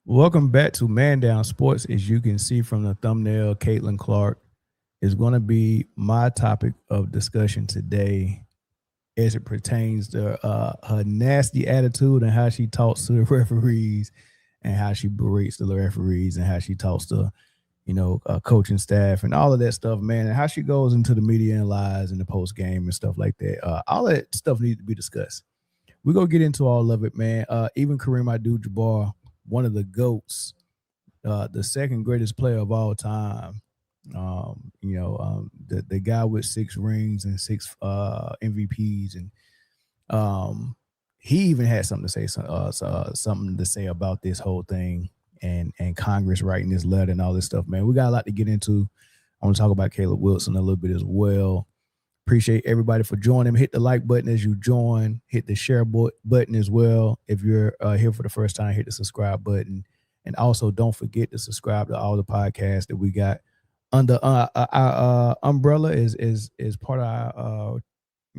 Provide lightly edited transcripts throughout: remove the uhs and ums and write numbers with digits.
Welcome back to Man Down Sports. As you can see from the thumbnail, Caitlin Clark is going to be my topic of discussion today as it pertains to her nasty attitude and how she talks to the referees and how she berates the referees and how she talks to, coaching staff and all of that stuff, man, and how she goes into the media and lies in the post game and stuff like that. All that stuff needs to be discussed. We're going to get into all of it, man. Even Kareem Abdul-Jabbar, one of the GOATs, the second greatest player of all time. The guy with six rings and six MVPs, and he even had something to say, something to say about this whole thing, and Congress writing this letter and all this stuff. Man, we got a lot to get into. I want to talk about Caleb Wilson a little bit as well. Appreciate everybody for joining. Hit the like button as you join. Hit the share button as well. If you're here for the first time, hit the subscribe button. And also, don't forget to subscribe to all the podcasts that we got under our umbrella is part of our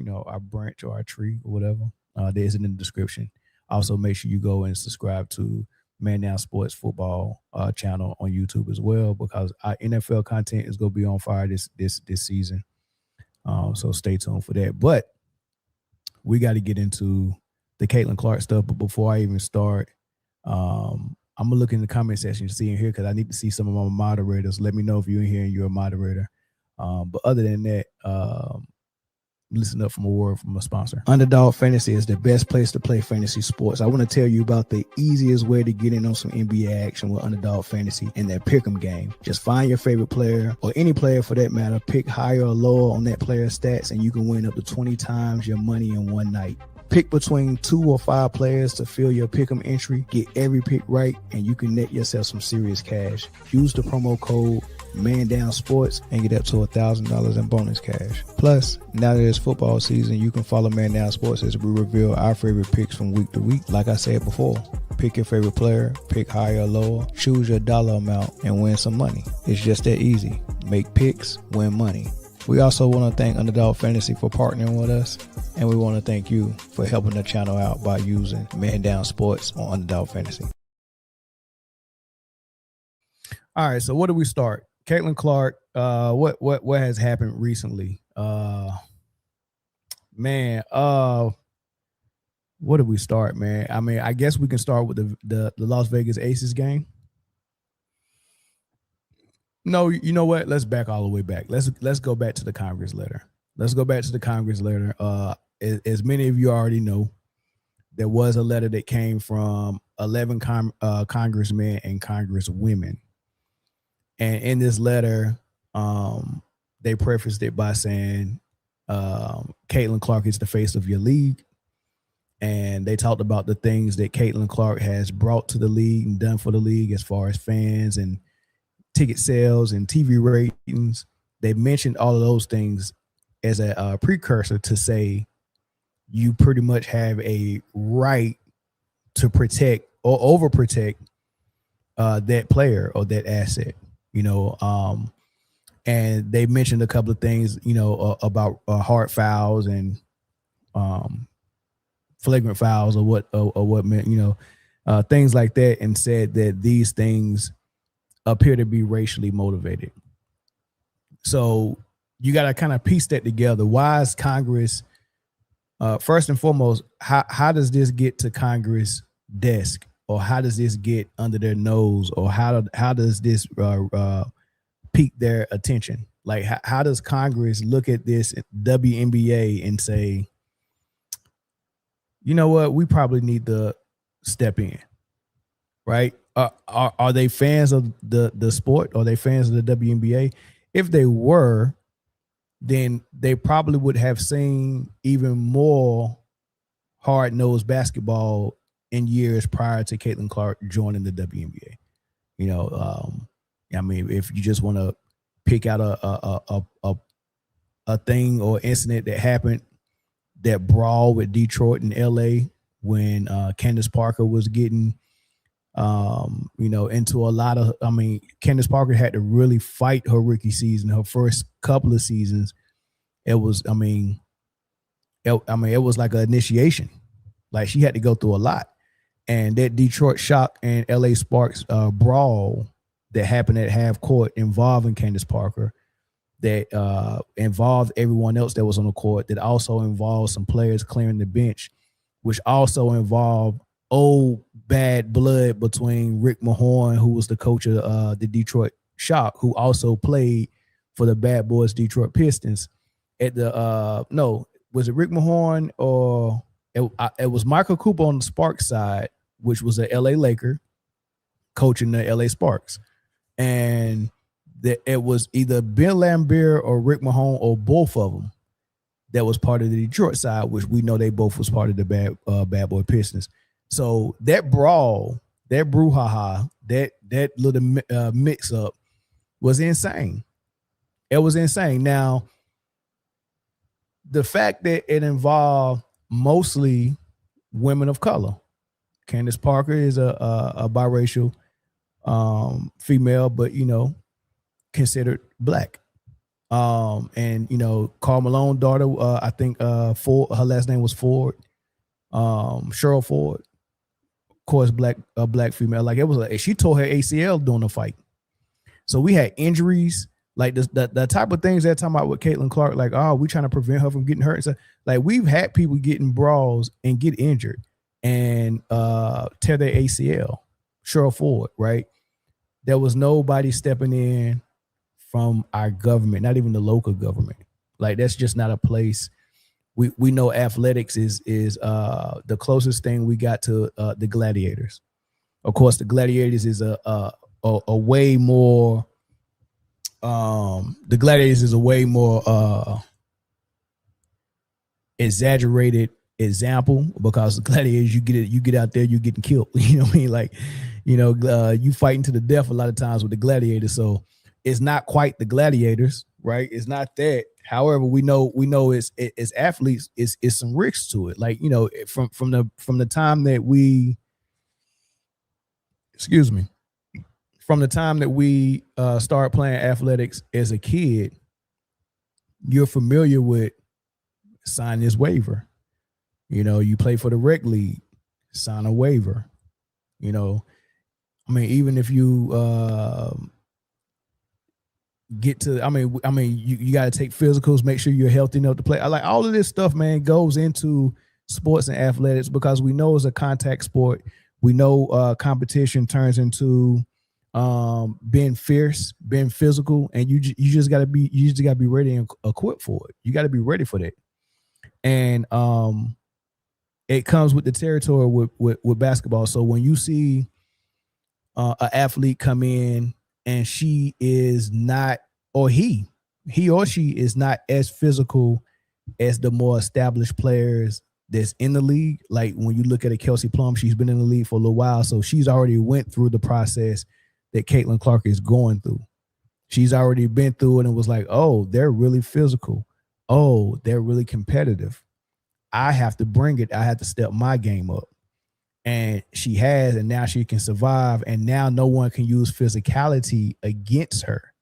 our branch or our tree or whatever. There's in the description. Also, make sure you go and subscribe to Man Down Sports Football channel on YouTube as well, because our NFL content is going to be on fire this season. So stay tuned for that. But we got to get into the Caitlin Clark stuff. But before I even start, I'm gonna look in the comment section to see in here because I need to see some of my moderators. Let me know if you're in here and you're a moderator. But other than that, listen up from a word from a sponsor. Underdog Fantasy is the best place to play fantasy sports. I want to tell you about the easiest way to get in on some NBA action with Underdog Fantasy and their pick'em game. Just find your favorite player, or any player for that matter, pick higher or lower on that player's stats, and you can win up to 20 times your money in one night. Pick between 2 or 5 players to fill your pick'em entry. Get every pick right, and you can net yourself some serious cash. Use the promo code Man Down Sports and get up to $1,000 in bonus cash. Plus, now that it's football season, you can follow Man Down Sports as we reveal our favorite picks from week to week. Like I said before, pick your favorite player, pick higher or lower, choose your dollar amount, and win some money. It's just that easy. Make picks, win money. We also want to thank Underdog Fantasy for partnering with us, and we want to thank you for helping the channel out by using Man Down Sports on Underdog Fantasy. All right, so what do we start? Caitlin Clark, what has happened recently? What do we start, man? I mean, I guess we can start with the Las Vegas Aces game. No, you know what? Let's back all the way back. Let's go back to the Congress letter. Let's go back to the Congress letter. As many of you already know, there was a letter that came from 11 congressmen and congresswomen. And in this letter, they prefaced it by saying, Caitlin Clark is the face of your league. And they talked about the things that Caitlin Clark has brought to the league and done for the league as far as fans and ticket sales and TV ratings. They mentioned all of those things as a precursor to say you pretty much have a right to protect or overprotect that player or that asset, and they mentioned a couple of things, about hard fouls and flagrant fouls or what meant, things like that, and said that these things appear to be racially motivated. So you got to kind of piece that together. Why is Congress, first and foremost, how does this get to Congress desk, or how does this get under their nose, or how does this pique their attention? Like, how does Congress look at this WNBA and say, you know what, we probably need to step in, right? Are they fans of the sport? Are they fans of the WNBA? If they were, then they probably would have seen even more hard-nosed basketball in years prior to Caitlin Clark joining the WNBA. I mean, if you just want to pick out a thing or incident that happened, that brawl with Detroit and LA when Candace Parker was getting into a lot of, Candace Parker had to really fight her rookie season. Her first couple of seasons, it was like an initiation. Like, she had to go through a lot. And that Detroit Shock and LA Sparks brawl that happened at half court involving Candace Parker, that involved everyone else that was on the court, that also involved some players clearing the bench, which also involved old bad blood between Rick Mahorn, who was the coach of the Detroit Shock, who also played for the Bad Boys Detroit Pistons. At the no, was it Rick Mahorn or it was Michael Cooper on the Sparks side, which was a LA Laker coaching the LA Sparks. And that it was either Ben Lambert or Rick Mahorn or both of them that was part of the Detroit side, which we know they both was part of the Bad Boy Pistons. So that brawl, that brouhaha, that little mix up was insane. It was insane. Now, the fact that it involved mostly women of color. Candace Parker is a biracial female, but considered black. And Karl Malone's daughter, I think Ford, her last name was Ford. Cheryl Ford, of course, black female. Like, it was she tore her ACL during the fight. So we had injuries, like the type of things they're talking about with Caitlin Clark, like, oh, we trying to prevent her from getting hurt. So, like, we've had people getting brawls and get injured and tear their ACL. Cheryl Ford, right? There was nobody stepping in from our government, not even the local government. Like, that's just not a place. We know athletics is the closest thing we got to the Gladiators. Of course, the Gladiators is a way more. The Gladiators is a way more exaggerated example, because the Gladiators, you get out there, you're getting killed. You know what I mean? Like, you fighting to the death a lot of times with the Gladiators. So it's not quite the Gladiators, right? It's not that. However, we know it's athletes, it's some risks to it. Like, from the time that we, from the time that we start playing athletics as a kid, you're familiar with sign this waiver. You play for the rec league, sign a waiver. Even if you get to, you got to take physicals, make sure you're healthy enough to play. I like all of this stuff, man, goes into sports and athletics, because we know it's a contact sport. We know competition turns into being fierce, being physical, and you just got to be ready and equipped for it. You got to be ready for that. And it comes with the territory with basketball. So when you see an athlete come in and she is not, or he or she is not as physical as the more established players that's in the league. Like, when you look at a Kelsey Plum, she's been in the league for a little while, so she's already went through the process that Caitlin Clark is going through. She's already been through it and was like, oh, they're really physical. Oh, they're really competitive. I have to bring it. I have to step my game up. And she has, and now she can survive. And now no one can use physicality against her.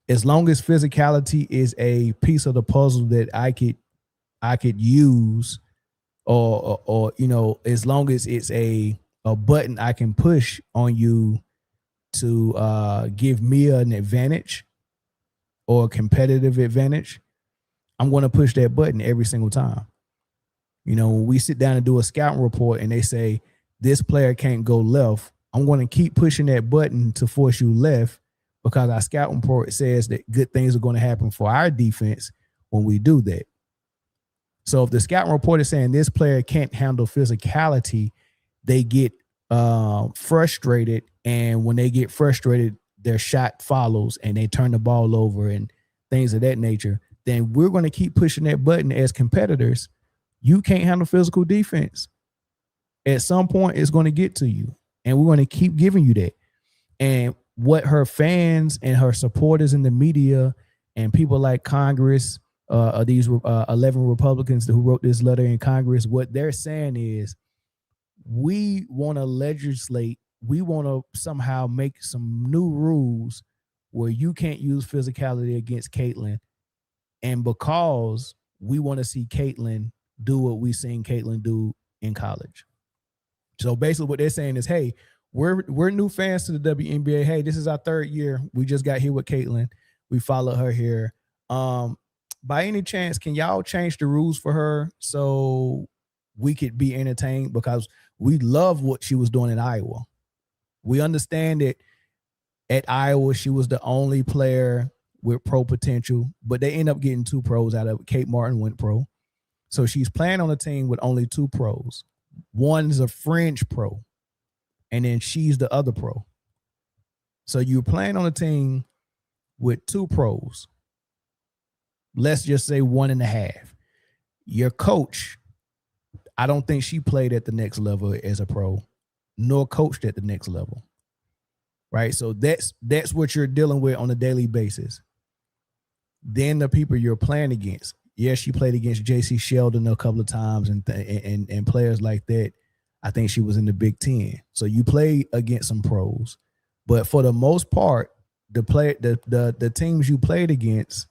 As long as physicality is a piece of the puzzle that I could use, or as long as it's a button I can push on you to give me an advantage or a competitive advantage, I'm going to push that button every single time. When we sit down and do a scouting report and they say this player can't go left, I'm going to keep pushing that button to force you left, because our scouting report says that good things are going to happen for our defense when we do that. So if the scouting report is saying this player can't handle physicality, they get frustrated, and when they get frustrated, their shot follows and they turn the ball over and things of that nature. Then we're going to keep pushing that button as competitors. You can't handle physical defense. At some point, it's going to get to you, and we're going to keep giving you that. And what her fans and her supporters in the media and people like Congress, these 11 Republicans who wrote this letter in Congress, what they're saying is, we want to legislate. We want to somehow make some new rules where you can't use physicality against Caitlin. And because we want to see Caitlin do what we seen Caitlin do in college. So basically what they're saying is, hey, we're new fans to the WNBA. Hey, this is our third year. We just got here with Caitlin. We followed her here. By any chance, can y'all change the rules for her so we could be entertained? Because we love what she was doing in Iowa. We understand that at Iowa, she was the only player with pro potential, but they end up getting 2 pros out of it. Kate Martin went pro. So she's playing on a team with only 2 pros. One's a fringe pro, and then she's the other pro. So you're playing on a team with 2 pros. Let's just say 1.5. Your coach, I don't think she played at the next level as a pro, nor coached at the next level. Right? So that's what you're dealing with on a daily basis. Then the people you're playing against. Yes, she played against J.C. Sheldon a couple of times and players like that. I think she was in the Big Ten. So you play against some pros. But for the most part, the teams you played against,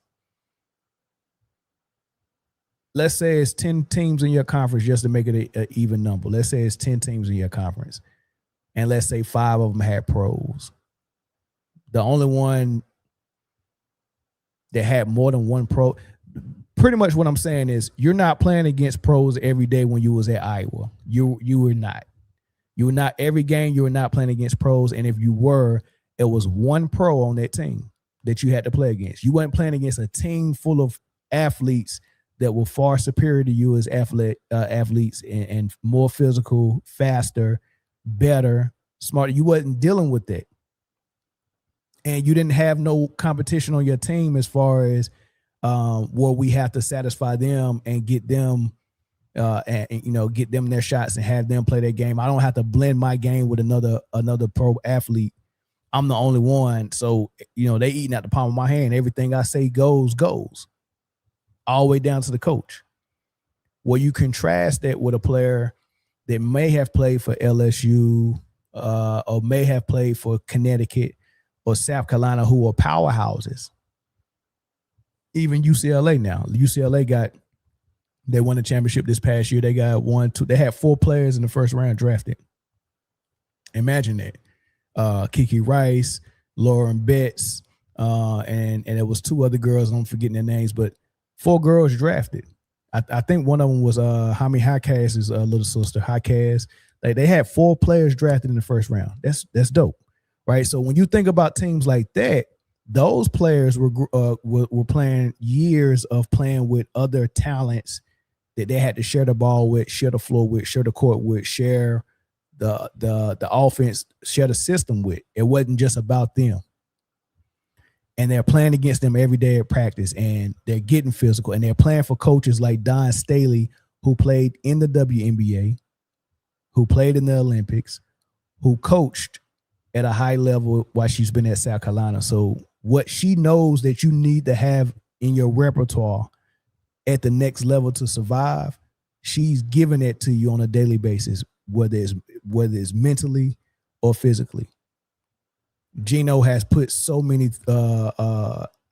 let's say it's 10 teams in your conference just to make it an even number. Let's say it's 10 teams in your conference. And let's say 5 of them had pros. The only one that had more than 1 pro, pretty much what I'm saying is you're not playing against pros every day when you was at Iowa. You were not. You were not every game. You were not playing against pros. And if you were, it was 1 pro on that team that you had to play against. You weren't playing against a team full of athletes that were far superior to you as athletes and more physical, faster, better, smarter. You wasn't dealing with that. And you didn't have no competition on your team as far as where we have to satisfy them and get them get them their shots and have them play their game. I don't have to blend my game with another pro athlete. I'm the only one. So, they eating at the palm of my hand. Everything I say goes all the way down to the coach. Well, you contrast that with a player that may have played for LSU or may have played for Connecticut or South Carolina, who are powerhouses. Even UCLA now. They won the championship this past year. They got 1, 2. They had 4 players in the first round drafted. Imagine that. Kiki Rice, Lauren Betts, and it was 2 other girls. I'm forgetting their names, but 4 girls drafted. I think one of them was Hami Hackaz's little sister, Hackaz. They had 4 players drafted in the first round. That's dope, right? So when you think about teams like that, those players were playing years of playing with other talents that they had to share the ball with, share the floor with, share the court with, share the offense, share the system with. It wasn't just about them. And they're playing against them every day at practice, and they're getting physical, and they're playing for coaches like Don Staley, who played in the WNBA, who played in the Olympics, who coached at a high level while she's been at South Carolina. So what she knows that you need to have in your repertoire at the next level to survive, she's giving it to you on a daily basis, whether it's mentally or physically. Gino has put so many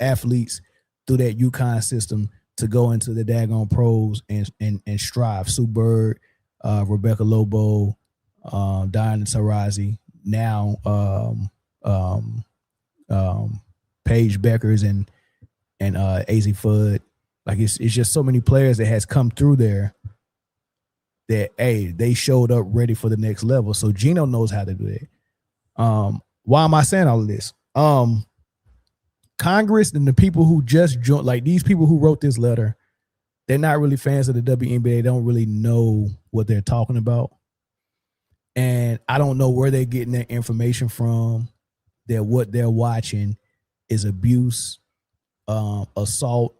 athletes through that UConn system to go into the daggone pros and strive. Sue Bird, Rebecca Lobo, Diana Taurasi, now Paige Beckers and AZ Fudd. Like it's just so many players that has come through there that they showed up ready for the next level. So Gino knows how to do that. Why am I saying all of this? Congress and the people who just joined, like these people who wrote this letter, they're not really fans of the WNBA. They don't really know what they're talking about. And I don't know where they're getting their information from, that what they're watching is abuse, assault,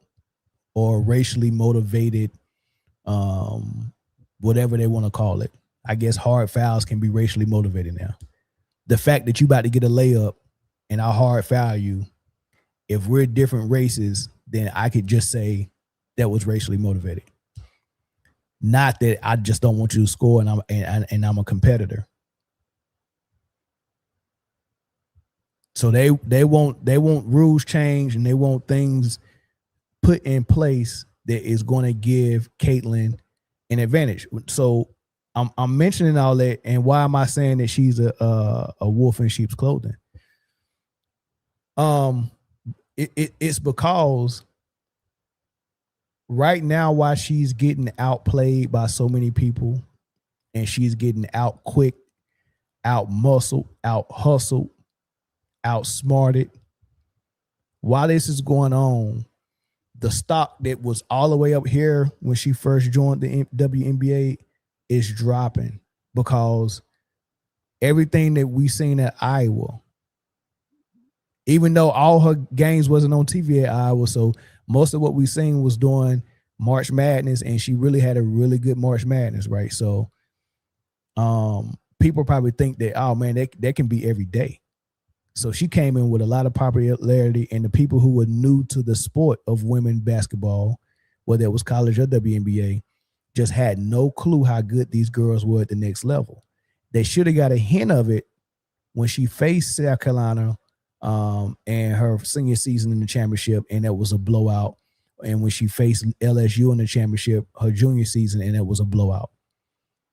or racially motivated, whatever they want to call it. I guess hard fouls can be racially motivated now. The fact that you about to get a layup and I hard foul you, if we're different races, then I could just say that was racially motivated. Not that I just don't want you to score and I'm a competitor. So they want rules changed, and they want things put in place that is going to give Caitlin an advantage. So I'm mentioning all that, and why am I saying that she's a wolf in sheep's clothing? It's because right now, while she's getting outplayed by so many people, and she's getting out quick, out muscled, out hustled, outsmarted. While this is going on, the stock that was all the way up here when she first joined the WNBA is dropping because everything that we seen at Iowa, even though all her games wasn't on TV at Iowa, so most of what we seen was during March Madness, and she really had a really good March Madness, right? So people probably think that, oh man, that can be every day. So she came in with a lot of popularity, and the people who were new to the sport of women basketball, whether it was college or WNBA, just had no clue how good these girls were at the next level. They should have got a hint of it when she faced South Carolina and her senior season in the championship, and it was a blowout. And when she faced LSU in the championship, her junior season, and it was a blowout.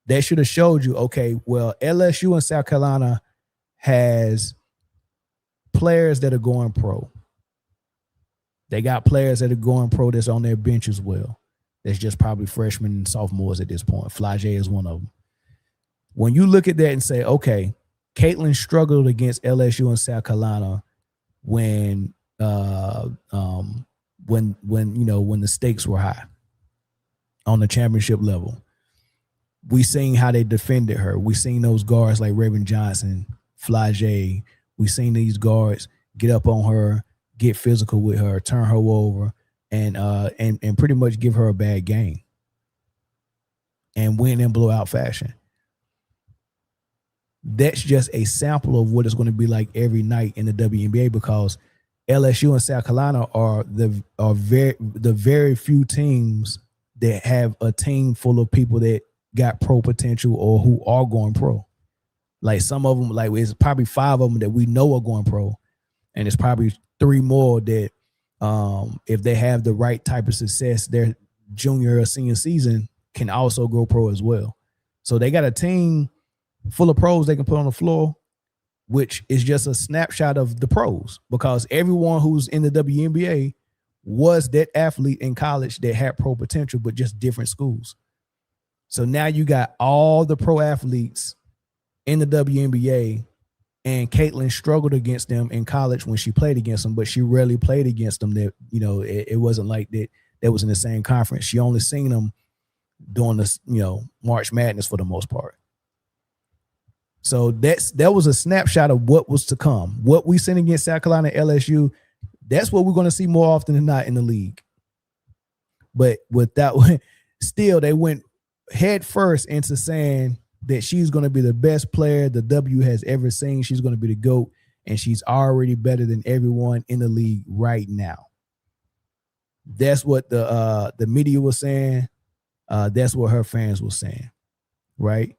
That should have showed you, okay, well, LSU and South Carolina has players that are going pro. They got players that are going pro that's on their bench as well. That's just probably freshmen and sophomores at this point. Flage is one of them. When you look at that and say, okay, Caitlin struggled against LSU and South Carolina when the stakes were high on the championship level. We seen how they defended her. We seen those guards like Raven Johnson, Flage. We seen these guards get up on her, get physical with her, turn her over, and pretty much give her a bad game and win in blowout fashion. That's just a sample of what it's going to be like every night in the WNBA, because LSU and South Carolina are the very few teams that have a team full of people that got pro potential or who are going pro. Like some of them, like it's probably 5 of them that we know are going pro, and it's probably 3 more that if they have the right type of success, their junior or senior season can also go pro as well. So they got a team full of pros they can put on the floor, which is just a snapshot of the pros, because everyone who's in the WNBA was that athlete in college that had pro potential, but just different schools. So now you got all the pro athletes in the WNBA, and Caitlin struggled against them in college when she played against them, but she rarely played against them. That, it wasn't like that was in the same conference. She only seen them during this, March Madness for the most part. So that was a snapshot of what was to come. What we seen against South Carolina and LSU, that's what we're going to see more often than not in the league. But with that, still they went head first into saying that she's going to be the best player the W has ever seen. She's going to be the GOAT, and she's already better than everyone in the league right now. That's what the media was saying. That's what her fans were saying, right?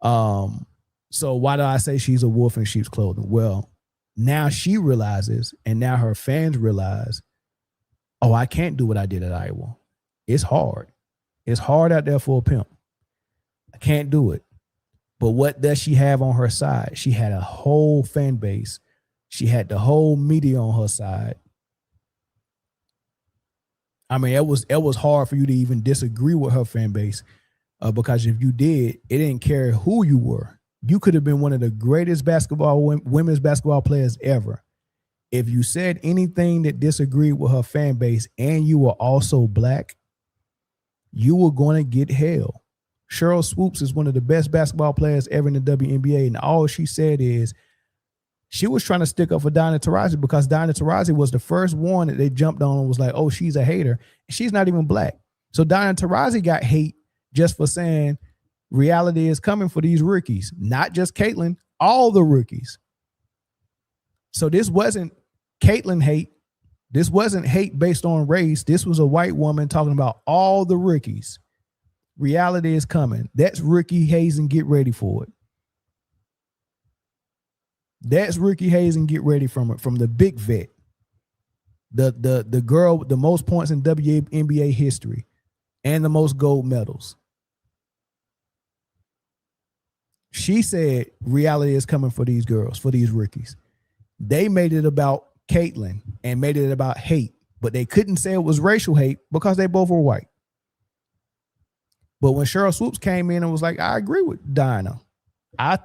So why do I say she's a wolf in sheep's clothing? Well, now she realizes, and now her fans realize, oh, I can't do what I did at Iowa. It's hard. It's hard out there for a pimp. I can't do it. But what does she have on her side? She had a whole fan base. She had the whole media on her side. I mean, it was hard for you to even disagree with her fan base, because if you did, it didn't care who you were. You could have been one of the greatest women's basketball players ever. If you said anything that disagreed with her fan base and you were also black, you were going to get hell. Cheryl Swoops is one of the best basketball players ever in the WNBA, and all she said is she was trying to stick up for Diana Taurasi, because Diana Taurasi was the first one that they jumped on and was like, oh, she's a hater. She's not even black. So Diana Taurasi got hate just for saying reality is coming for these rookies, not just Caitlin, all the rookies. So this wasn't Caitlin hate. This wasn't hate based on race. This was a white woman talking about all the rookies. Reality is coming. That's Ricky Hayes, and get ready for it. That's Ricky Hayes, and get ready from the big vet. The girl with the most points in WNBA history and the most gold medals. She said reality is coming for these girls, for these rookies. They made it about Caitlyn and made it about hate, but they couldn't say it was racial hate because they both were white. But when Cheryl Swoops came in and was like, I agree with Diana. I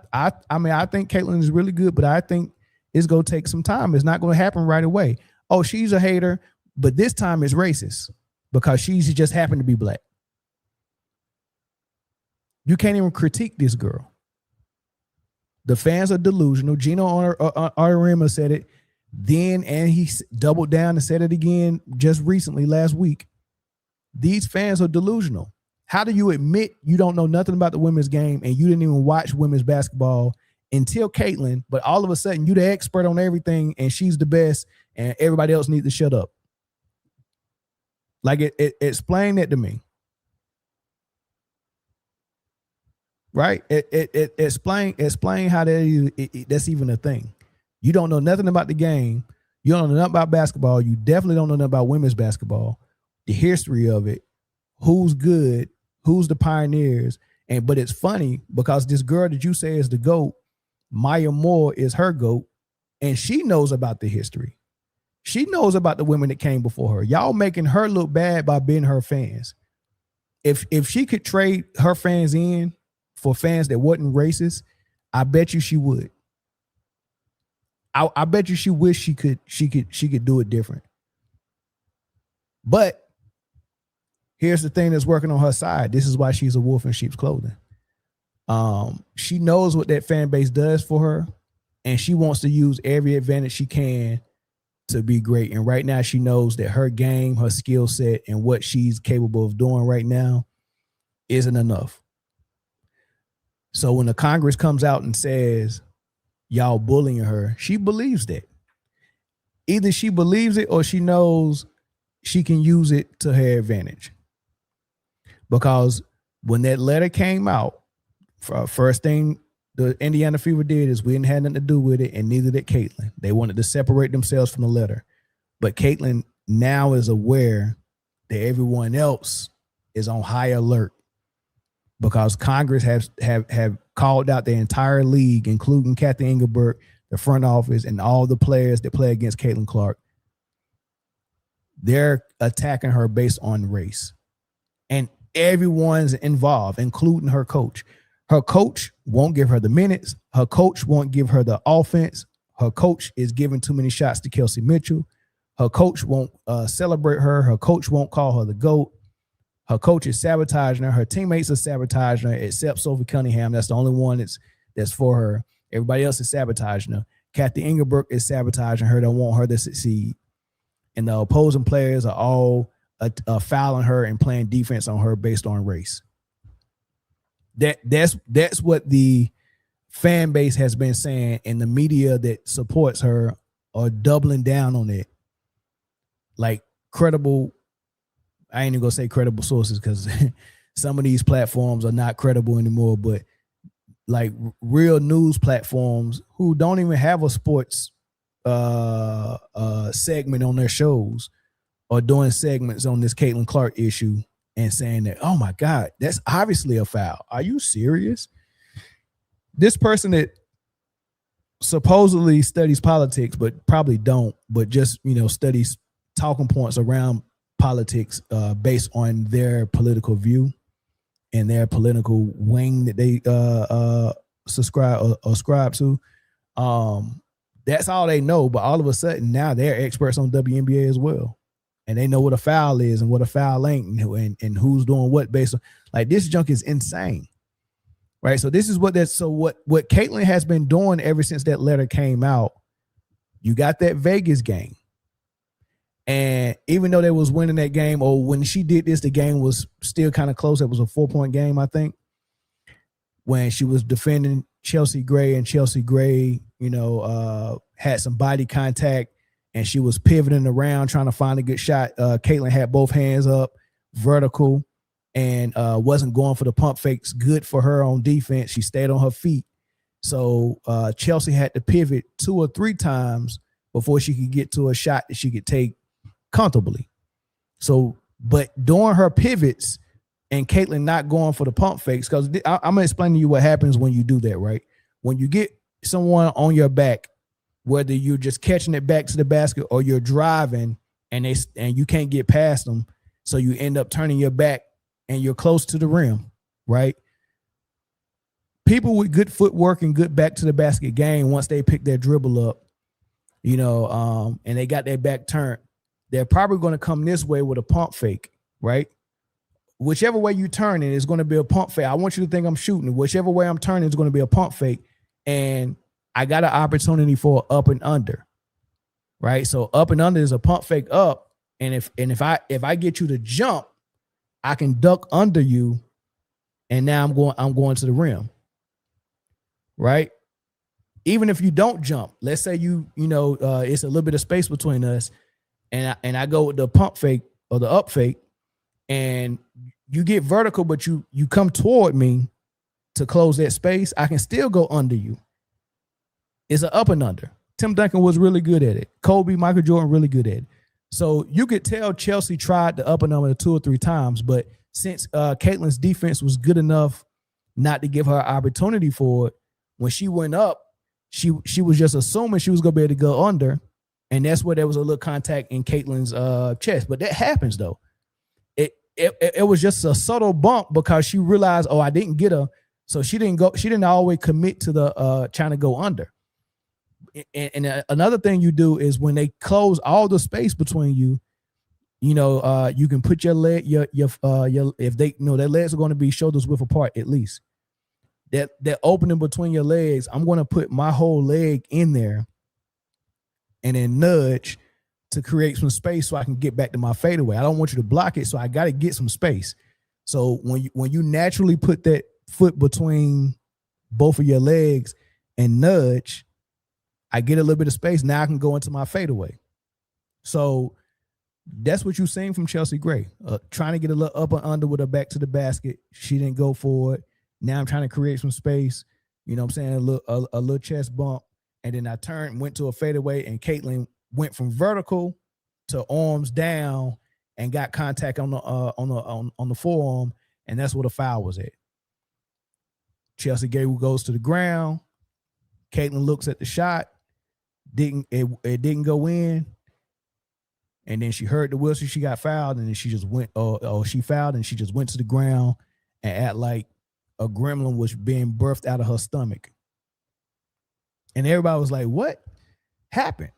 mean, I think Caitlyn is really good, but I think it's going to take some time. It's not going to happen right away. Oh, she's a hater, but this time it's racist because she's just happened to be black. You can't even critique this girl. The fans are delusional. Gino Auriemma said it then, and he doubled down and said it again just recently, last week. These fans are delusional. How do you admit you don't know nothing about the women's game and you didn't even watch women's basketball until Caitlyn, but all of a sudden you're the expert on everything and she's the best and everybody else needs to shut up? Like, explain that to me. Right? Explain how that's even a thing. You don't know nothing about the game. You don't know nothing about basketball. You definitely don't know nothing about women's basketball, the history of it, who's good, who's the pioneers. But it's funny because this girl that you say is the GOAT, Maya Moore is her GOAT, and she knows about the history. She knows about the women that came before her. Y'all making her look bad by being her fans. If she could trade her fans in for fans that wasn't racist, I bet you she would. I bet you she wish she could do it different. But here's the thing that's working on her side. This is why she's a wolf in sheep's clothing. She knows what that fan base does for her, and she wants to use every advantage she can to be great. And right now she knows that her game, her skill set, and what she's capable of doing right now isn't enough. So when the Congress comes out and says, y'all bullying her, she believes that. Either she believes it or she knows she can use it to her advantage. Because when that letter came out, first thing the Indiana Fever did is we didn't have nothing to do with it, and neither did Caitlyn. They wanted to separate themselves from the letter. But Caitlyn now is aware that everyone else is on high alert because Congress have called out the entire league, including Kathy Engelbert, the front office, and all the players that play against Caitlin Clark. They're attacking her based on race. And everyone's involved, including her coach. Her coach won't give her the minutes. Her coach won't give her the offense. Her coach is giving too many shots to Kelsey Mitchell. Her coach won't celebrate her. Her coach won't call her the GOAT. Her coach is sabotaging her. Her teammates are sabotaging her, except Sophie Cunningham. That's the only one that's for her. Everybody else is sabotaging her. Kathy Engelbert is sabotaging her. They want her to succeed. And the opposing players are all fouling her and playing defense on her based on race. That's what the fan base has been saying, and the media that supports her are doubling down on it. Like credible, I ain't even gonna say credible sources because some of these platforms are not credible anymore, but like real news platforms who don't even have a sports segment on their shows are doing segments on this Caitlin Clark issue and saying that, oh my God, that's obviously a foul. Are you serious? This person that supposedly studies politics, but probably don't, but just, studies talking points around politics based on their political view and their political wing that they ascribe to. That's all they know. But all of a sudden now they're experts on WNBA as well. And they know what a foul is and what a foul ain't and who's doing what based on, like, this junk is insane. Right. So this is what what Caitlyn has been doing ever since that letter came out. You got that Vegas game. And even though they was winning that game, or when she did this, the game was still kind of close. It was a 4-point game, I think, when she was defending Chelsea Gray, and Chelsea Gray, had some body contact and she was pivoting around trying to find a good shot. Caitlyn had both hands up, vertical, and wasn't going for the pump fakes. Good for her on defense. She stayed on her feet. So Chelsea had to pivot 2 or 3 times before she could get to a shot that she could take comfortably. So, but during her pivots, and Caitlyn not going for the pump fakes, because I'm gonna explain to you what happens when you do that, right? When you get someone on your back, whether you're just catching it back to the basket or you're driving and you can't get past them, so you end up turning your back and you're close to the rim, right? People with good footwork and good back to the basket game, once they pick their dribble up, and they got their back turned, they're probably going to come this way with a pump fake, right? Whichever way you turn it, it's going to be a pump fake. I want you to think I'm shooting. Whichever way I'm turning, it's going to be a pump fake. And I got an opportunity for up and under, right? So up and under is a pump fake up. And if I get you to jump, I can duck under you. And now I'm going to the rim, right? Even if you don't jump, let's say it's a little bit of space between us, and I go with the pump fake or the up fake, and you get vertical, but you come toward me to close that space, I can still go under you. It's an up and under. Tim Duncan was really good at it. Kobe, Michael Jordan, really good at it. So you could tell Chelsea tried the up and under 2 or 3 times, but since Caitlyn's defense was good enough not to give her an opportunity for it, when she went up, she was just assuming she was going to be able to go under, and that's where there was a little contact in Caitlyn's chest. But that happens, though. It was just a subtle bump because she realized, I didn't get her, so she didn't always commit to the trying to go under. And another thing you do is when they close all the space between you, you can put your leg, if they their legs are going to be shoulders width apart at least. That opening between your legs, I'm going to put my whole leg in there and then nudge to create some space so I can get back to my fadeaway. I don't want you to block it, so I got to get some space. So when you naturally put that foot between both of your legs and nudge, I get a little bit of space. Now I can go into my fadeaway. So that's what you've seen from Chelsea Gray, trying to get a little up and under with her back to the basket. She didn't go for it. Now I'm trying to create some space. You know what I'm saying? A little chest bump. And then I went to a fadeaway, and Caitlyn went from vertical to arms down and got contact on the forearm, and that's where the foul was at. Chelsea Gray goes to the ground. Caitlyn looks at the shot. It didn't go in. And then she heard the whistle. She got fouled, and then she just went. She fouled, and she just went to the ground and act like a gremlin was being birthed out of her stomach. And everybody was like, "What happened?"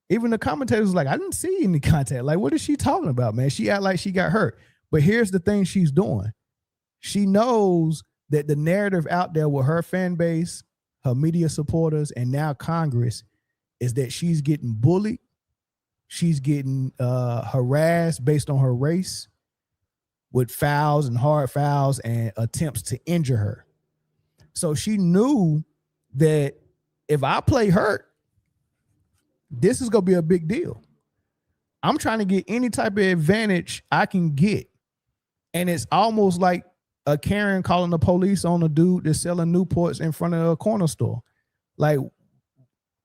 Even the commentators was like, "I didn't see any contact. Like, what is she talking about, man? She act like she got hurt." But here's the thing she's doing. She knows that the narrative out there with her fan base, her media supporters, and now Congress is that she's getting bullied. She's getting harassed based on her race with fouls and hard fouls and attempts to injure her. So she knew that if I play hurt, this is going to be a big deal. I'm trying to get any type of advantage I can get. And it's almost like a Karen calling the police on a dude that's selling Newports in front of a corner store. Like,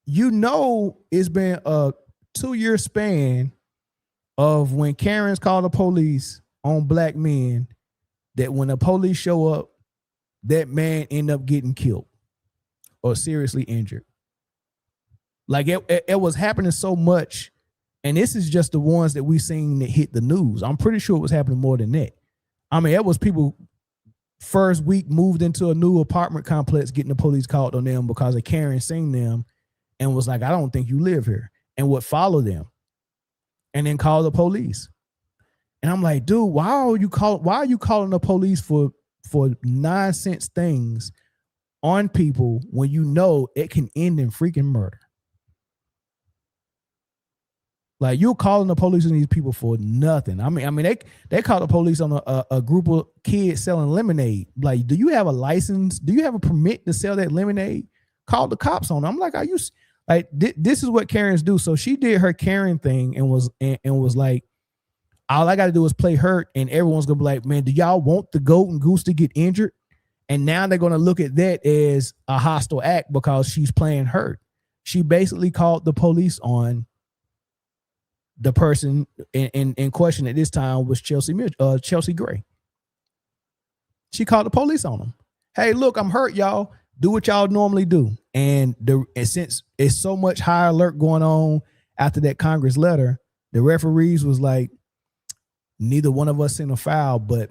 it's been a 2-year span of when Karens call the police on black men, that when the police show up, that man end up getting killed or seriously injured. Like it was happening so much, and this is just the ones that we seen that hit the news. I'm pretty sure it was happening more than that. I mean, it was people first week moved into a new apartment complex getting the police called on them because a Karen seen them and was like, "I don't think you live here," and would follow them and then call the police. And I'm like, dude, why are you calling the police for nonsense things on people when you know it can end in freaking murder? Like, you're calling the police on these people for nothing. I mean, they call the police on a group of kids selling lemonade. Like, do you have a license? Do you have a permit to sell that lemonade? Call the cops on them. I'm like, are you like, this is what Karens do. So she did her Karen thing and was like, all I got to do is play hurt, and everyone's gonna be like, "Man, do y'all want the goat and goose to get injured?" And now they're gonna look at that as a hostile act because she's playing hurt. She basically called the police on the person in question at this time was Chelsea Gray. She called the police on them. Hey, look, I'm hurt, y'all. Do what y'all normally do. And since it's so much high alert going on after that Congress letter, the referees was like, neither one of us seen a foul, but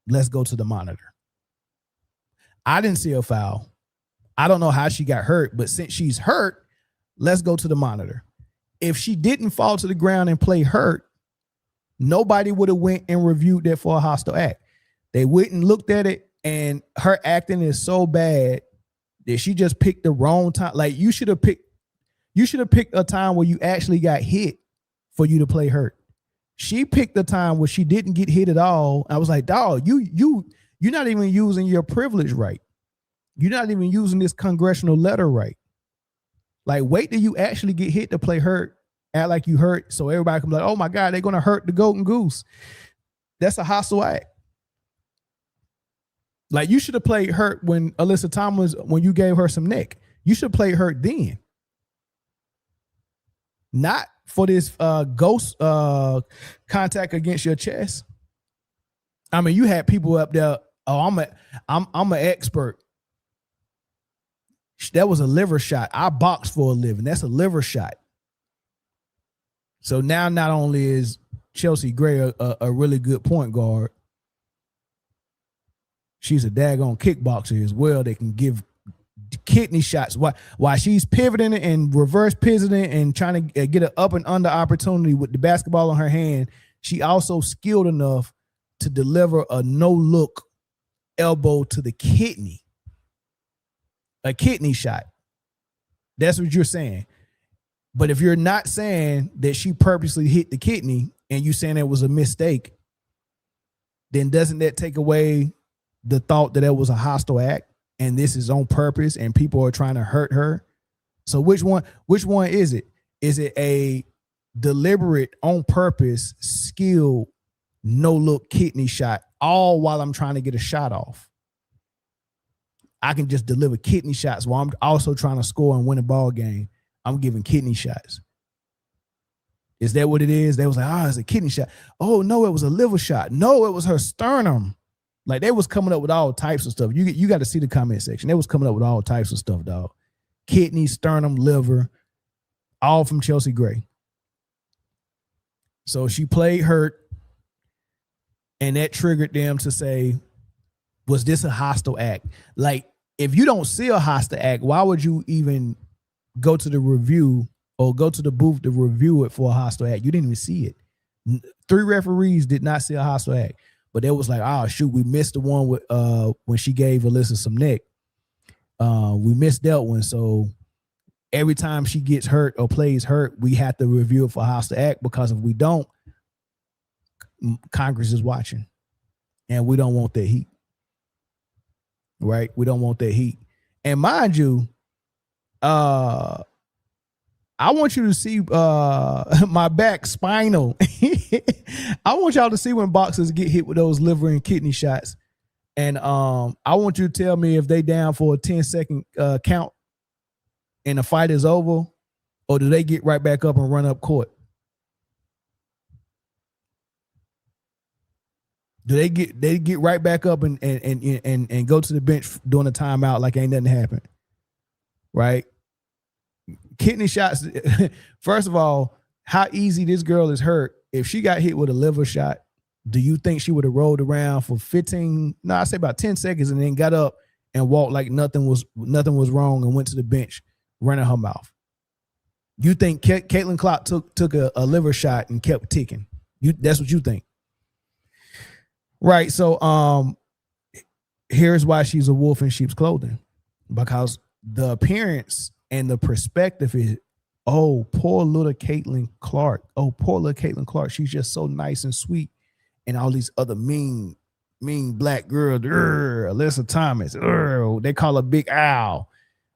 let's go to the monitor. I didn't see a foul. I don't know how she got hurt, but since she's hurt, let's go to the monitor. If she didn't fall to the ground and play hurt, nobody would have went and reviewed that for a hostile act. They went and looked at it, and her acting is so bad that she just picked the wrong time. Like, you should have picked a time where you actually got hit for you to play hurt. She picked the time where she didn't get hit at all. I was like, dog, you're not even using your privilege right. You're not even using this congressional letter right. Like, wait till you actually get hit to play hurt. Act like you hurt, so everybody can be like, oh my God, they're gonna hurt the golden goose. That's a hostile act. Like, you should have played hurt when Alyssa Thomas, when you gave her some neck. You should have played hurt then. Not for this ghost contact against your chest. I mean, you had people up there, oh, I'm an expert. That was a liver shot. I box for a living. That's a liver shot. So now not only is Chelsea Gray a really good point guard, she's a daggone kickboxer as well. They can give kidney shots while she's pivoting and reverse pivoting and trying to get an up and under opportunity with the basketball in her hand. She also skilled enough to deliver a no-look elbow to the kidney. A kidney shot. That's what you're saying. But if you're not saying that she purposely hit the kidney and you saying it was a mistake, then doesn't that take away the thought that it was a hostile act and this is on purpose and people are trying to hurt her? So which one is it? Is it a deliberate, on purpose, skilled, no-look kidney shot, all while I'm trying to get a shot off? I can just deliver kidney shots while I'm also trying to score and win a ball game. I'm giving kidney shots. Is that what it is? They was like, it's a kidney shot. Oh, no, it was a liver shot. No, it was her sternum. Like, they was coming up with all types of stuff. You got to see the comment section. They was coming up with all types of stuff, dog. Kidney, sternum, liver, all from Chelsea Gray. So she played hurt, and that triggered them to say, was this a hostile act? Like, if you don't see a hostile act, why would you even go to the review or go to the booth to review it for a hostile act? You didn't even see it. 3 referees did not see a hostile act, but they was like, oh shoot, we missed the one with when she gave Alyssa some neck. We missed that one. So every time she gets hurt or plays hurt, we have to review it for a hostile act, because if we don't, Congress is watching, and we don't want that heat. Right? We don't want that heat. And mind you, I want you to see my back spinal. I want y'all to see when boxers get hit with those liver and kidney shots. And I want you to tell me if they down for a 10-second count and the fight is over, or do they get right back up and run up court? Do they get right back up and go to the bench during a timeout like ain't nothing happened? Right? Kidney shots. First of all, how easy this girl is hurt. If she got hit with a liver shot, do you think she would have rolled around for 10 seconds and then got up and walked like nothing was wrong and went to the bench running her mouth? You think Caitlin Clark took a liver shot and kept ticking? That's what you think. Right. So here's why she's a wolf in sheep's clothing, because the appearance and the perspective is, oh, poor little Caitlin Clark. Oh, poor little Caitlin Clark. She's just so nice and sweet. And all these other mean black girls, Alyssa Thomas, they call her Big Al.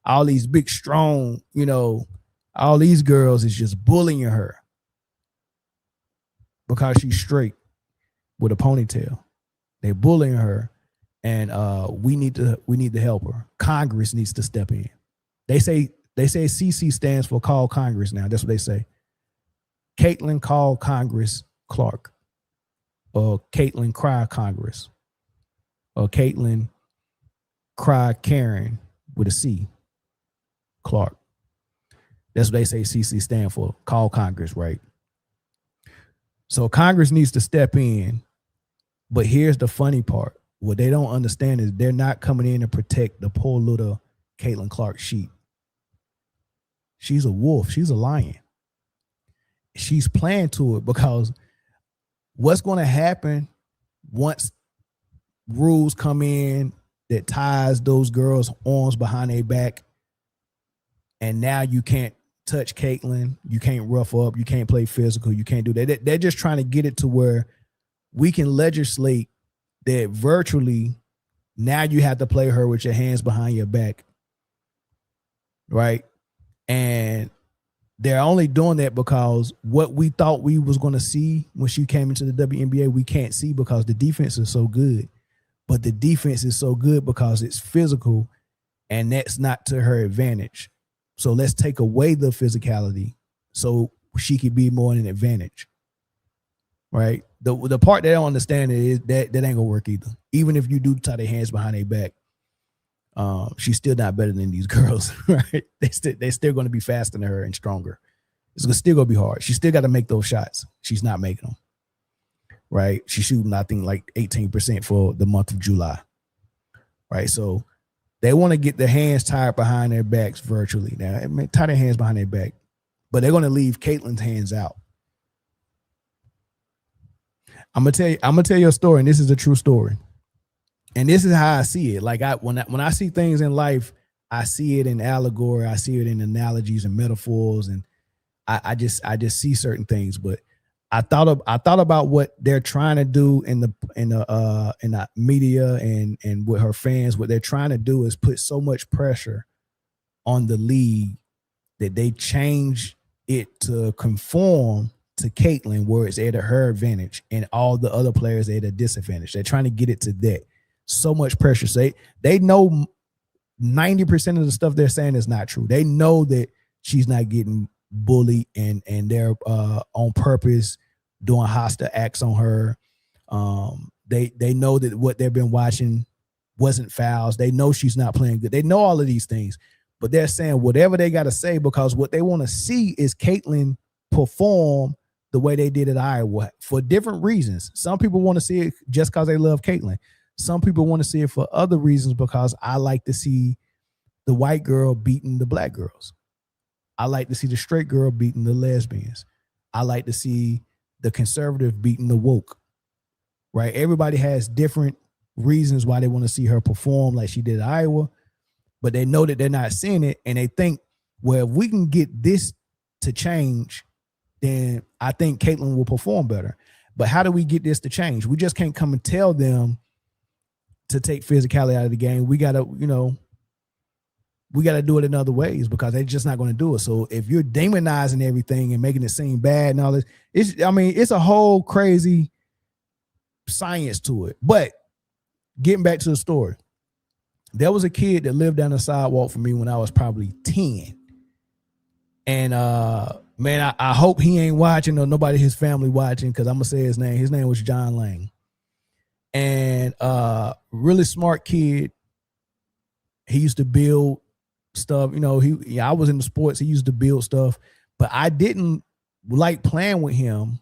All these big, strong, all these girls is just bullying her because she's straight with a ponytail. They're bullying her, and we need to help her. Congress needs to step in. They say CC stands for Call Congress now. That's what they say. Caitlin Call Congress Clark, or Caitlin Cry Congress. or Caitlin Karen with a C, Clark. That's what they say CC stand for. Call Congress, right? So Congress needs to step in. But here's the funny part. What they don't understand is they're not coming in to protect the poor little Caitlin Clark sheep. She's a wolf. She's a lion. She's playing to it because what's going to happen once rules come in that ties those girls' arms behind their back, and now you can't touch Caitlin, you can't rough up, you can't play physical, you can't do that. They're just trying to get it to where we can legislate that virtually now you have to play her with your hands behind your back, right? And they're only doing that because what we thought we was going to see when she came into the WNBA, we can't see because the defense is so good. But the defense is so good because it's physical, and that's not to her advantage. So let's take away the physicality so she could be more in an advantage, right? The part they don't understand is that ain't gonna work either. Even if you do tie their hands behind their back, she's still not better than these girls, right? They're still going to be faster than her and stronger. It's still going to be hard. She still got to make those shots. She's not making them, right? She's shooting, I think, like 18% for the month of July, right? So they want to get their hands tied behind their backs virtually. Now, tie their hands behind their back, but they're going to leave Caitlin's hands out. I'm gonna tell you a story, and this is a true story. And this is how I see it. Like when I see things in life, I see it in allegory, I see it in analogies and metaphors, and I just see certain things. But I thought about what they're trying to do in the media and with her fans. What they're trying to do is put so much pressure on the league that they change it to conform to Caitlin, where it's at her advantage, and all the other players at a disadvantage. They're trying to get it to that. So much pressure. So they know 90% of the stuff they're saying is not true. They know that she's not getting bullied, and they're on purpose doing hostile acts on her. They know that what they've been watching wasn't fouls. They know she's not playing good. They know all of these things, but they're saying whatever they got to say because what they want to see is Caitlin perform the way they did at Iowa for different reasons. Some people want to see it just because they love Caitlin. Some people want to see it for other reasons because I like to see the white girl beating the black girls. I like to see the straight girl beating the lesbians. I like to see the conservative beating the woke, right? Everybody has different reasons why they want to see her perform like she did at Iowa, but they know that they're not seeing it, and they think, well, if we can get this to change, then I think Caitlin will perform better. But how do we get this to change? We just can't come and tell them to take physicality out of the game. We gotta do it in other ways because they're just not going to do it. So if you're demonizing everything and making it seem bad and all this, it's a whole crazy science to it. But getting back to the story, there was a kid that lived down the sidewalk from me when I was probably 10. And man, I hope he ain't watching or nobody in his family watching, because I'm gonna say his name. His name was John Lang. And really smart kid. He used to build stuff. I was in the sports. He used to build stuff, but I didn't like playing with him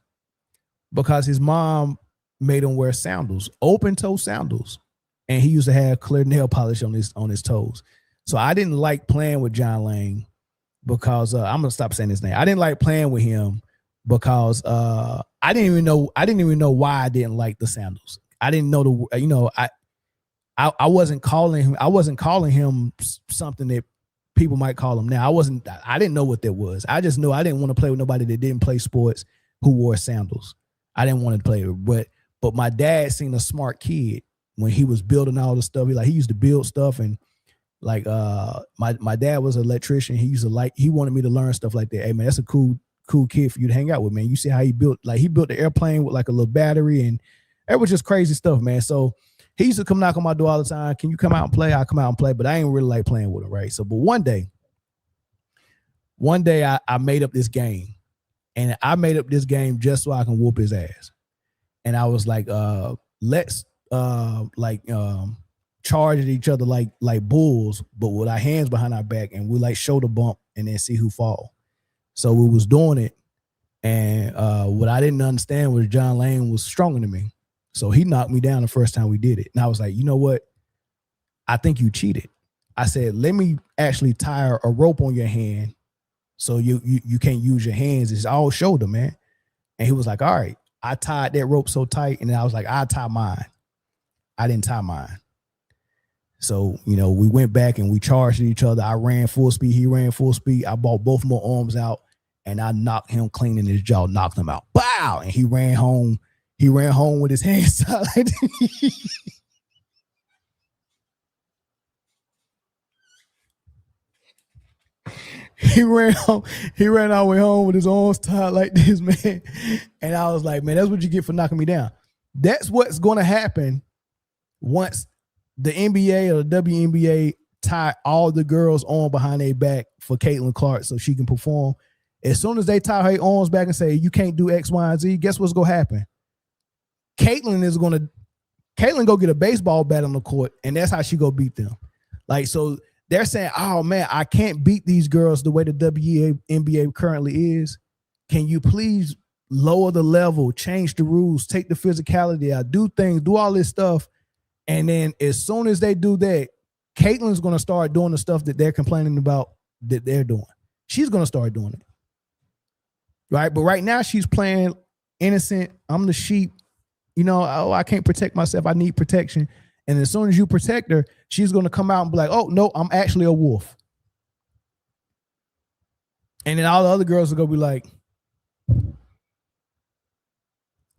because his mom made him wear sandals, open toe sandals, and he used to have clear nail polish on his toes. So I didn't like playing with John Lang because I'm gonna stop saying his name. I didn't like playing with him because I didn't even know why I didn't like the sandals. I didn't know I wasn't calling him something that people might call him now. I didn't know what that was. I just knew I didn't want to play with nobody that didn't play sports who wore sandals. I didn't want to play with, but my dad seen a smart kid when he was building all the stuff. He used to build stuff, and like my dad was an electrician. He wanted me to learn stuff like that. Hey man, that's a cool kid for you to hang out with, man. You see how he built the airplane with like a little battery, and it was just crazy stuff, man. So he used to come knock on my door all the time. Can you come out and play? I'll come out and play, but I ain't really like playing with him, right? So, but one day I made up this game, and I made up this game just so I can whoop his ass. And I was like, let's charge at each other like bulls, but with our hands behind our back, and we like shoulder bump and then see who fall. So we was doing it, and what I didn't understand was John Lane was stronger than me, so he knocked me down the first time we did it, and I was like, you know what? I think you cheated. I said, let me actually tie a rope on your hand, so you can't use your hands. It's all shoulder, man. And he was like, all right. I tied that rope so tight, and then I was like, I'll tie mine. I didn't tie mine. So, we went back and we charged at each other. I ran full speed. He ran full speed. I brought both my arms out, and I knocked him clean in his jaw, knocked him out. Bow! And he ran home. He ran home with his hands tied. He ran our way home with his arms tied like this, man. And I was like, man, that's what you get for knocking me down. That's what's going to happen once the NBA or the WNBA tie all the girls on behind their back for Caitlin Clark so she can perform. As soon as they tie her arms back and say, you can't do X, Y, and Z, guess what's going to happen? Caitlin go get a baseball bat on the court, and that's how she go beat them. Like, so they're saying, oh, man, I can't beat these girls the way the WNBA currently is. Can you please lower the level, change the rules, take the physicality out, do things, do all this stuff. And then as soon as they do that, Caitlin's going to start doing the stuff that they're complaining about that they're doing. She's going to start doing it. Right? But right now she's playing innocent. I'm the sheep. I can't protect myself. I need protection. And as soon as you protect her, she's going to come out and be like, oh, no, I'm actually a wolf. And then all the other girls are going to be like,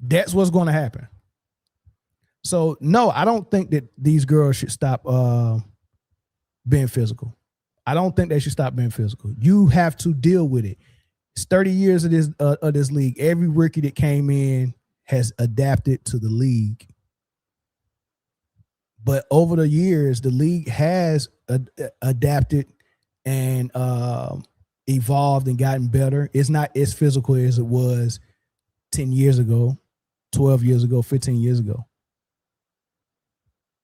that's what's going to happen. So, no, I don't think that these girls should stop being physical. I don't think they should stop being physical. You have to deal with it. It's 30 years of this league. Every rookie that came in has adapted to the league. But over the years, the league has adapted and evolved and gotten better. It's not as physical as it was 10 years ago, 12 years ago, 15 years ago.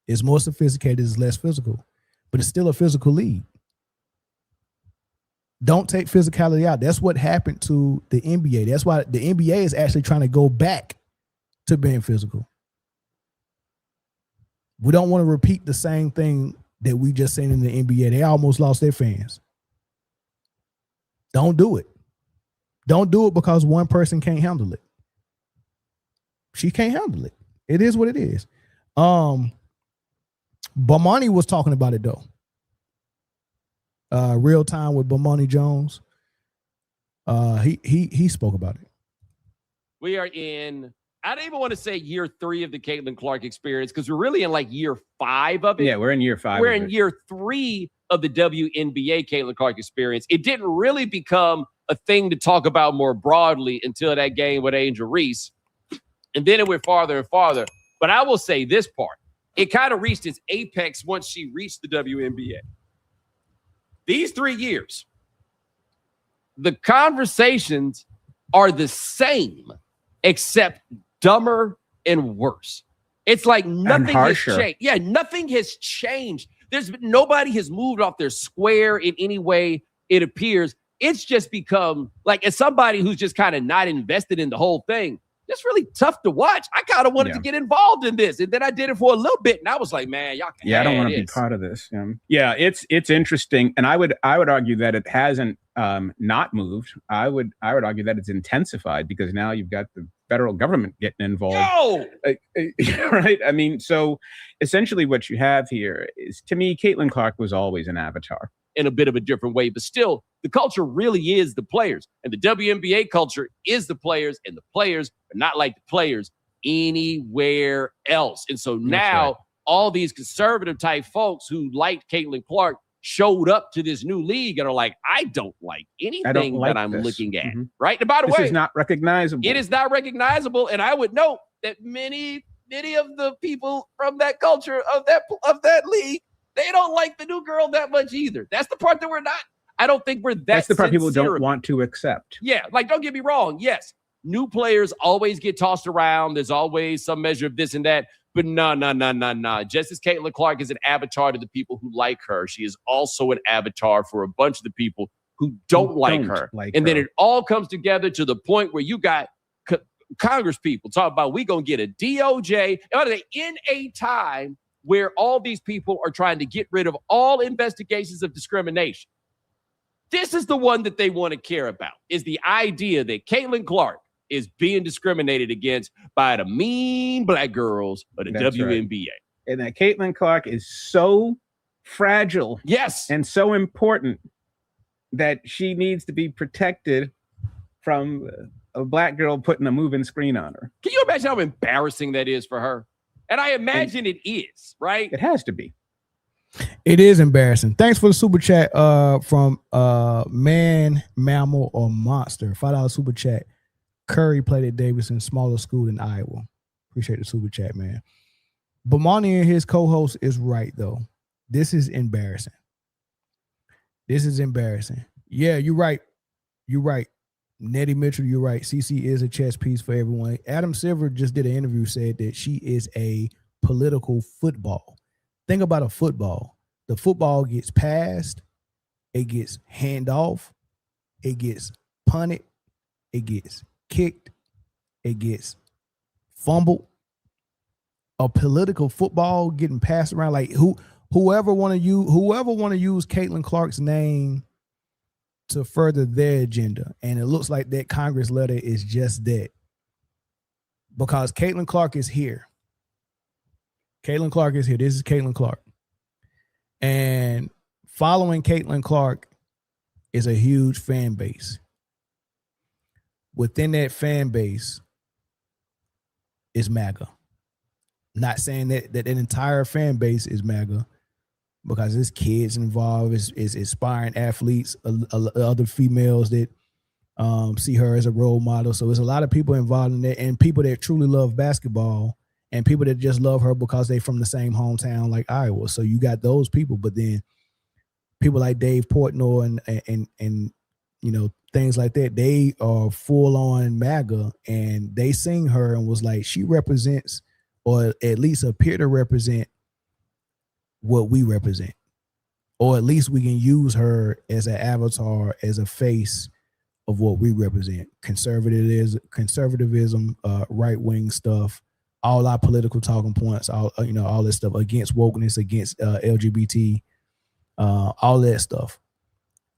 It's more sophisticated, it's less physical, but it's still a physical league. Don't take physicality out. That's what happened to the NBA. That's why the NBA is actually trying to go back to being physical. We don't want to repeat the same thing that we just seen in the NBA. They almost lost their fans. Don't do it. Don't do it because one person can't handle it. She can't handle it. It is what it is. Bomani was talking about it though. Real time with Bomani Jones. He spoke about it. We are in, I don't even want to say year 3 of the Caitlin Clark experience because we're really in like year 5 of it. Yeah, we're in year 5. We're in year 3 of the WNBA Caitlin Clark experience. It didn't really become a thing to talk about more broadly until that game with Angel Reese. And then it went farther and farther. But I will say this part. It kind of reached its apex once she reached the WNBA. These 3 years, the conversations are the same, except dumber and worse. It's like nothing has changed. Yeah, nothing has changed. Nobody has moved off their square in any way, it appears. It's just become, like, as somebody who's just kind of not invested in the whole thing, it's really tough to watch. I kind of wanted to get involved in this. And then I did it for a little bit. And I was like, man, y'all can I don't want to be part of this. Yeah, it's interesting. And I would argue that it hasn't not moved. I would argue that it's intensified because now you've got the federal government getting involved. Right? I mean, so essentially what you have here is, to me, Caitlin Clark was always an avatar. In a bit of a different way, but still, the culture really is the players. And the WNBA culture is the players, and the players are not like the players anywhere else. And so now all these conservative type folks who liked Caitlin Clark showed up to this new league and are like, I don't like anything that I'm looking at. Right? And by the way, this is not recognizable. It is not recognizable. And I would note that many of the people from that culture of that league, they don't like the new girl that much either. That's the part that we're not. I don't think we're that. That's the part people don't want to accept. Yeah, like, don't get me wrong. Yes, new players always get tossed around. There's always some measure of this and that. But no. Just as Caitlin Clark is an avatar to the people who like her, she is also an avatar for a bunch of the people who don't like her. And then it all comes together to the point where you got Congress people talk about we going to get a DOJ in a time where all these people are trying to get rid of all investigations of discrimination. This is the one that they want to care about, is the idea that Caitlin Clark is being discriminated against by the mean black girls of the WNBA. Right. And that Caitlin Clark is so fragile, and so important that she needs to be protected from a black girl putting a moving screen on her. Can you imagine how embarrassing that is for her? And I imagine it is, right? It has to be. It is embarrassing. Thanks for the super chat from Man, Mammal, or Monster. $5 super chat. Curry played at Davidson, smaller school than Iowa. Appreciate the super chat, man. Bomani and his co-host is right, though. This is embarrassing. Yeah, you're right. Nettie Mitchell, you're right. CC is a chess piece for everyone. Adam Silver just did an interview, said that she is a political football. Think about a football. The football gets passed, it gets hand off, it gets punted, it gets kicked, it gets fumbled. A political football getting passed around, like whoever want to use Caitlin Clark's name to further their agenda. And it looks like that Congress letter is just that. Because Caitlin Clark is here. This is Caitlin Clark. And following Caitlin Clark is a huge fan base. Within that fan base is MAGA. Not saying that an entire fan base is MAGA, because there's kids involved, is aspiring athletes, other females that see her as a role model. So there's a lot of people involved in that, and people that truly love basketball, and people that just love her because they from the same hometown like Iowa. So you got those people, but then people like Dave Portnoy and you know, things like that, they are full on MAGA, and they sing her and was like, she represents, or at least appear to represent, what we represent, or at least we can use her as an avatar, as a face of what we represent. Conservatism, right-wing stuff, all our political talking points, all this stuff against wokeness, against LGBT, all that stuff.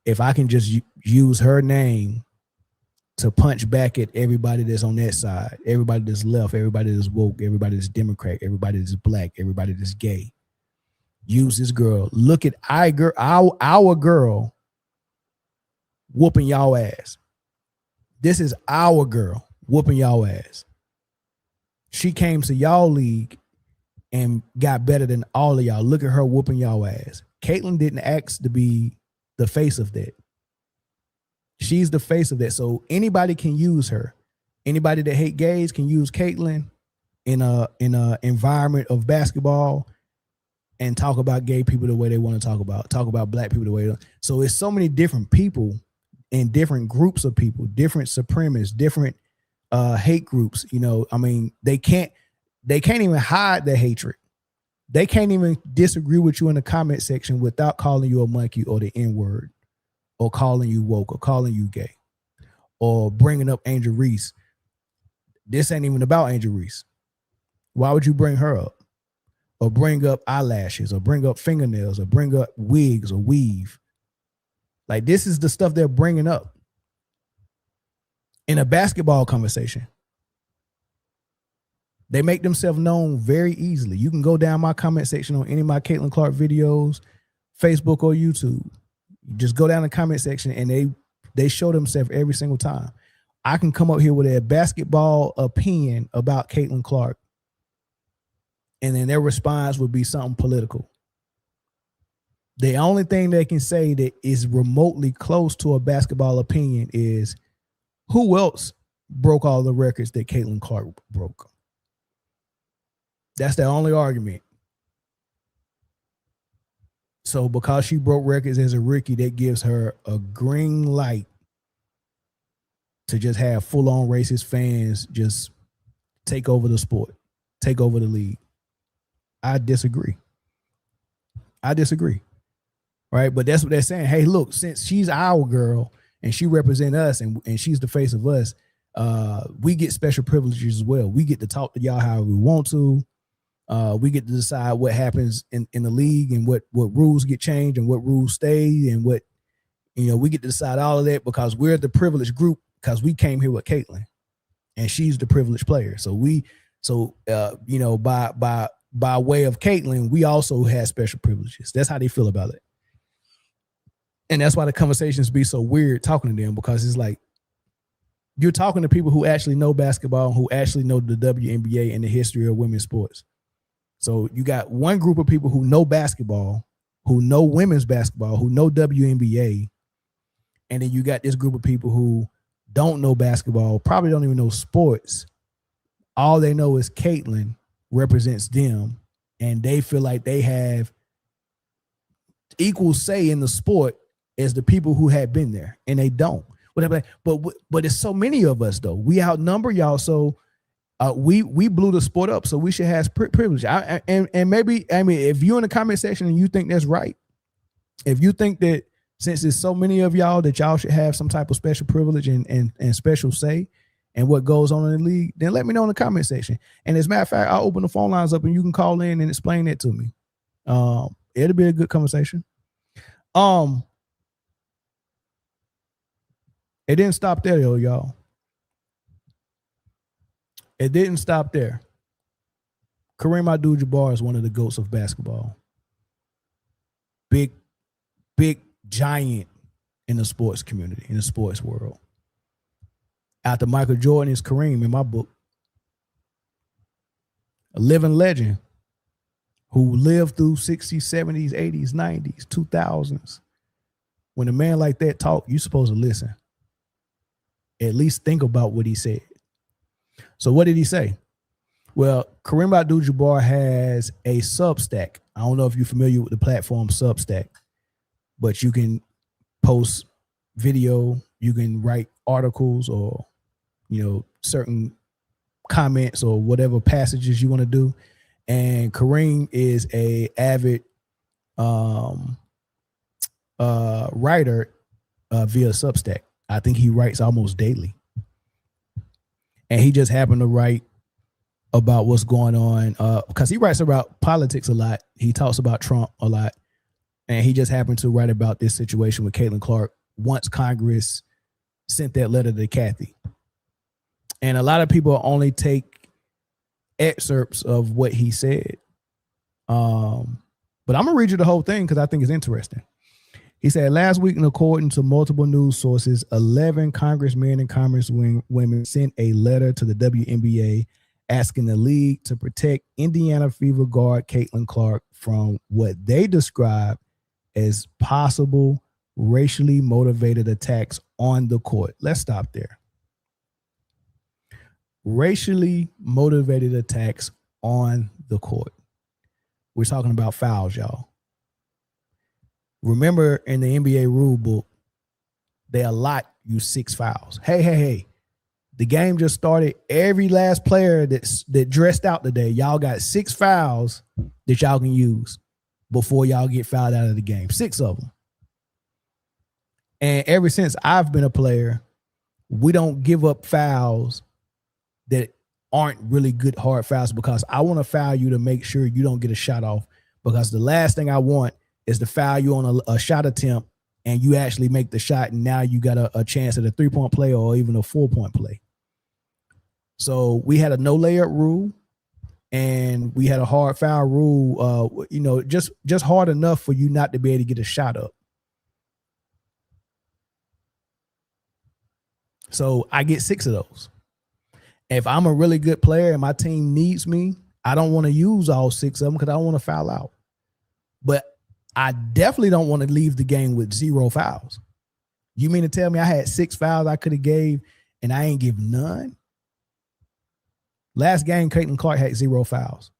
If I can just use her name to punch back at everybody that's on that side, everybody that's left, everybody that's woke, everybody that's Democrat, everybody that's black, everybody that's gay. Use this girl. Look at our girl whooping y'all ass. This is our girl whooping y'all ass. She came to y'all league and got better than all of y'all. Look at her whooping y'all ass. Caitlin didn't ask to be the face of that. She's the face of that. So anybody can use her. Anybody that hate gays can use Caitlin in a environment of basketball and talk about gay people the way they want to talk about black people the way they. So it's so many different people and different groups of people, different supremacists, different hate groups. You know, I mean, they can't even hide their hatred. They can't even disagree with you in the comment section without calling you a monkey or the N-word, or calling you woke, or calling you gay, or bringing up Angel Reese. This ain't even about Angel Reese. Why would you bring her up? Or bring up eyelashes, or bring up fingernails, or bring up wigs or weave? Like, this is the stuff they're bringing up in a basketball conversation. They make themselves known very easily. You can go down my comment section on any of my Caitlin Clark videos, Facebook or YouTube. You just go down the comment section and they show themselves every single time. I can come up here with a basketball opinion about Caitlin Clark, and then their response would be something political. The only thing they can say that is remotely close to a basketball opinion is, who else broke all the records that Caitlin Clark broke? That's their only argument. So because she broke records as a rookie, that gives her a green light to just have full-on racist fans just take over the sport, take over the league. I disagree. Right? But that's what they're saying. Hey, look, since she's our girl and she represents us and she's the face of us, we get special privileges as well. We get to talk to y'all however we want to. We get to decide what happens in the league and what rules get changed and what rules stay and what, we get to decide all of that because we're the privileged group because we came here with Caitlyn and she's the privileged player. So by way of Caitlyn, we also have special privileges. That's how they feel about it. And that's why the conversations be so weird talking to them, because it's like you're talking to people who actually know basketball, who actually know the WNBA and the history of women's sports. So you got one group of people who know basketball, who know women's basketball, who know WNBA. And then you got this group of people who don't know basketball, probably don't even know sports. All they know is Caitlyn represents them, and they feel like they have equal say in the sport as the people who have been there, and they don't. But it's so many of us though. We outnumber y'all, so we blew the sport up, so we should have privilege. And maybe, if you're in the comment section and you think that's right, if you think that since there's so many of y'all that y'all should have some type of special privilege and special say and what goes on in the league, then let me know in the comment section. And as a matter of fact, I'll open the phone lines up and you can call in and explain that to me. It'll be a good conversation. It didn't stop there though, y'all. It didn't stop there. Kareem Abdul-Jabbar is one of the GOATs of basketball. Big giant in the sports community, in the sports world. After Michael Jordan is Kareem in my book. A living legend who lived through 60s, 70s, 80s, 90s, 2000s. When a man like that talk, you're supposed to listen. At least think about what he said. So what did he say? Well, Kareem Abdul-Jabbar has a Substack. I don't know if you're familiar with the platform Substack, but you can post video, you can write articles or, certain comments or whatever passages you want to do. And Kareem is a avid writer via Substack. I think he writes almost daily. And he just happened to write about what's going on because he writes about politics a lot. He talks about Trump a lot. And he just happened to write about this situation with Caitlin Clark once Congress sent that letter to Kathy. And a lot of people only take excerpts of what he said. But I'm going to read you the whole thing because I think it's interesting. He said, last week, according to multiple news sources, 11 congressmen and congresswomen sent a letter to the WNBA asking the league to protect Indiana Fever guard Caitlin Clark from what they describe as possible racially motivated attacks on the court. Let's stop there. Racially motivated attacks on the court. We're talking about fouls, y'all. Remember, in the NBA rule book, they allot you 6 fouls. Hey. The game just started. Every last player that dressed out today, y'all got 6 fouls that y'all can use before y'all get fouled out of the game. 6 of them. And ever since I've been a player, we don't give up fouls that aren't really good hard fouls because I want to foul you to make sure you don't get a shot off, because the last thing I want is to foul you on a shot attempt and you actually make the shot and now you got a chance at a 3-point play or even a 4-point play. So we had a no layup rule and we had a hard foul rule, just hard enough for you not to be able to get a shot up. So I get 6 of those. If I'm a really good player and my team needs me, I don't want to use all 6 of them because I don't want to foul out. But I definitely don't want to leave the game with 0 fouls. You mean to tell me I had 6 fouls I could have gave and I ain't give none? Last game, Caitlin Clark had 0 fouls.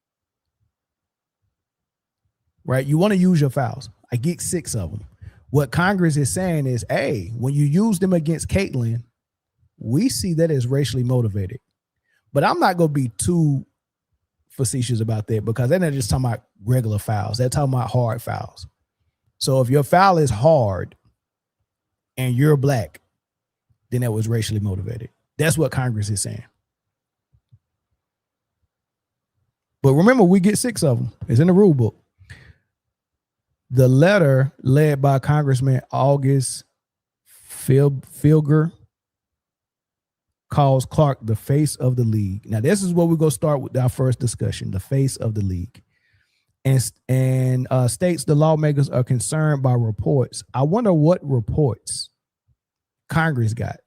Right? You want to use your fouls. I get 6 of them. What Congress is saying is, hey, when you use them against Caitlin, we see that as racially motivated. But I'm not going to be too facetious about that because they're not just talking about regular fouls. They're talking about hard fouls. So if your foul is hard and you're black, then that was racially motivated. That's what Congress is saying. But remember, we get 6 of them. It's in the rule book. The letter led by Congressman August Filger calls Clark the face of the league. Now, this is where we're going to start with our first discussion, the face of the league. And states the lawmakers are concerned by reports. I wonder what reports Congress got.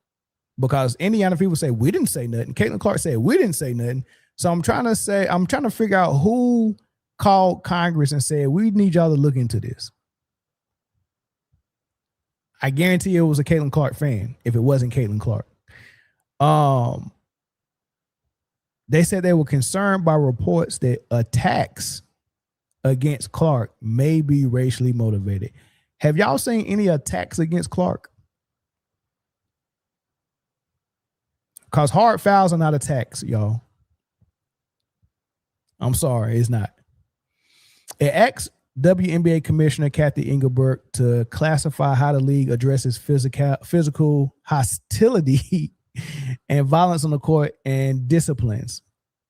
Because Indiana people say, we didn't say nothing. Caitlin Clark said, we didn't say nothing. So I'm trying to figure out who called Congress and said, we need y'all to look into this. I guarantee it was a Caitlin Clark fan if it wasn't Caitlin Clark. They said they were concerned by reports that attacks against Clark may be racially motivated. Have y'all seen any attacks against Clark? Because hard fouls are not attacks, y'all. I'm sorry, it's not. It asked WNBA Commissioner Kathy Engelberg to classify how the league addresses physical hostility and violence on the court and disciplines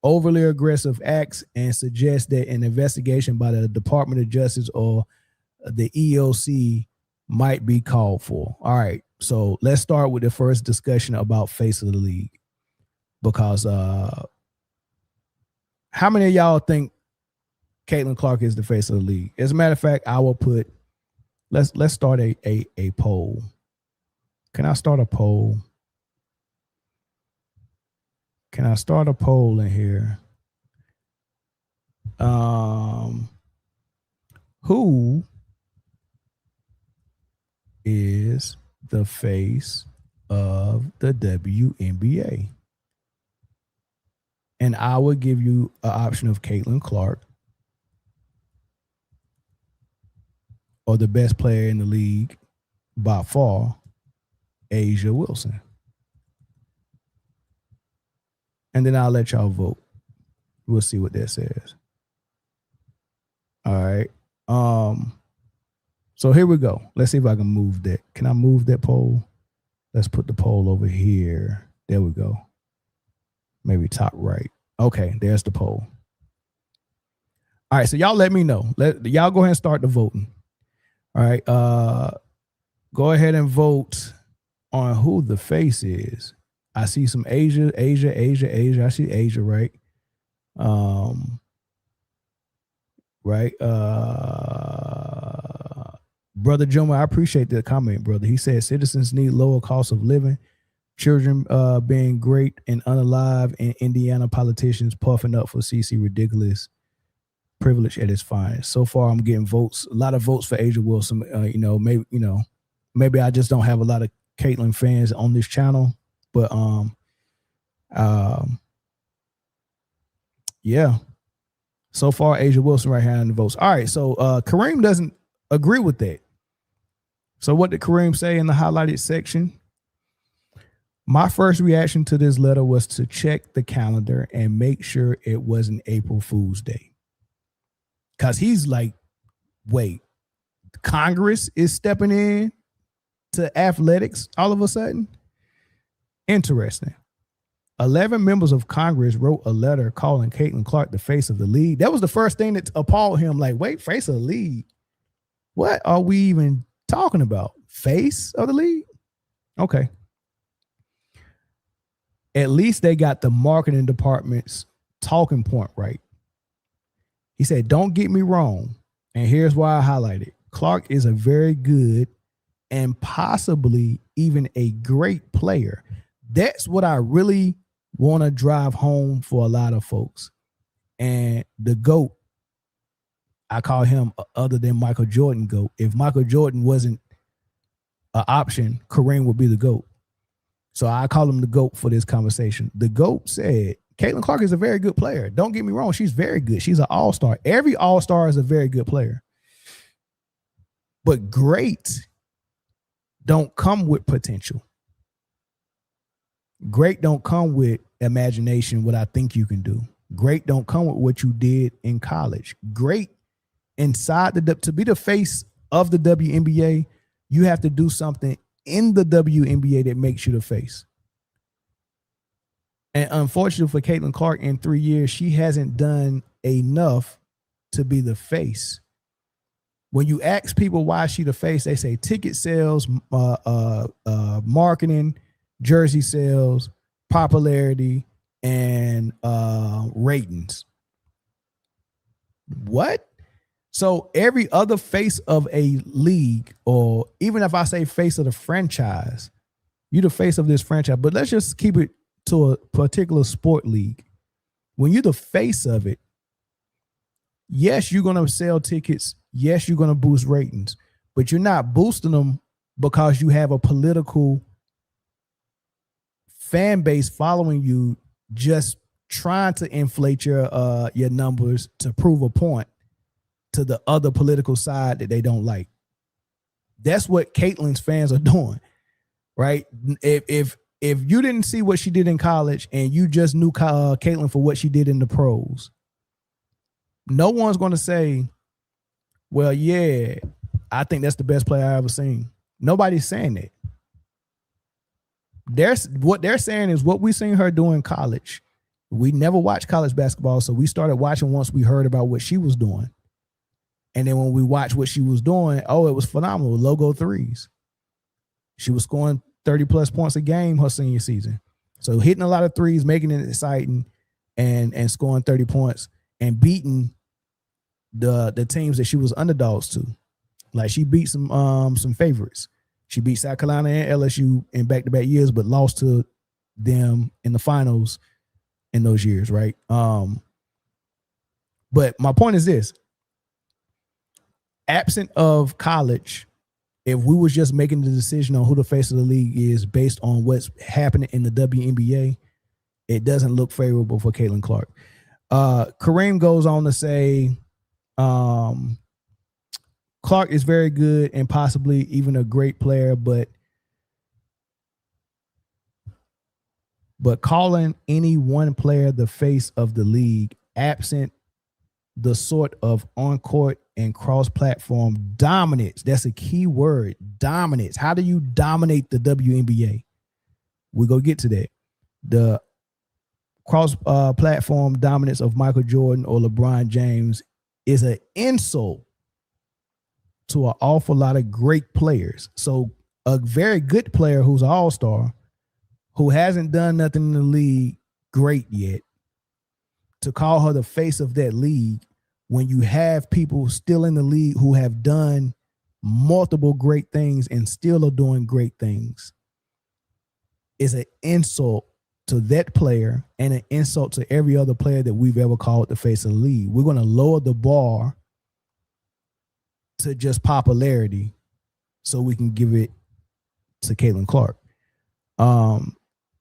overly aggressive acts and suggest that an investigation by the Department of Justice or the EOC might be called for. All right, so let's start with the first discussion about face of the league. Because how many of y'all think Caitlin Clark is the face of the league? As a matter of fact, I will put, let's start a poll. Can I start a poll? Can I start a poll in here? Who is the face of the WNBA? And I would give you an option of Caitlin Clark or the best player in the league by far, A'ja Wilson. And then I'll let y'all vote. We'll see what that says. All right. So here we go. Let's see if I can move that. Can I move that poll? Let's put the poll over here. There we go. Maybe top right. Okay, there's the poll. All right, so y'all let me know. Y'all go ahead and start the voting. All right. Go ahead and vote on who the face is. I see some A'ja. I see A'ja, right? Right. Brother Joma, I appreciate that comment, brother. He said citizens need lower cost of living. Children being great and unalive, and Indiana politicians puffing up for CC ridiculous privilege at its finest. So far, I'm getting votes, a lot of votes for A'ja Wilson. Maybe I just don't have a lot of Caitlin fans on this channel, but yeah. So far, A'ja Wilson right here in the votes. All right, so Kareem doesn't agree with that. So what did Kareem say in the highlighted section? My first reaction to this letter was to check the calendar and make sure it wasn't April Fool's Day. Because he's like, wait, Congress is stepping in to athletics all of a sudden? Interesting. 11 members of Congress wrote a letter calling Caitlin Clark the face of the league. That was the first thing that appalled him. Like, wait, face of the league? What are we even talking about? Face of the league? Okay. At least they got the marketing department's talking point right. He said, don't get me wrong. And here's why I highlight it. Clark is a very good and possibly even a great player. That's what I really want to drive home for a lot of folks. And the GOAT, I call him, other than Michael Jordan, GOAT. If Michael Jordan wasn't an option, Kareem would be the GOAT. So I call him the GOAT for this conversation. The GOAT said, Caitlin Clark is a very good player. Don't get me wrong. She's very good. She's an all-star. Every all-star is a very good player. But great don't come with potential. Great don't come with imagination, what I think you can do. Great don't come with what you did in college. Great inside to be the face of the WNBA, you have to do something in the WNBA that makes you the face. And unfortunately for Caitlin Clark, in 3 years, she hasn't done enough to be the face. When you ask people why she the face, they say ticket sales, marketing, jersey sales, popularity, and ratings. What? So every other face of a league, or even if I say face of the franchise, you're the face of this franchise. But let's just keep it to a particular sport league. When you're the face of it, yes, you're going to sell tickets. Yes, you're going to boost ratings, but you're not boosting them because you have a political fan base following you, just trying to inflate your numbers to prove a point to the other political side that they don't like. That's what Caitlin's fans are doing, right? If you didn't see what she did in college and you just knew Caitlin for what she did in the pros, no one's going to say, well, yeah, I think that's the best player I ever seen. Nobody's saying that. What they're saying is what we seen her do in college. We never watched college basketball, so we started watching once we heard about what she was doing. And then when we watched what she was doing, oh, it was phenomenal. Logo threes. She was scoring 30-plus points a game her senior season. So hitting a lot of threes, making it exciting, and scoring 30 points and beating the teams that she was underdogs to. Like she beat some favorites. She beat South Carolina and LSU in back-to-back years, but lost to them in the finals in those years, right? But my point is this. Absent of college, if we was just making the decision on who the face of the league is based on what's happening in the WNBA, it doesn't look favorable for Caitlin Clark. Kareem goes on to say, Clark is very good and possibly even a great player, but calling any one player the face of the league, absent the sort of on-court and cross-platform dominance. That's a key word, dominance. How do you dominate the WNBA? We're going to get to that. The cross-platform dominance of Michael Jordan or LeBron James is an insult to an awful lot of great players. So a very good player who's an all-star, who hasn't done nothing in the league great yet, to call her the face of that league when you have people still in the league who have done multiple great things and still are doing great things is an insult to that player and an insult to every other player that we've ever called the face of the league. We're going to lower the bar to just popularity so we can give it to Caitlin Clark.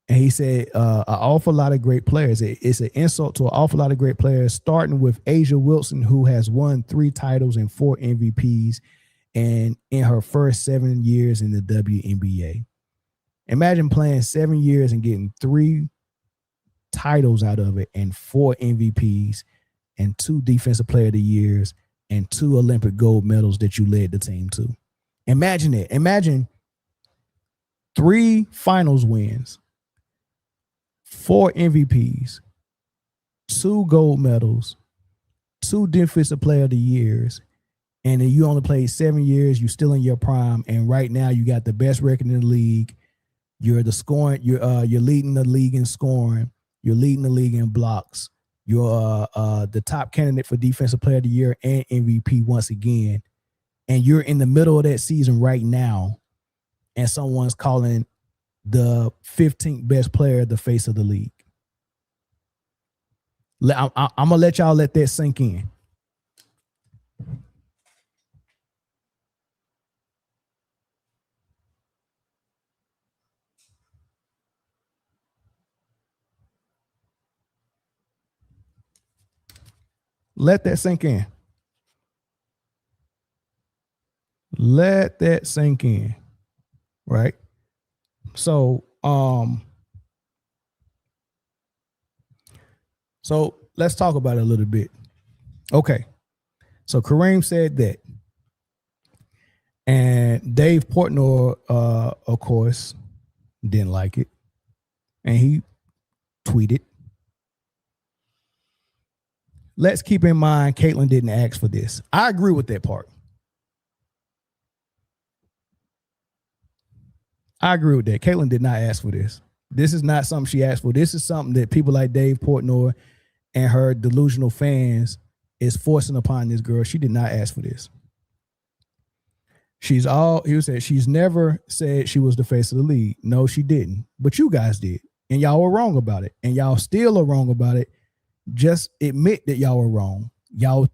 And he said an awful lot of great players. It's an insult to an awful lot of great players, starting with Asia Wilson, who has won 3 titles and 4 MVPs and in her first 7 years in the WNBA. Imagine playing 7 years and getting 3 titles out of it and 4 MVPs and 2 Defensive Player of the Years and 2 Olympic gold medals that you led the team to. Imagine it. Imagine 3 finals wins, 4 MVPs, 2 gold medals, 2 Defensive Player of the Years, and then you only played 7 years. You're still in your prime, and right now you got the best record in the league. You're the scoring. You're leading the league in scoring. You're leading the league in blocks. You're the top candidate for Defensive Player of the Year and MVP once again, and you're in the middle of that season right now, and someone's calling the 15th best player the face of the league. I'm going to let y'all let that sink in. Let that sink in. Let that sink in. Right? So let's talk about it a little bit. Okay. So Kareem said that. And Dave Portnoy, of course, didn't like it. And he tweeted. Let's keep in mind, Caitlyn didn't ask for this. I agree with that part. I agree with that. Caitlyn did not ask for this. This is not something she asked for. This is something that people like Dave Portnoy and her delusional fans is forcing upon this girl. She did not ask for this. He said she's never said she was the face of the league. No, she didn't. But you guys did. And y'all were wrong about it. And y'all still are wrong about it. Just admit that y'all were wrong. Y'all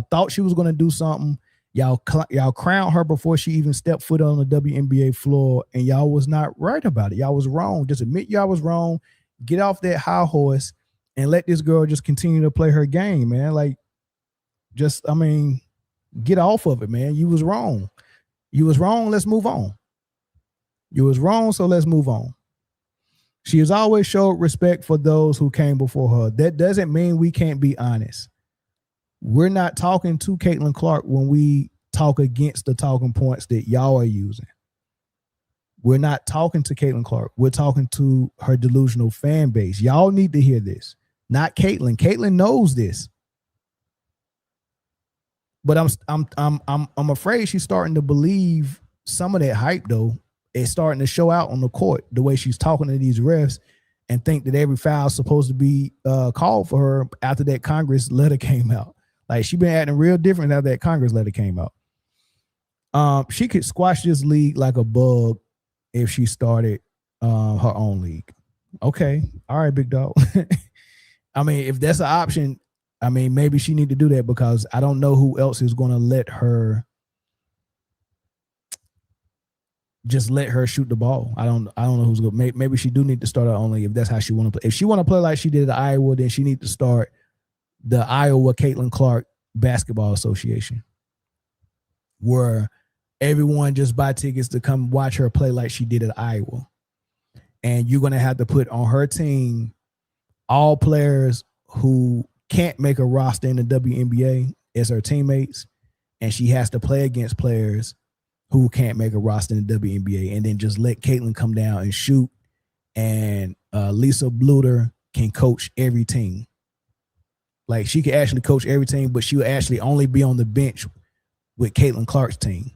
thought she was going to do something. Y'all crowned her before she even stepped foot on the WNBA floor, and y'all was not right about it. Y'all was wrong. Just admit y'all was wrong. Get off that high horse and let this girl just continue to play her game, man. Like, get off of it, man. You was wrong. You was wrong. Let's move on. You was wrong, so let's move on. She has always showed respect for those who came before her. That doesn't mean we can't be honest. We're not talking to Caitlin Clark when we talk against the talking points that y'all are using. We're not talking to Caitlin Clark. We're talking to her delusional fan base. Y'all need to hear this, not Caitlin. Caitlin knows this, but I'm afraid she's starting to believe some of that hype though. It's starting to show out on the court the way she's talking to these refs and think that every foul is supposed to be called for her after that Congress letter came out. Like, she been acting real different after that Congress letter came out. She could squash this league like a bug if she started her own league. Okay. All right, big dog. I mean, if that's an option, I mean, maybe she need to do that because I don't know who else is going to let her shoot the ball. I don't know who's going to. Maybe she do need to start her own league if that's how she want to play. If she want to play like she did at Iowa, then she need to start the Iowa Caitlin Clark Basketball Association, where everyone just buy tickets to come watch her play like she did at Iowa. And you're going to have to put on her team all players who can't make a roster in the WNBA as her teammates. And she has to play against players who can't make a roster in the WNBA. And then just let Caitlin come down and shoot. And Lisa Bluter can coach every team. Like, she could actually coach every team, but she would actually only be on the bench with Caitlin Clark's team.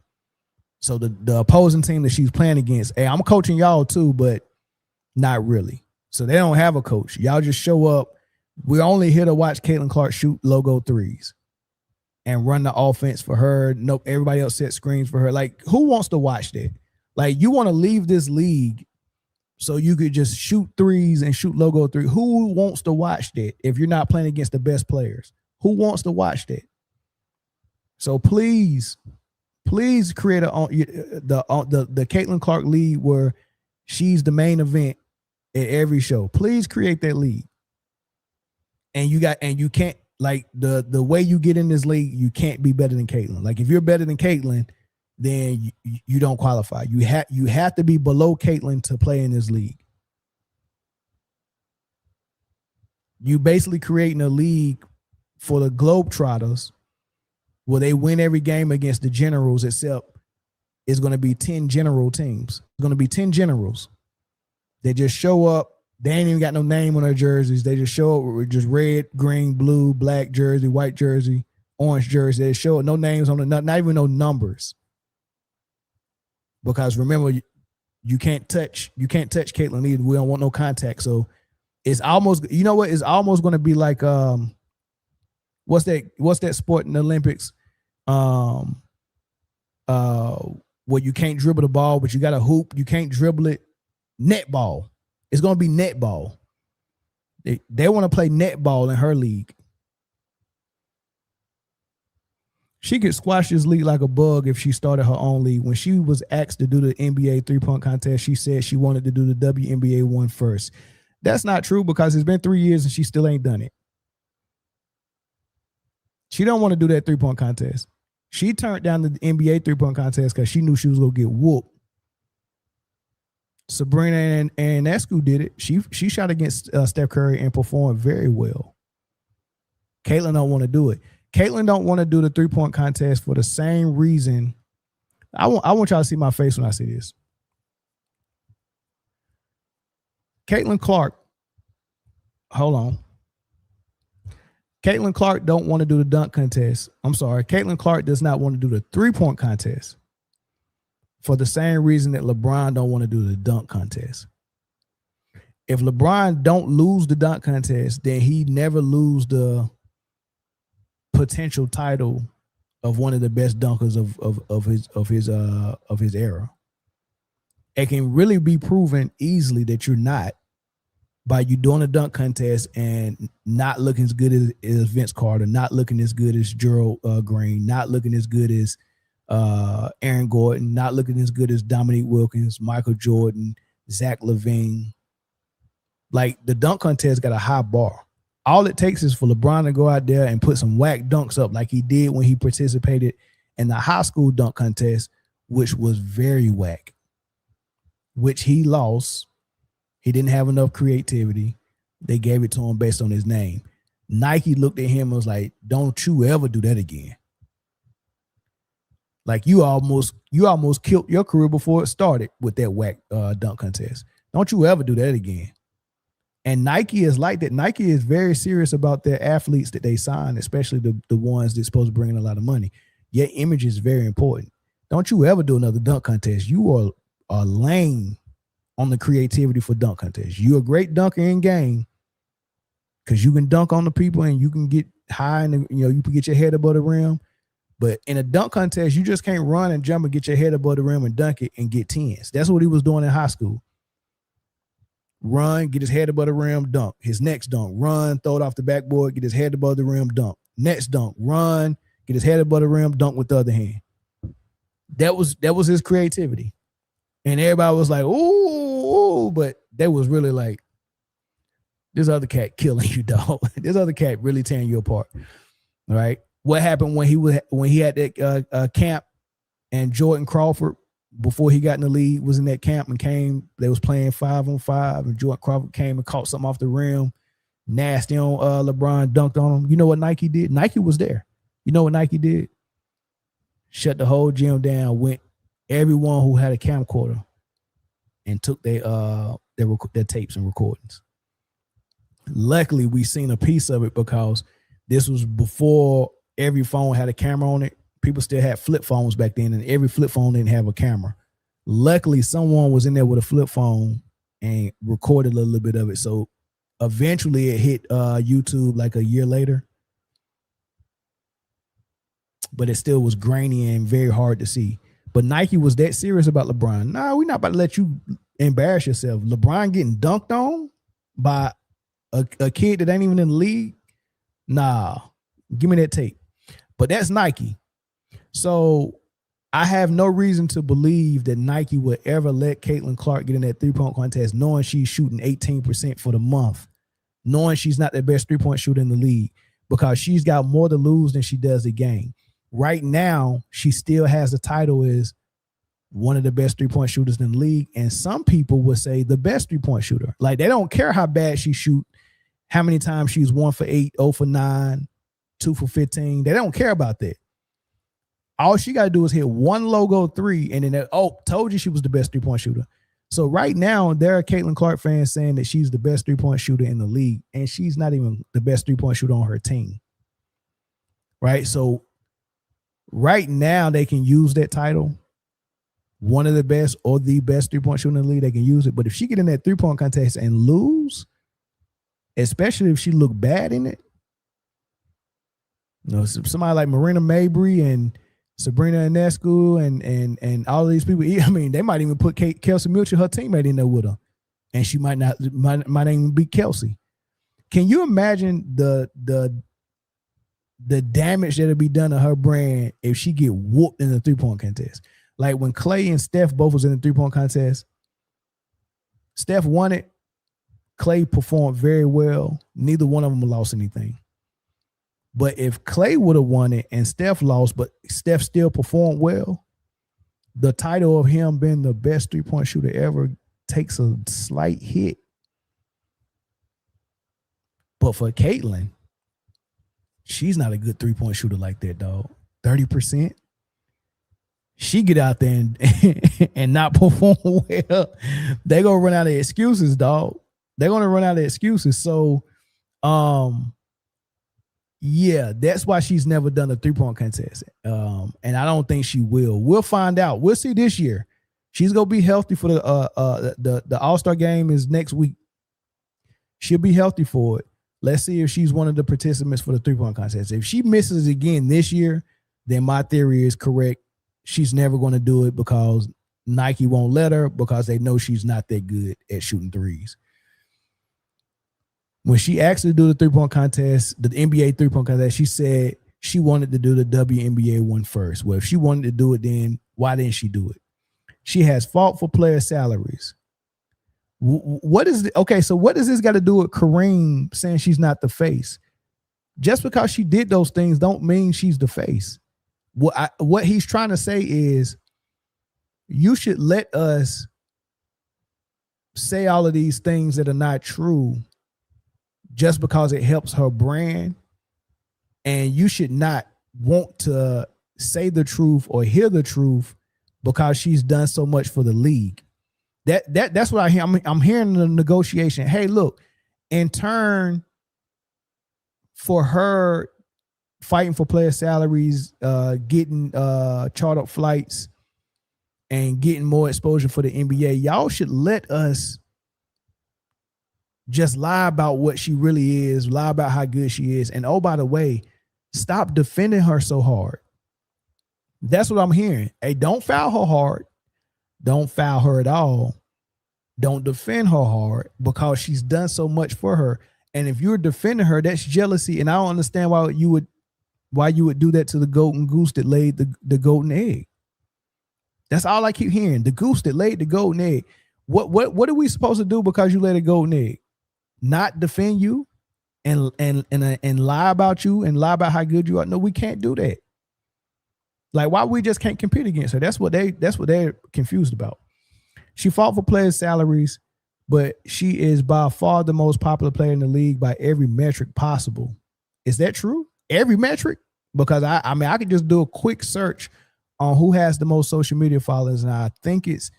So the opposing team that she's playing against, hey, I'm coaching y'all too, but not really. So they don't have a coach. Y'all just show up. We're only here to watch Caitlin Clark shoot logo threes and run the offense for her. Nope, everybody else set screens for her. Like, who wants to watch that? Like, you want to leave this league so you could just shoot threes and shoot logo three. Who wants to watch that if you're not playing against the best players? Who wants to watch that? So please create the Caitlin Clark league where she's the main event at every show. Please create that league. And you can't, like, the way you get in this league, you can't be better than Caitlin. Like, if you're better than Caitlin, then you don't qualify. You have to be below Caitlin to play in this league. You basically creating a league for the Globetrotters where they win every game against the generals, except it's going to be 10 general teams. It's going to be 10 generals. They just show up. They ain't even got no name on their jerseys. They just show up with just red, green, blue, black jersey, white jersey, orange jersey. They show up, no names on the, not even no numbers. Because remember, you can't touch Caitlin either. We don't want no contact. So it's almost, you know what? It's almost going to be like what's that sport in the Olympics? Where you can't dribble the ball, but you got a hoop. You can't dribble it. Netball. It's going to be netball. They want to play netball in her league. She could squash this league like a bug if she started her own league. When she was asked to do the NBA three-point contest, she said she wanted to do the WNBA one first. That's not true because it's been 3 years and she still ain't done it. She don't want to do that three-point contest. She turned down the NBA three-point contest because she knew she was going to get whooped. Sabrina and Escu did it. She shot against Steph Curry and performed very well. Caitlin don't want to do it. Caitlin don't want to do the 3-point contest for the same reason. I want y'all to see my face when I say this. Caitlin Clark, hold on. Caitlin Clark don't want to do the dunk contest. I'm sorry. Caitlin Clark does not want to do the 3-point contest for the same reason that LeBron don't want to do the dunk contest. If LeBron don't lose the dunk contest, then he never lose the potential title of one of the best dunkers of his era. It can really be proven easily that you're not by you doing a dunk contest and not looking as good as Vince Carter, not looking as good as Gerald Green, not looking as good as Aaron Gordon, not looking as good as Dominique Wilkins, Michael Jordan, Zach LaVine. Like, the dunk contest got a high bar. All it takes is for LeBron to go out there and put some whack dunks up like he did when he participated in the high school dunk contest, which was very whack, which he lost. He didn't have enough creativity. They gave it to him based on his name. Nike looked at him and was like, don't you ever do that again. Like, you almost killed your career before it started with that whack dunk contest. Don't you ever do that again. And Nike is like that. Nike is very serious about their athletes that they sign, especially the ones that's supposed to bring in a lot of money. Your image is very important. Don't you ever do another dunk contest. You are lame on the creativity for dunk contests. You're a great dunker in game because you can dunk on the people and you can get high and you can get your head above the rim. But in a dunk contest, you just can't run and jump and get your head above the rim and dunk it and get 10s. That's what he was doing in high school. Run, get his head above the rim, dunk. His next dunk, run, throw it off the backboard, get his head above the rim, dunk. Next dunk, run, get his head above the rim, dunk with the other hand. That was his creativity. And everybody was like, ooh, but that was really like, this other cat killing you, dog. This other cat really tearing you apart. All right. What happened when he had that camp and Jordan Crawford, before he got in the league, was in that camp and came, they was playing 5-on-5 and Jordan Crawford came and caught something off the rim, nasty on LeBron, dunked on him. You know what Nike did? Nike was there. You know what Nike did? Shut the whole gym down, went everyone who had a camcorder and took their tapes and recordings. Luckily, we seen a piece of it because this was before every phone had a camera on it. People still had flip phones back then, and every flip phone didn't have a camera. Luckily, someone was in there with a flip phone and recorded a little bit of it. So eventually it hit YouTube like a year later. But it still was grainy and very hard to see. But Nike was that serious about LeBron. Nah, we're not about to let you embarrass yourself. LeBron getting dunked on by a kid that ain't even in the league. Nah, give me that tape. But that's Nike. So I have no reason to believe that Nike would ever let Caitlin Clark get in that 3-point contest, knowing she's shooting 18% for the month, knowing she's not the best 3-point shooter in the league, because she's got more to lose than she does to gain. Right now, she still has the title as one of the best 3-point shooters in the league. And some people would say the best 3-point shooter. Like, they don't care how bad she shoot, how many times she's 1 for 8, 0 for 9, 2 for 15. They don't care about that. All she got to do is hit one logo 3, and then told you she was the best 3-point shooter. So right now, there are Caitlin Clark fans saying that she's the best 3-point shooter in the league, and she's not even the best 3-point shooter on her team. Right? So right now, they can use that title, one of the best or the best 3-point shooter in the league. They can use it. But if she get in that 3-point contest and lose, especially if she look bad in it, somebody like Marina Mabrey and Sabrina Ionescu and all of these people, I mean, they might even put Kelsey Mitchell, her teammate, in there with her, and she might even beat Kelsey. Can you imagine the damage that'll be done to her brand if she get whooped in the 3-point contest? Like when Clay and Steph both was in the 3-point contest, Steph won it. Clay performed very well. Neither one of them lost anything. But if Clay would have won it and Steph lost, but Steph still performed well, the title of him being the best 3-point shooter ever takes a slight hit. But for Caitlin, She's not a good 3-point shooter like that, dog. 30%. She get out there and not perform well. They're gonna run out of excuses, dog. They're gonna run out of excuses. So yeah, that's why she's never done a 3-point contest. And I don't think she will. We'll find out. We'll see this year. She's gonna be healthy for the All-Star game is next week. She'll be healthy for it. Let's see if she's one of the participants for the 3-point contest. If she misses again this year, then my theory is correct. She's never going to do it because Nike won't let her because they know she's not that good at shooting threes. When she actually do the 3-point contest, the NBA 3-point contest, she said she wanted to do the WNBA one first. Well, if she wanted to do it, then why didn't she do it? She has fought for player salaries. What is okay? So what does this got to do with Kareem saying she's not the face? Just because she did those things don't mean she's the face. What he's trying to say is you should let us say all of these things that are not true just because it helps her brand. And you should not want to say the truth or hear the truth because she's done so much for the league. That's what I hear. I'm hearing the negotiation. Hey, look, in turn for her fighting for player salaries, getting chartered flights, and getting more exposure for the NBA, y'all should let us just lie about what she really is, lie about how good she is. And oh, by the way, stop defending her so hard. That's what I'm hearing. Hey, don't foul her hard. Don't foul her at all. Don't defend her hard because she's done so much for her. And if you're defending her, that's jealousy. And I don't understand why you would do that to the golden goose that laid the golden egg. That's all I keep hearing. The goose that laid the golden egg. What are we supposed to do because you laid a golden egg? Not defend you and lie about you and lie about how good you are? No, we can't do that. Like, why we just can't compete against her? That's what they're confused about. She fought for players' salaries, but she is by far the most popular player in the league by every metric possible. Is that true? Every metric? Because I mean, I could just do a quick search on who has the most social media followers, and I think it's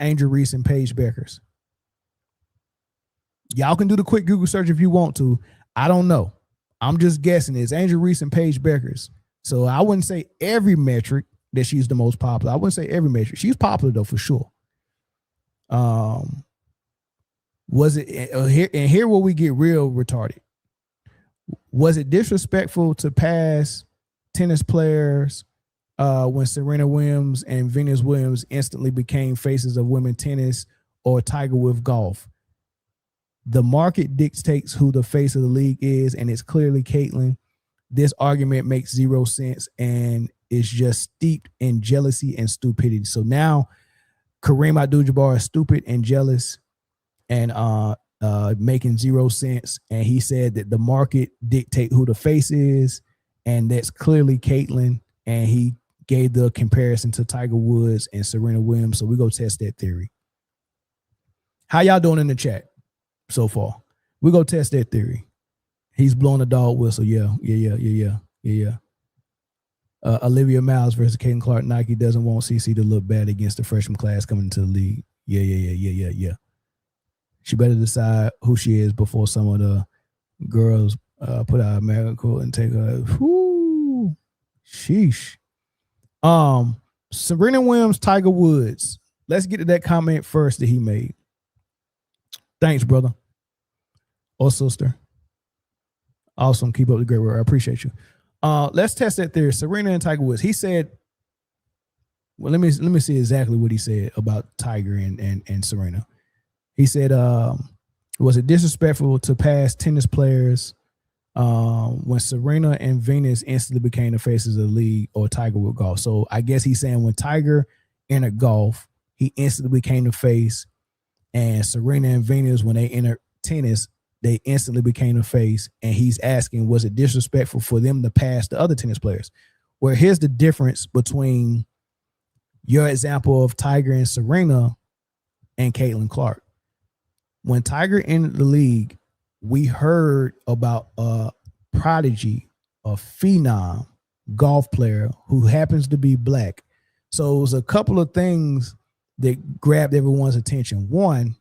Angel Reese and Paige Beckers. Y'all can do the quick Google search if you want to. I don't know. I'm just guessing. It's Angel Reese and Paige Beckers. So I wouldn't say every metric that she's the most popular. I wouldn't say every metric. She's popular though, for sure. Was it here where we get real retarded? Was it disrespectful to pass tennis players when Serena Williams and Venus Williams instantly became faces of women tennis, or Tiger with golf? The market dictates who the face of the league is, and it's clearly Caitlyn. This argument makes zero sense and is just steeped in jealousy and stupidity. So now Kareem Abdul-Jabbar is stupid and jealous and making zero sense. And he said that the market dictate who the face is, and that's clearly Caitlyn. And he gave the comparison to Tiger Woods and Serena Williams. So we go test that theory. How y'all doing in the chat so far? We go test that theory. He's blowing a dog whistle. Yeah. Olivia Miles versus Caitlin Clark. Nike doesn't want CC to look bad against the freshman class coming into the league. Yeah. She better decide who she is before some of the girls put out a miracle and take her. Whoo, sheesh. Serena Williams, Tiger Woods. Let's get to that comment first that he made. Thanks, brother or sister. Awesome. Keep up the great work. I appreciate you. Let's test that theory. Serena and Tiger Woods. He said, well, let me see exactly what he said about Tiger and Serena. He said, was it disrespectful to pass tennis players when Serena and Venus instantly became the faces of the league, or Tiger with golf? So I guess he's saying when Tiger entered golf, he instantly became the face, and Serena and Venus, when they entered tennis, they instantly became a face. And he's asking, was it disrespectful for them to pass the other tennis players? Well, here's the difference between your example of Tiger and Serena and Caitlin Clark. When Tiger entered the league, we heard about a prodigy phenom golf player who happens to be black. So it was a couple of things that grabbed everyone's attention. One,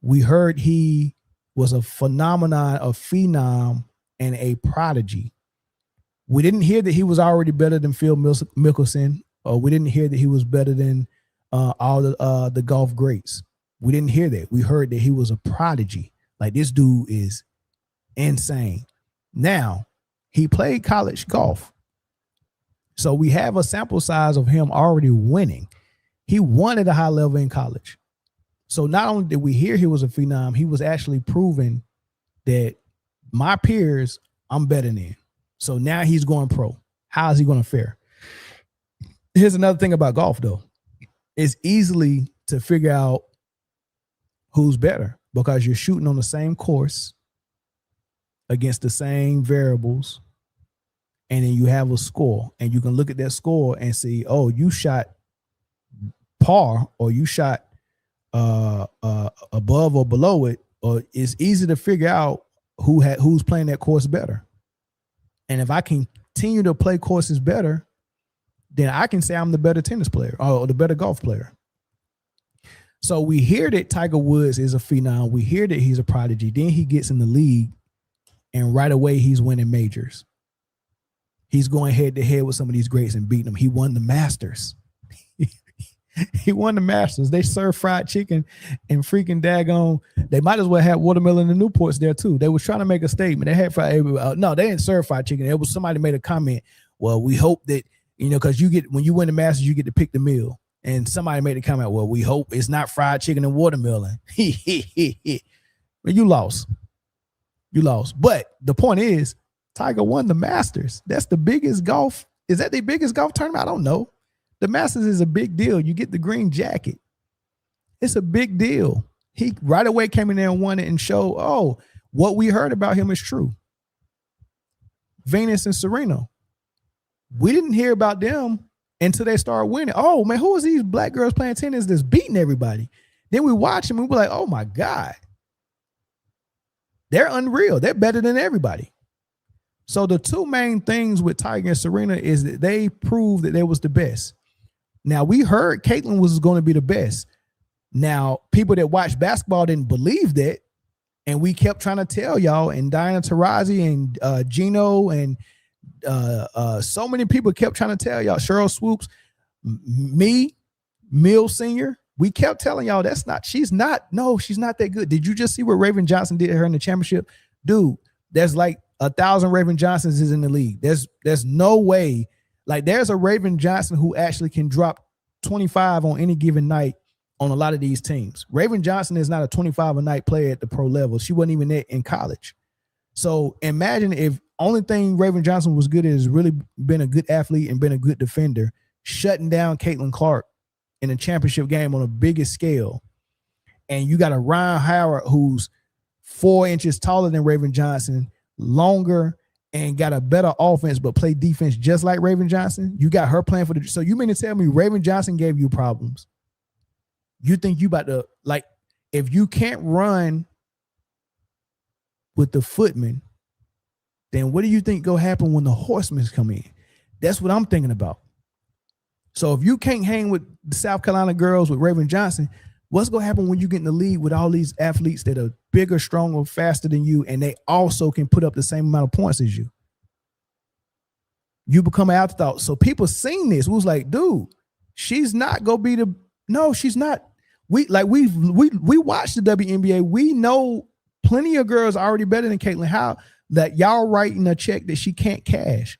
we heard he was a phenomenon, a phenom, and a prodigy. We didn't hear that he was already better than Phil Mickelson, or we didn't hear that he was better than all the golf greats. We didn't hear that. We heard that he was a prodigy. Like, this dude is insane. Now, he played college golf. So we have a sample size of him already winning. He won at a high level in college. So not only did we hear he was a phenom, he was actually proving that my peers, I'm better than. So now he's going pro. How is he going to fare? Here's another thing about golf, though. It's easily to figure out who's better because you're shooting on the same course against the same variables, and then you have a score, and you can look at that score and see, oh, you shot par, or you shot above or below it, or it's easy to figure out who's playing that course better. And if I continue to play courses better, then I can say I'm the better tennis player or the better golf player. So we hear that Tiger Woods is a phenom. We hear that he's a prodigy. Then he gets in the league, and right away he's winning majors. He's going head to head with some of these greats and beating them. He won the Masters. He won the Masters. They serve fried chicken and freaking daggone. They might as well have watermelon and Newports there too. They was trying to make a statement. They had fried. No, they didn't serve fried chicken. It was somebody made a comment. Well, we hope that, because when you win the Masters, you get to pick the meal. And somebody made a comment. Well, we hope it's not fried chicken and watermelon. But you lost. You lost. But the point is, Tiger won the Masters. That's the biggest golf. Is that the biggest golf tournament? I don't know. The Masters is a big deal. You get the green jacket. It's a big deal. He right away came in there and won it and showed, oh, what we heard about him is true. Venus and Serena. We didn't hear about them until they started winning. Oh, man, who is these black girls playing tennis that's beating everybody? Then we watch them and we were like, oh, my God. They're unreal. They're better than everybody. So the two main things with Tiger and Serena is that they proved that they was the best. Now, we heard Caitlyn was going to be the best. Now, people that watch basketball didn't believe that, and we kept trying to tell y'all, and Diana Taurasi and Gino and so many people kept trying to tell y'all, Cheryl Swoops, me, Mill Sr., we kept telling y'all she's not that good. Did you just see what Raven Johnson did to her in the championship? Dude, there's like 1,000 Raven Johnsons is in the league. There's no way. Like, there's a Raven Johnson who actually can drop 25 on any given night on a lot of these teams. Raven Johnson is not a 25 a night player at the pro level. She wasn't even there in college. So imagine if only thing Raven Johnson was good at is really been a good athlete and been a good defender, shutting down Caitlin Clark in a championship game on a biggest scale. And you got a Ryan Howard who's 4 inches taller than Raven Johnson, longer, and got a better offense, but play defense just like Raven Johnson. You got her playing so you mean to tell me Raven Johnson gave you problems? You think you about to, like, if you can't run with the footmen, then what do you think gonna happen when the horsemen come in? That's what I'm thinking about. So if you can't hang with the South Carolina girls with Raven Johnson, what's going to happen when you get in the league with all these athletes that are bigger, stronger, faster than you, and they also can put up the same amount of points as you? You become an afterthought. So people seen this. We was like, dude, she's not going to be no, she's not. We watched the WNBA. We know plenty of girls already better than Caitlyn. How that y'all writing a check that she can't cash?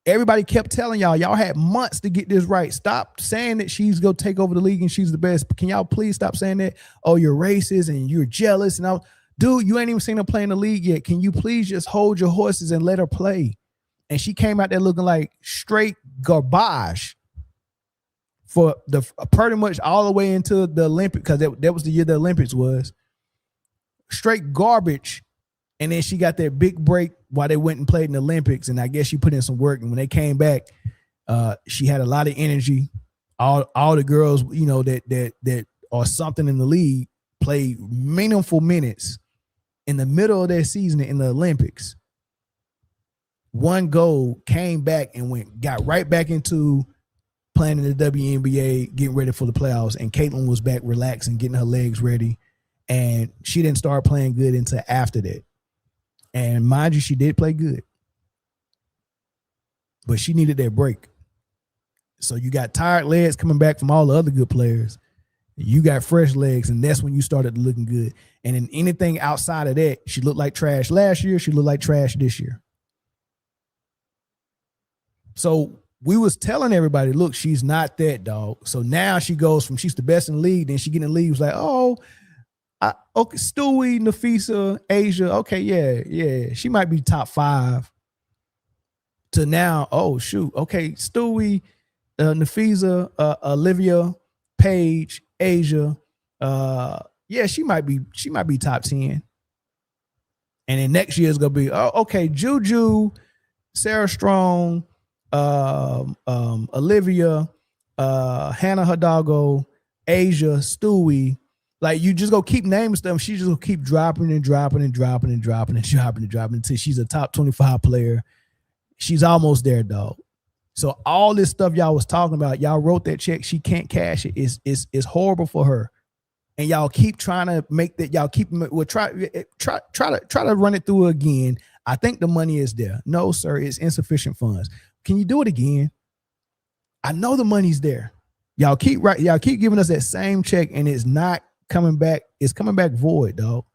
Everybody kept telling y'all had months to get this right. Stop saying that she's going to take over the league and she's the best. Can y'all please stop saying that? Oh, you're racist and you're jealous. And dude, you ain't even seen her play in the league yet. Can you please just hold your horses and let her play? And she came out there looking like straight garbage for the pretty much all the way into the Olympics, because that was the year the Olympics was. Straight garbage. And then she got that big break while they went and played in the Olympics. And I guess she put in some work. And when they came back, she had a lot of energy. All the girls, that are something in the league played meaningful minutes in the middle of their season in the Olympics. one goal, came back and got right back into playing in the WNBA, getting ready for the playoffs. And Caitlin was back relaxing, getting her legs ready. And she didn't start playing good until after that. And mind you, she did play good. But she needed that break. So you got tired legs coming back from all the other good players. You got fresh legs, and that's when you started looking good. And in anything outside of that, she looked like trash last year. She looked like trash this year. So we was telling everybody, look, she's not that, dog. So now she goes from she's the best in the league, then she get in the league, was like, okay, Stewie, Nafisa, Asia, okay, yeah, she might be top 5. To now, oh shoot, okay, Stewie, Nafisa, Olivia, Paige, Asia, yeah, she might be top 10. And then next year is gonna be, okay, Juju, Sarah Strong, Olivia, Hannah Hidalgo, Asia, Stewie. Like, you just go keep naming stuff. She just gonna keep dropping until she's a top 25 player. She's almost there, dog. So all this stuff y'all was talking about, y'all wrote that check. She can't cash it. It's horrible for her. And y'all keep trying to make that. Y'all keep try to run it through again. I think the money is there. No, sir, it's insufficient funds. Can you do it again? I know the money's there. Y'all keep giving us that same check, and it's not coming back. It's coming back void, dog.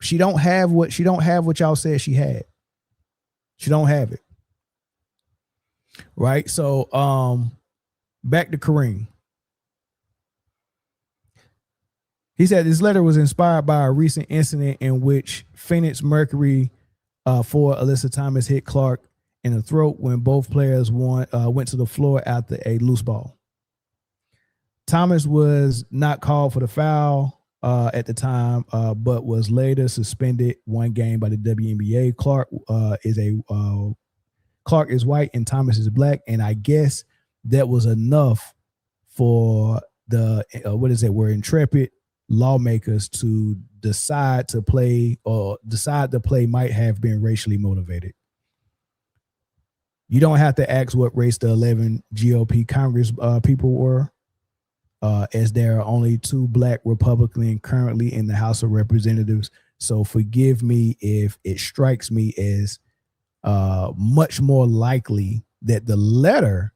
She don't have what y'all said she had. She don't have it. Right? So back to Kareem. He said this letter was inspired by a recent incident in which Phoenix Mercury for Alyssa Thomas hit Clark in the throat when both players went to the floor after a loose ball. Thomas was not called for the foul at the time, but was later suspended 1 game by the WNBA. Clark is white and Thomas is black, and I guess that was enough for the intrepid lawmakers to decide the play might have been racially motivated. You don't have to ask what race the 11 GOP Congress people were, as there are only 2 black Republicans currently in the House of Representatives. So forgive me if it strikes me as much more likely that the letter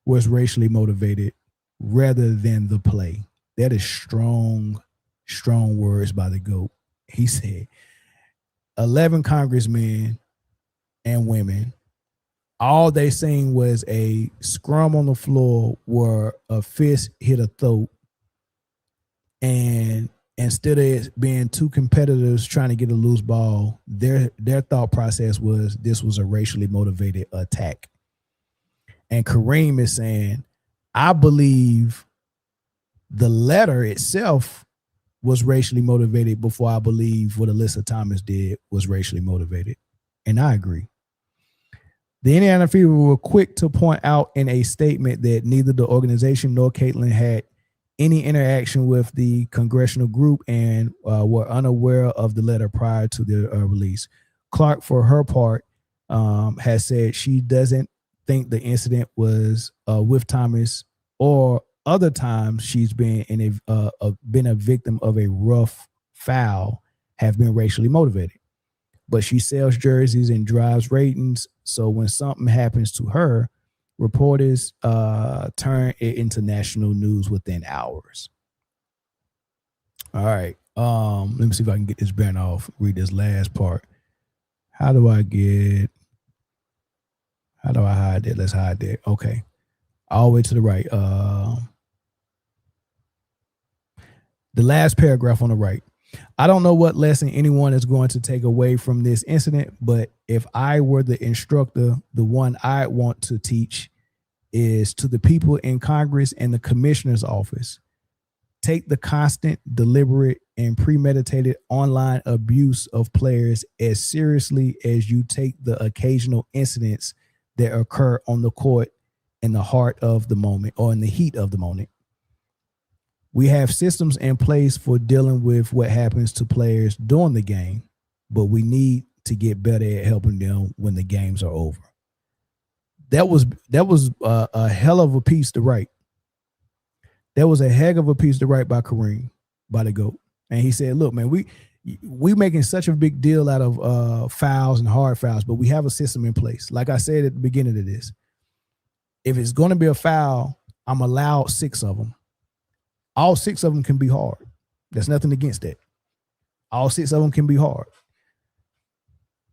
was racially motivated rather than the play. That is strong words by the GOAT. He said 11 congressmen and women, all they seen was a scrum on the floor where a fist hit a throat, and instead of it being 2 competitors trying to get a loose ball, their thought process was this was a racially motivated attack. And Kareem is saying, I believe the letter itself was racially motivated before I believe what Alyssa Thomas did was racially motivated. And I agree. The Indiana Fever were quick to point out in a statement that neither the organization nor Caitlin had any interaction with the congressional group and were unaware of the letter prior to the release. Clark, for her part, has said she doesn't think the incident was with Thomas or other times she's been been a victim of a rough foul have been racially motivated. But she sells jerseys and drives ratings. So when something happens to her, reporters turn it into national news within hours. All right. Let me see if I can get this banner off. Read this last part. How do I hide that? Let's hide that. Okay. All the way to the right. The last paragraph on the right. I don't know what lesson anyone is going to take away from this incident, but if I were the instructor, the one I want to teach is to the people in Congress and the commissioner's office. Take the constant, deliberate, and premeditated online abuse of players as seriously as you take the occasional incidents that occur on the court in the heart of the moment or in the heat of the moment. We have systems in place for dealing with what happens to players during the game, but we need to get better at helping them when the games are over. That was a hell of a piece to write. That was a heck of a piece to write by Kareem, by the GOAT. And he said, look, man, we making such a big deal out of fouls and hard fouls, but we have a system in place. Like I said at the beginning of this, if it's going to be a foul, I'm allowed 6 of them. All 6 of them can be hard. There's nothing against that. All 6 of them can be hard.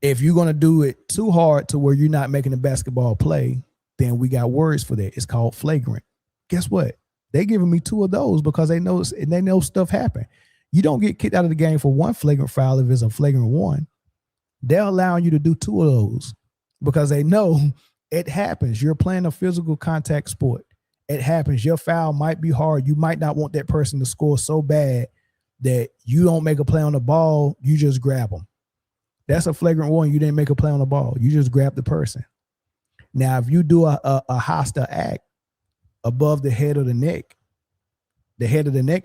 If you're going to do it too hard to where you're not making the basketball play, then we got words for that. It's called flagrant. Guess what? They giving me 2 of those because they know stuff happened. You don't get kicked out of the game for 1 flagrant foul if it's a flagrant 1. They're allowing you to do 2 of those because they know it happens. You're playing a physical contact sport. It happens. Your foul might be hard. You might not want that person to score so bad that you don't make a play on the ball. You just grab them. That's a flagrant 1. You didn't make a play on the ball. You just grab the person. Now, if you do a hostile act above the head of the neck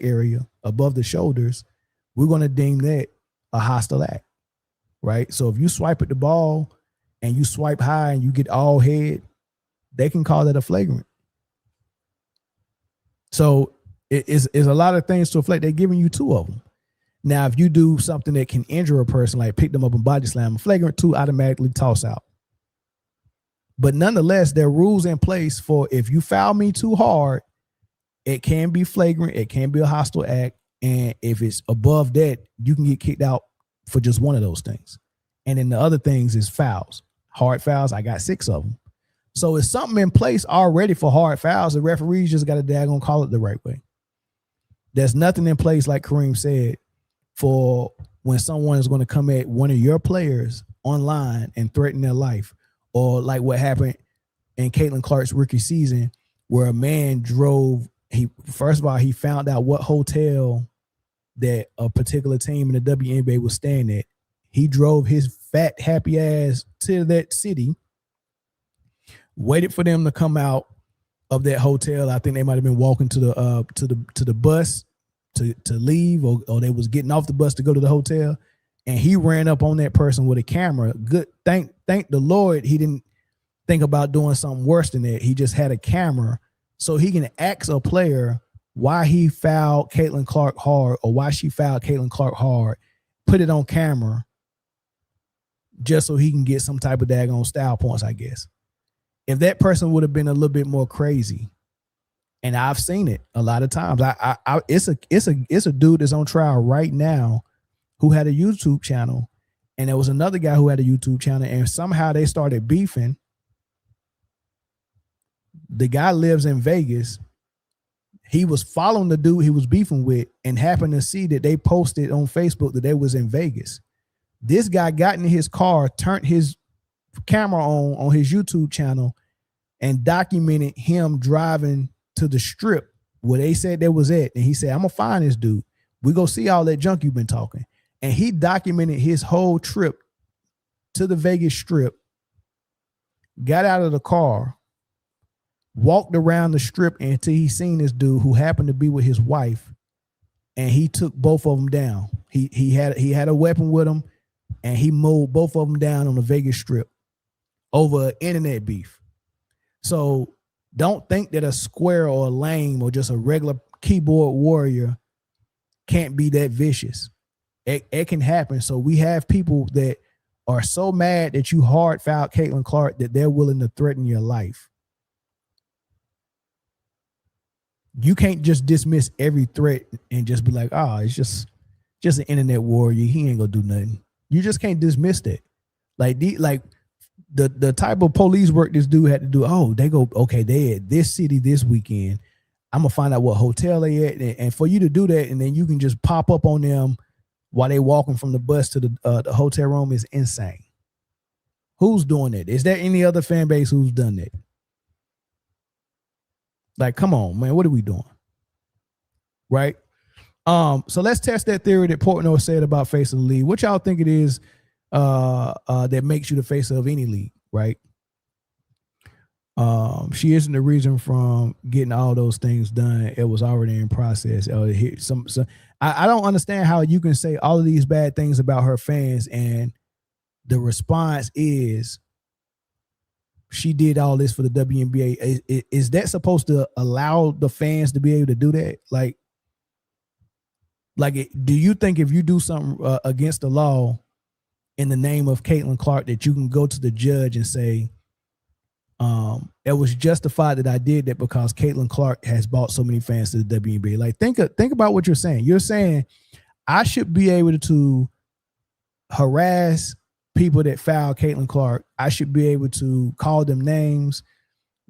area, above the shoulders, we're going to deem that a hostile act, right? So if you swipe at the ball and you swipe high and you get all head, they can call that a flagrant. So it's a lot of things to reflect. They're giving you 2 of them. Now, if you do something that can injure a person, like pick them up and body slam, flagrant 2 automatically toss out. But nonetheless, there are rules in place for if you foul me too hard, it can be flagrant, it can be a hostile act, and if it's above that, you can get kicked out for just one of those things. And then the other things is fouls. Hard fouls, I got 6 of them. So it's something in place already for hard fouls. The referees just got to daggone call it the right way. There's nothing in place, like Kareem said, for when someone is going to come at one of your players online and threaten their life, or like what happened in Caitlin Clark's rookie season, where a man drove. First of all, he found out what hotel that a particular team in the WNBA was staying at. He drove his fat, happy ass to that city, waited for them to come out of that hotel. I think they might have been walking to the bus to leave, or they was getting off the bus to go to the hotel, and he ran up on that person with a camera. Good, thank the Lord he didn't think about doing something worse than that. He just had a camera so he can ask a player why he fouled Caitlin Clark hard or why she fouled Caitlin Clark hard, put it on camera just so he can get some type of daggone style points, I guess. If that person would have been a little bit more crazy, and I've seen it a lot of times. It's a dude that's on trial right now who had a YouTube channel, and there was another guy who had a YouTube channel, and somehow they started beefing. The guy lives in Vegas. He was following the dude he was beefing with and happened to see that they posted on Facebook that they was in Vegas. This guy got in his car, turned his camera on his YouTube channel, and documented him driving to the strip where they said they was at. And he said, I'm going to find this dude. We go see all that junk you've been talking. And he documented his whole trip to the Vegas strip, got out of the car, walked around the strip until he seen this dude who happened to be with his wife, and he took both of them down. He had a weapon with him, and he mowed both of them down on the Vegas strip over internet beef. So don't think that a square or a lame or just a regular keyboard warrior can't be that vicious. It can happen. So we have people that are so mad that you hard fouled Caitlin Clark that they're willing to threaten your life. You can't just dismiss every threat and just be like, oh, it's just an internet warrior. He ain't gonna do nothing. You just can't dismiss that. Like the type of police work this dude had to do. Oh, they at this city this weekend. I'm gonna find out what hotel they at, and for you to do that, and then you can just pop up on them while they walking from the bus to the hotel room is insane. Who's doing that? Is there any other fan base who's done that? Like, come on, man, what are we doing? Right? So let's test that theory that Portnoy said about face of the league. What y'all think it is that makes you the face of any league, right? She isn't the reason from getting all those things done. It was already in process. I don't understand how you can say all of these bad things about her fans and the response is she did all this for the WNBA. Is that supposed to allow the fans to be able to do that? Do you think if you do something against the law in the name of Caitlin Clark that you can go to the judge and say, it was justified that I did that because Caitlin Clark has brought so many fans to the WNBA? Like, think about what you're saying. You're saying I should be able to harass people that foul Caitlin Clark. I should be able to call them names,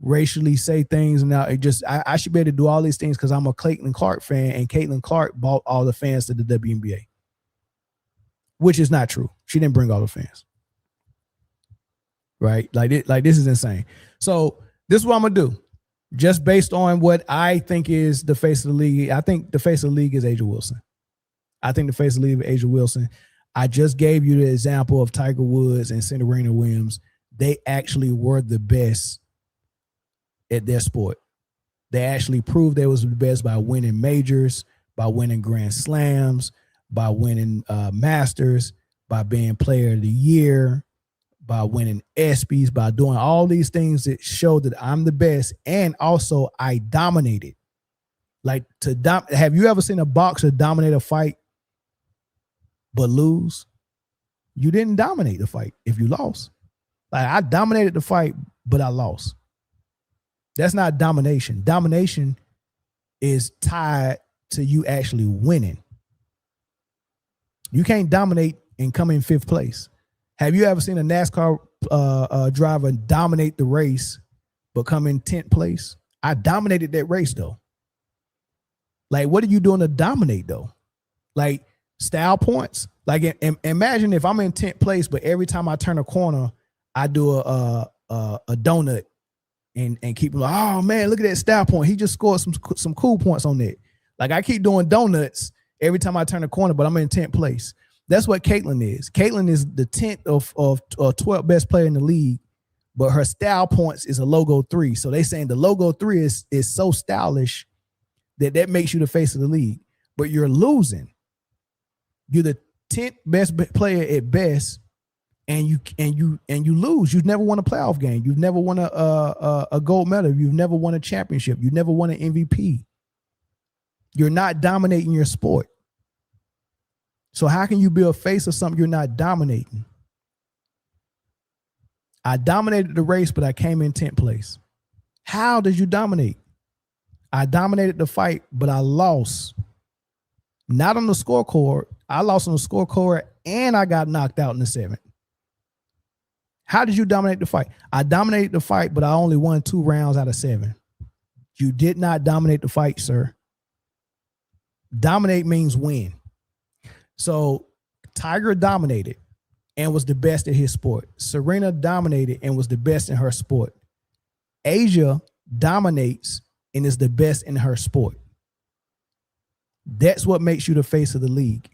racially say things. And now I should be able to do all these things because I'm a Caitlin Clark fan, and Caitlin Clark brought all the fans to the WNBA, which is not true. She didn't bring all the fans. Right? Like this is insane. So this is what I'm gonna do. Just based on what I think is the face of the league, I think the face of the league is Asia Wilson. I think the face of the league is Asia Wilson. I just gave you the example of Tiger Woods and Serena Williams. They actually were the best at their sport. They actually proved they was the best by winning majors, by winning Grand Slams, by winning Masters, by being Player of the Year, by winning ESPYs, by doing all these things that show that I'm the best, and also I dominated. Like have you ever seen a boxer dominate a fight but lose? You didn't dominate the fight if you lost. Like, I dominated the fight, but I lost. That's not domination. Domination is tied to you actually winning. You can't dominate and come in 5th place. Have you ever seen a NASCAR driver dominate the race but come in 10th place? I dominated that race though. Like, what are you doing to dominate though? Like, style points. Like, imagine if I'm in 10th place, but every time I turn a corner, I do a donut and keep like, oh man, look at that style point. He just scored some cool points on that. Like, I keep doing donuts every time I turn a corner, but I'm in 10th place. That's what Caitlin is. Caitlin is the 10th of 12th best player in the league, but her style points is a logo 3. So they saying the logo 3 is so stylish that makes you the face of the league. But you're losing. You're the 10th best player at best, and you lose. You've never won a playoff game. You've never won a gold medal. You've never won a championship. You've never won an MVP. You're not dominating your sport. So how can you be a face of something you're not dominating? I dominated the race, but I came in 10th place. How did you dominate? I dominated the fight, but I lost. Not on the scorecard. I lost on the scorecard, and I got knocked out in the 7th. How did you dominate the fight? I dominated the fight, but I only won 2 rounds out of 7. You did not dominate the fight, sir. Dominate means win. So Tiger dominated and was the best at his sport. Serena dominated and was the best in her sport. Asia dominates and is the best in her sport. That's what makes you the face of the league.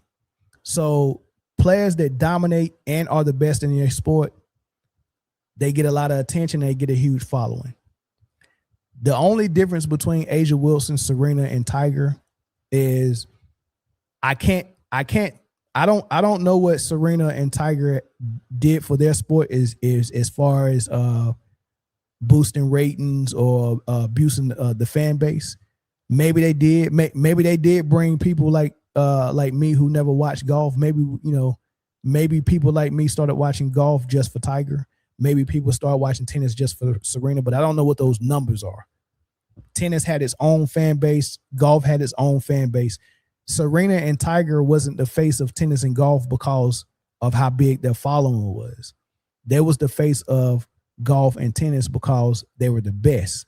So players that dominate and are the best in their sport, they get a lot of attention. They get a huge following. The only difference between Asia Wilson, Serena, and Tiger is I don't know what Serena and Tiger did for their sport is as far as boosting ratings or boosting the fan base. Maybe they did. Maybe they did bring people like me who never watched golf. Maybe people like me started watching golf just for Tiger. Maybe people started watching tennis just for Serena, but I don't know what those numbers are. Tennis had its own fan base. Golf had its own fan base. Serena and Tiger wasn't the face of tennis and golf because of how big their following was. They was the face of golf and tennis because they were the best.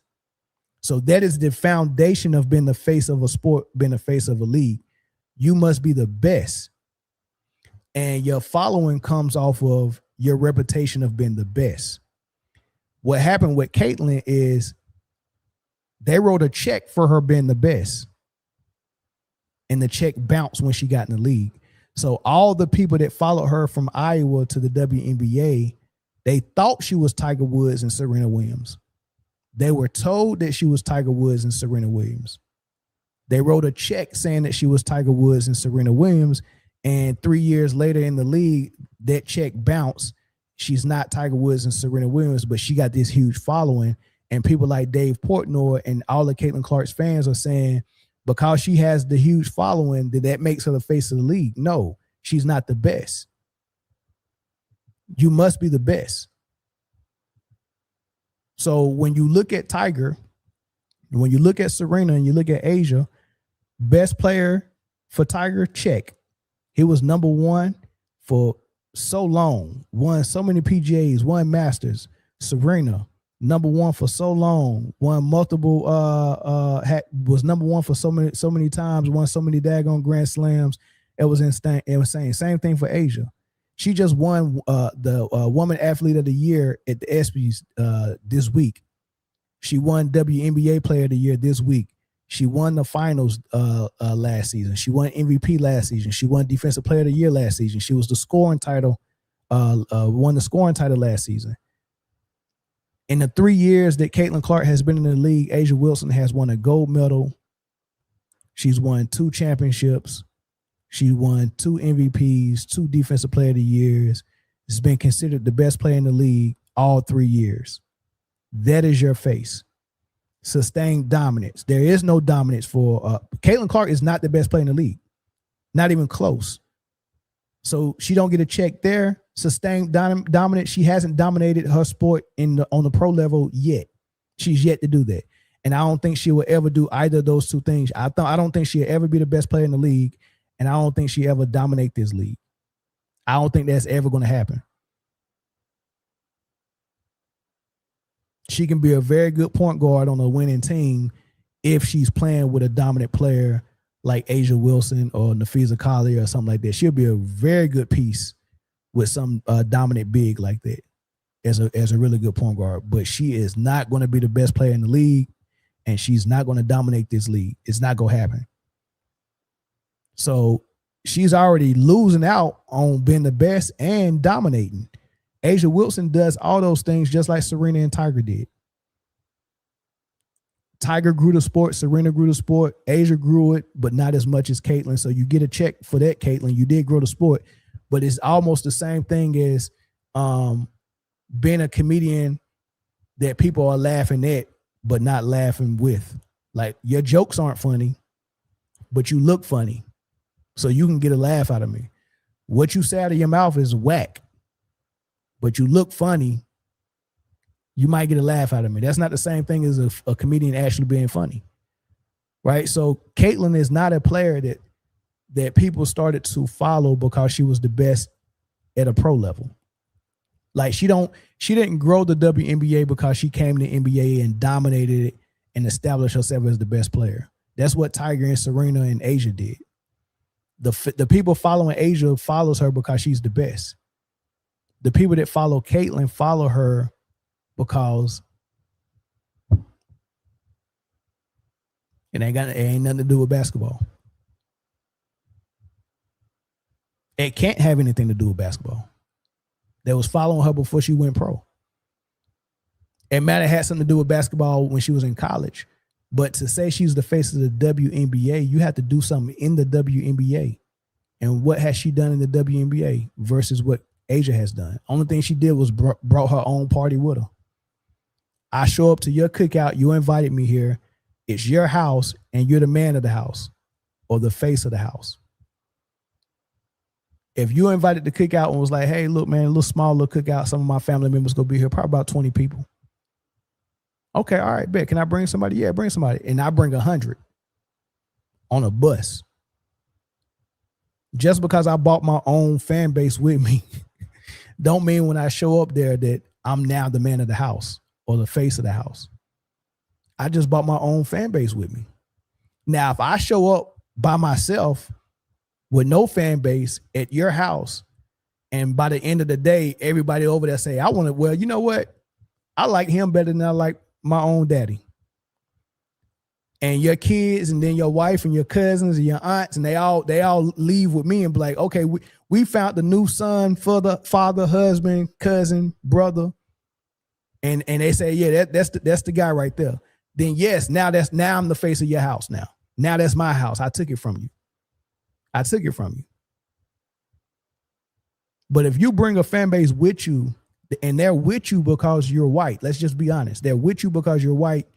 So that is the foundation of being the face of a sport, being the face of a league. You must be the best. And your following comes off of your reputation of being the best. What happened with Caitlin is they wrote a check for her being the best. And the check bounced when she got in the league. So all the people that followed her from Iowa to the WNBA, they thought she was Tiger Woods and Serena Williams. They were told that she was Tiger Woods and Serena Williams. They wrote a check saying that she was Tiger Woods and Serena Williams. And 3 years later in the league, that check bounced She's not Tiger Woods and Serena Williams, but she got this huge following. And people like Dave Portnoy and all of Caitlin Clark's fans are saying, because she has the huge following, that makes her the face of the league. No, she's not the best. You must be the best. So when you look at Tiger, when you look at Serena and you look at Asia, best player for Tiger, check. He was number one for so long, won so many PGAs, won Masters. Serena, number one for so long, won multiple, was number one for so many times, won so many daggone Grand Slams. It was insane. It was insane. Same thing for Asia. She just won the Woman Athlete of the Year at the ESPYs this week. She won WNBA Player of the Year this week. She won the finals last season. She won MVP last season. She won Defensive Player of the Year last season. She was the scoring title, won the scoring title last season. In the 3 years that Caitlin Clark has been in the league, Asia Wilson has won a gold medal. She's won 2 championships. She won 2 MVPs, 2 Defensive Player of the Years. Has been considered the best player in the league all 3 years. That is your face. Sustained dominance. There is no dominance for Caitlin Clark is not the best player in the league. Not even close. So she don't get a check there. Sustained dominance. She hasn't dominated her sport on the pro level yet. She's yet to do that. And I don't think she will ever do either of those two things. I don't think she'll ever be the best player in the league, and I don't think she'll ever dominate this league. I don't think that's ever going to happen. She can be a very good point guard on a winning team if she's playing with a dominant player like Asia Wilson or Nafisa Collier or something like that. She'll be a very good piece with some dominant big like that as a really good point guard. But she is not going to be the best player in the league, and she's not going to dominate this league. It's not going to happen. So she's already losing out on being the best and dominating. Asia Wilson does all those things just like Serena and Tiger did. Tiger grew the sport, Serena grew the sport, Asia grew it, but not as much as Caitlin. So you get a check for that, Caitlin. You did grow the sport, but it's almost the same thing as being a comedian that people are laughing at, but not laughing with. Like, your jokes aren't funny, but you look funny. So you can get a laugh out of me. What you say out of your mouth is whack, but you look funny, you might get a laugh out of me. That's not the same thing as a comedian actually being funny, right? So Caitlin is not a player that people started to follow because she was the best at a pro level. Like, she didn't grow the WNBA because she came to the NBA and dominated it and established herself as the best player. That's what Tiger and Serena and Asia did. The people following Asia follows her because she's the best. The people that follow Caitlin follow her because it ain't nothing to do with basketball. It can't have anything to do with basketball. That was following her before she went pro. It might have had something to do with basketball when she was in college. But to say she's the face of the WNBA, you have to do something in the WNBA. And what has she done in the WNBA versus what Asia has done? Only thing she did was brought her own party with her. I show up to your cookout. You invited me here. It's your house, and you're the man of the house or the face of the house. If you invited the cookout and was like, hey, look, man, a little small little cookout, some of my family members going to be here, probably about 20 people. Okay, all right, bet. Can I bring somebody? Yeah, bring somebody. And I bring 100 on a bus. Just because I bought my own fan base with me don't mean when I show up there that I'm now the man of the house or the face of the house. I just bought my own fan base with me. Now, if I show up by myself with no fan base at your house, and by the end of the day, everybody over there say, I want to, well, you know what? I like him better than I like my own daddy. And your kids, and then your wife and your cousins and your aunts, and they all leave with me and be like, okay, we found the new son for the father, husband, cousin, brother. And they say, yeah, that's the guy right there. Then yes, now I'm the face of your house now. Now that's my house. I took it from you. But if you bring a fan base with you And they're with you because you're white. Let's just be honest. They're with you because you're white,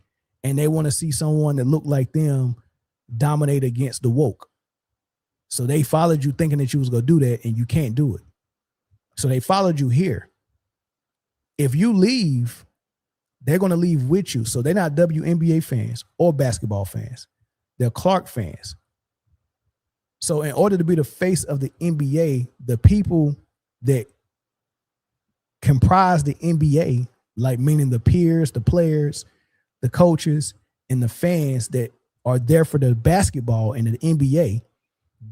and they want to see someone that looked like them dominate against the woke. So they followed you thinking that you was going to do that, and you can't do it. So they followed you here. If you leave, they're going to leave with you. So they're not WNBA fans or basketball fans. They're Clark fans. So in order to be the face of the NBA, the people that comprise the NBA, like meaning the peers, the players, the coaches, and the fans that are there for the basketball and the NBA,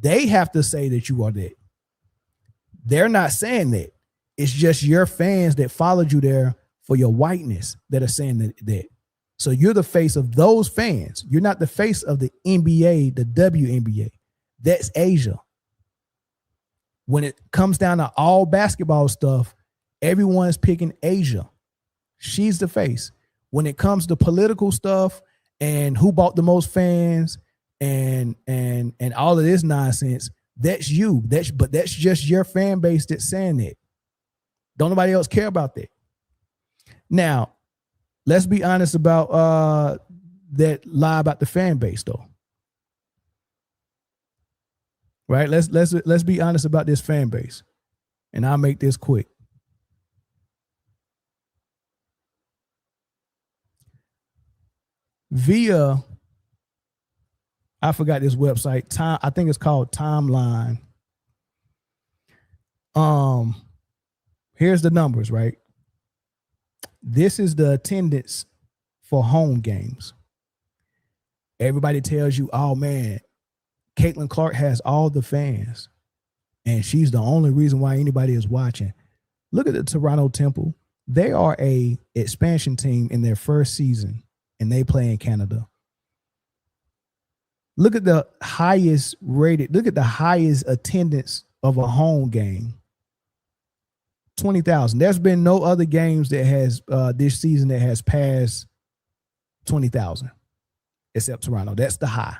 they have to say that you are that. They're not saying that. It's just your fans that followed you there for your whiteness that are saying that. So you're the face of those fans. You're not the face of the NBA, the WNBA. That's Asia. When it comes down to all basketball stuff, everyone's picking Asia. She's the face. When it comes to political stuff and who bought the most fans and all of this nonsense, that's you. But that's just your fan base that's saying that. Don't nobody else care about that. Now, let's be honest about that lie about the fan base, though. Right? Let's be honest about this fan base, and I'll make this quick. Via, I forgot this website. I think it's called Timeline. Here's the numbers, right? This is the attendance for home games. Everybody tells you, oh man, Caitlin Clark has all the fans, and she's the only reason why anybody is watching. Look at the Toronto Temple. They are a expansion team in their first season, and they play in Canada. Look at the highest rated, look at the highest attendance of a home game. 20,000. There's been no other games that has this season that has passed 20,000 except Toronto. That's the high.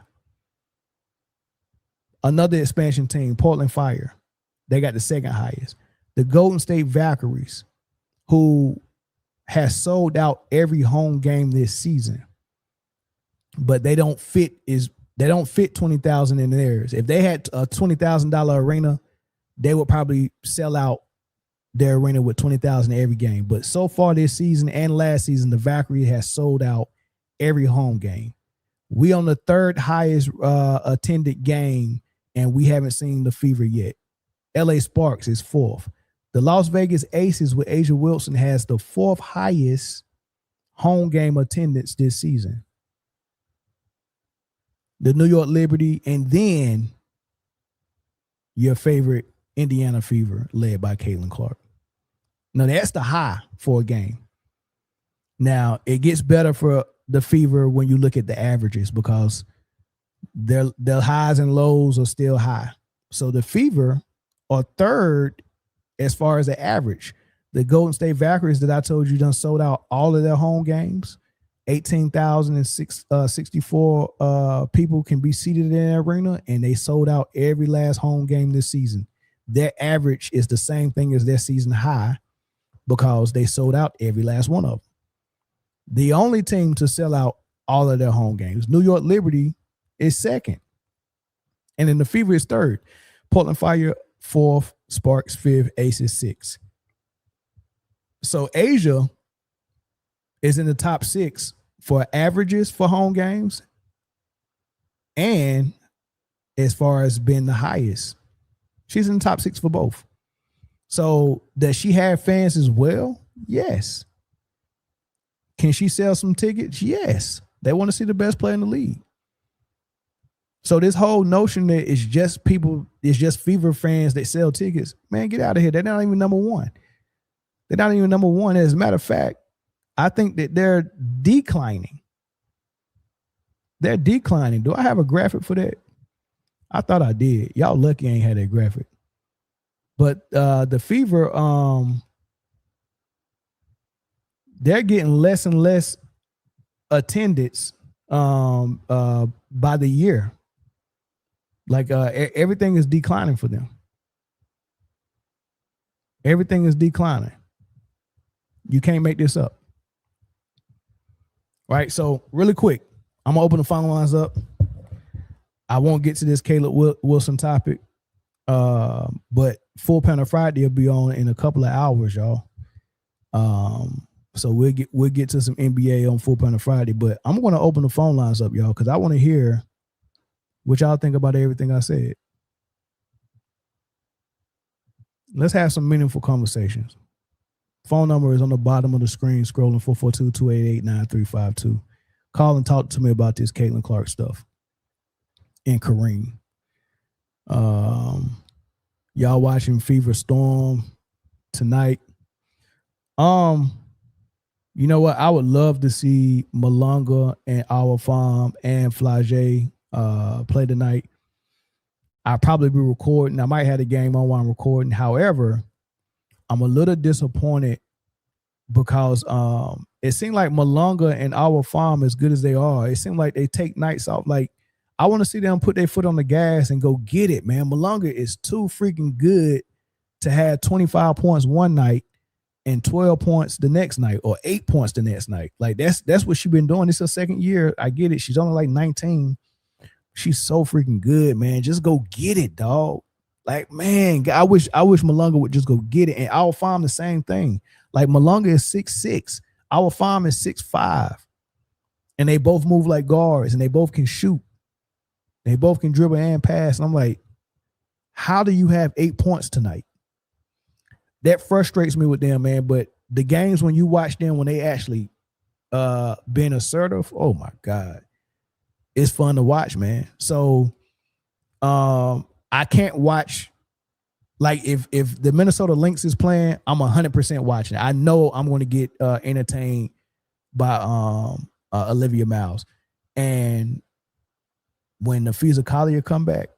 Another expansion team, Portland Fire. They got the second highest. The Golden State Valkyries, who has sold out every home game this season, but they don't fit 20,000 in theirs. If they had a $20,000 arena, they would probably sell out their arena with 20,000 every game. But so far this season and last season, the Valkyrie has sold out every home game. We on the third highest attended game, and we haven't seen the Fever yet. LA Sparks is fourth. The Las Vegas Aces with Asia Wilson has the fourth highest home game attendance this season. The New York Liberty, and then your favorite Indiana Fever, led by Caitlin Clark. Now, that's the high for a game. Now, it gets better for the Fever when you look at the averages, because their highs and lows are still high. So the Fever are third as far as the average. The Golden State Valkyries that I told you done sold out all of their home games. 18,064 people can be seated in the arena, and they sold out every last home game this season. Their average is the same thing as their season high, because they sold out every last one of them. The only team to sell out all of their home games, New York Liberty, is second. And then the Fever is third. Portland Fire, fourth. Sparks, fifth. Aces, sixth. So Asia is in the top six for averages for home games, and as far as being the highest. She's in the top six for both. So does she have fans as well? Yes. Can she sell some tickets? Yes. They want to see the best player in the league. So this whole notion that it's just people, it's just Fever fans that sell tickets, man, get out of here. They're not even number one. They're not even number one. As a matter of fact, I think that they're declining. They're declining. Do I have a graphic for that? I thought I did. Y'all lucky I ain't had that graphic. But the Fever, they're getting less and less attendance by the year. Like everything is declining for them. Everything is declining. You can't make this up. Right. So really quick, I'm gonna open the phone lines up. I won't get to this Caleb Wilson topic. But Full Panel Friday will be on in a couple of hours, y'all. So we'll get to some NBA on Full Panel Friday, but I'm gonna open the phone lines up, y'all, because I want to hear what y'all think about everything I said. Let's have some meaningful conversations. Phone number is on the bottom of the screen, scrolling 442-288-9352. Call and talk to me about this Caitlin Clark stuff and Kareem. Y'all watching Fever Storm tonight. You know what? I would love to see Malunga and Our Farm and Flage play tonight. I'll probably be recording. I might have the game on while I'm recording. However, I'm a little disappointed because it seemed like Malunga and Our Farm, as good as they are, it seemed like they take nights off. Like, I want to see them put their foot on the gas and go get it, man. Malunga is too freaking good to have 25 points one night and 12 points the next night or 8 points the next night. Like, that's what she's been doing. It's her second year. I get it. She's only like 19. She's so freaking good, man. Just go get it, dog. Like, man, I wish Malunga would just go get it. And Our Farm the same thing. Like, Malunga is 6'6". Our Farm is 6'5". And they both move like guards and they both can shoot. They both can dribble and pass. And I'm like, how do you have 8 points tonight? That frustrates me with them, man. But the games when you watch them, when they actually being assertive, oh my God. It's fun to watch, man. So I can't watch, like, if the Minnesota Lynx is playing, I'm 100% watching it. I know I'm going to get entertained by Olivia Miles. And when the Nafisa Collier come back,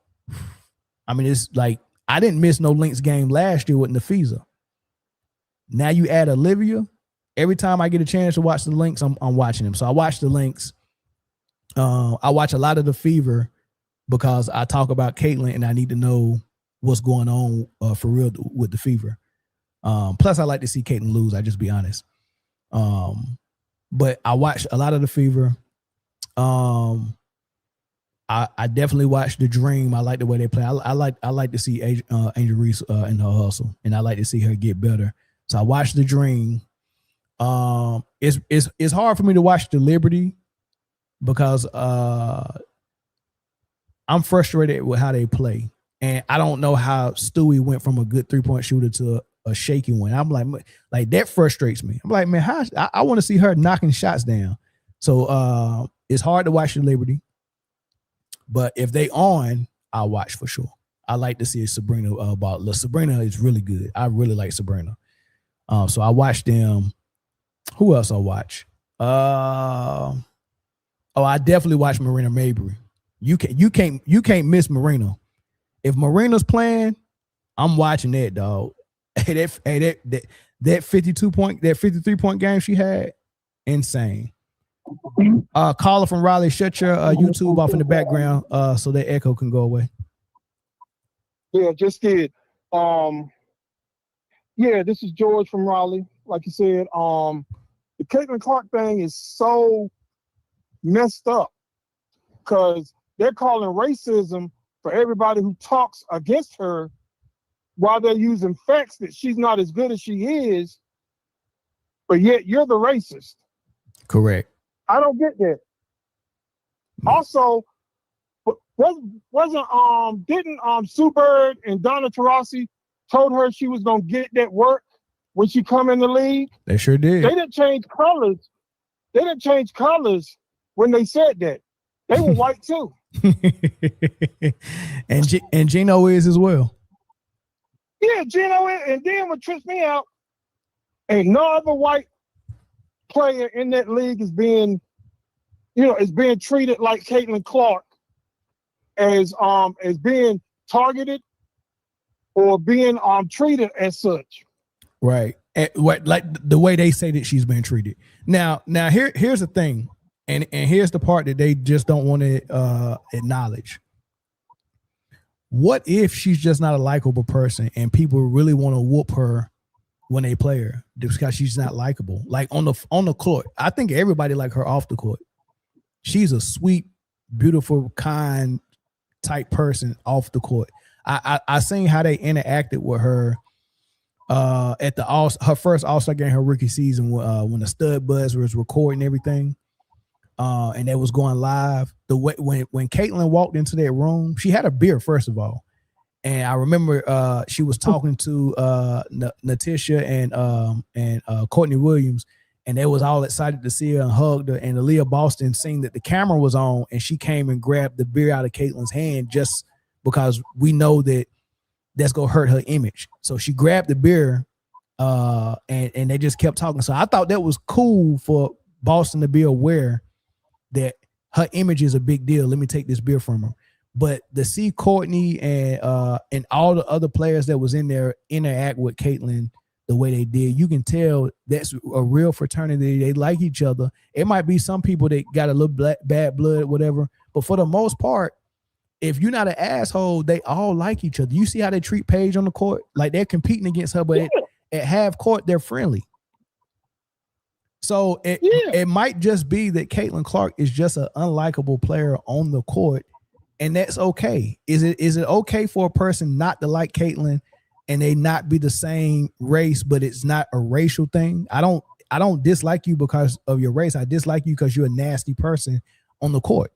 I mean, it's like, I didn't miss no Lynx game last year with Nafisa. Now you add Olivia. Every time I get a chance to watch the Lynx, I'm watching them. So I watch the Lynx. I watch a lot of the Fever because I talk about Caitlin and I need to know what's going on for real with the Fever. Plus, I like to see Caitlin lose. I just be honest. But I watch a lot of the Fever. I definitely watch the Dream. I like the way they play. I like to see Angel Reese in her hustle, and I like to see her get better. So I watch the Dream. It's hard for me to watch the Liberty because I'm frustrated with how they play, and I don't know how Stewie went from a good 3-point shooter to a shaky one. I'm like that frustrates me. I'm like, man, I want to see her knocking shots down. So it's hard to watch the Liberty. But if they on, I'll watch for sure. I like to see Sabrina Bartlett. Sabrina is really good. I really like Sabrina. So I watch them. Who else I watch? I definitely watch Marina Mabry. You can't miss Marina. If Marina's playing, I'm watching that, dog. That 53 point game she had, insane. Caller from Raleigh, shut your YouTube off in the background so that echo can go away. Yeah, just did. Yeah, this is George from Raleigh. Like you said, the Caitlin Clark thing is so messed up because they're calling racism for everybody who talks against her while they're using facts that she's not as good as she is, but yet you're the racist. Correct. I don't get that. Also, didn't Sue Bird and Donna Taurasi told her she was gonna get that work when she come in the league? They sure did. They didn't change colors. They didn't change colors when they said that. They were white too. and Gino is as well. Yeah, Gino is. And then what trips me out, ain't no other white player in that league is being treated like Caitlin Clark as being targeted or being treated as such. Right. Like the way they say that she's been treated. Now here's the thing, and here's the part that they just don't want to acknowledge. What if she's just not a likable person and people really want to whoop her when they play her because she's not likable. Like on the court, I think everybody like her off the court. She's a sweet, beautiful, kind type person off the court. I seen how they interacted with her at her first All-Star game, her rookie season, when the Stud Buzz was recording everything, and they was going live. The way when Caitlyn walked into that room, she had a beer first of all, and I remember she was talking to Natisha and Courtney Williams, and they was all excited to see her and hugged her. And Aaliyah Boston seen that the camera was on, and she came and grabbed the beer out of Caitlyn's hand just because we know that that's gonna hurt her image. So she grabbed the beer, and they just kept talking. So I thought that was cool for Boston to be aware that her image is a big deal. Let me take this beer from her. But to see Courtney and all the other players that was in there interact with Caitlyn the way they did, you can tell that's a real fraternity. They like each other. It might be some people that got a little bad blood, whatever, but for the most part, if you're not an asshole, they all like each other. You see how they treat Paige on the court? Like they're competing against her, but at half court, they're friendly. So it might just be that Caitlin Clark is just an unlikable player on the court, and that's okay. Is it okay for a person not to like Caitlin and they not be the same race, but it's not a racial thing? I don't dislike you because of your race. I dislike you because you're a nasty person on the court.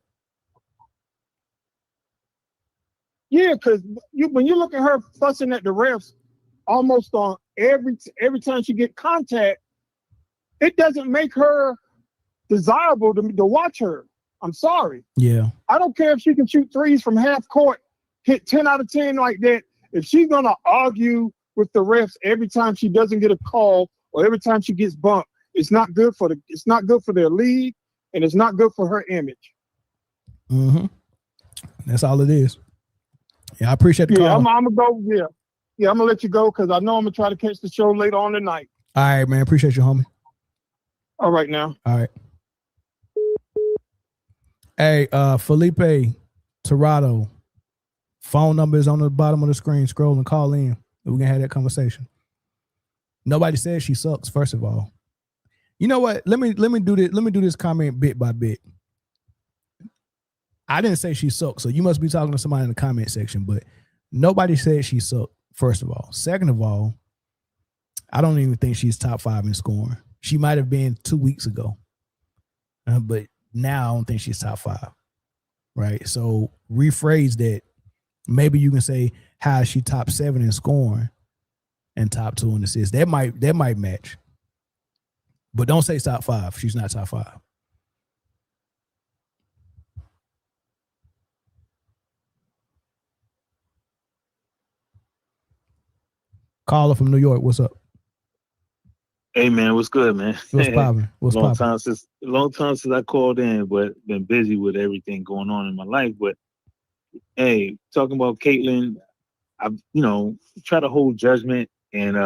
Yeah, because when you look at her fussing at the refs almost on every time she get contact, it doesn't make her desirable to watch her. I'm sorry. Yeah. I don't care if she can shoot threes from half court, hit 10 out of 10 like that. If she's gonna argue with the refs every time she doesn't get a call or every time she gets bumped, it's not good for their league, and it's not good for her image. Mm-hmm. That's all it is. Yeah, I appreciate the call. I'm gonna go. Yeah, I'm gonna let you go because I know I'm gonna try to catch the show later on tonight. All right, man. Appreciate you, homie. All right, now. All right. Hey, Felipe Torado, phone number is on the bottom of the screen. Scroll and call in. We can have that conversation. Nobody says she sucks. First of all, you know what? Let me do this. Let me do this comment bit by bit. I didn't say she sucks, so you must be talking to somebody in the comment section. But nobody said she sucked. First of all, second of all, I don't even think she's top 5 in scoring. She might have been 2 weeks ago, but now I don't think she's top 5. Right? So rephrase that. Maybe you can say, how is she top 7 in scoring and top 2 in assists? That might match. But don't say top 5. She's not top 5. Caller from New York, what's up? Hey man, what's good, man? What's poppin'? Long time since I called in, but been busy with everything going on in my life. But hey, talking about Caitlyn, I've try to hold judgment, and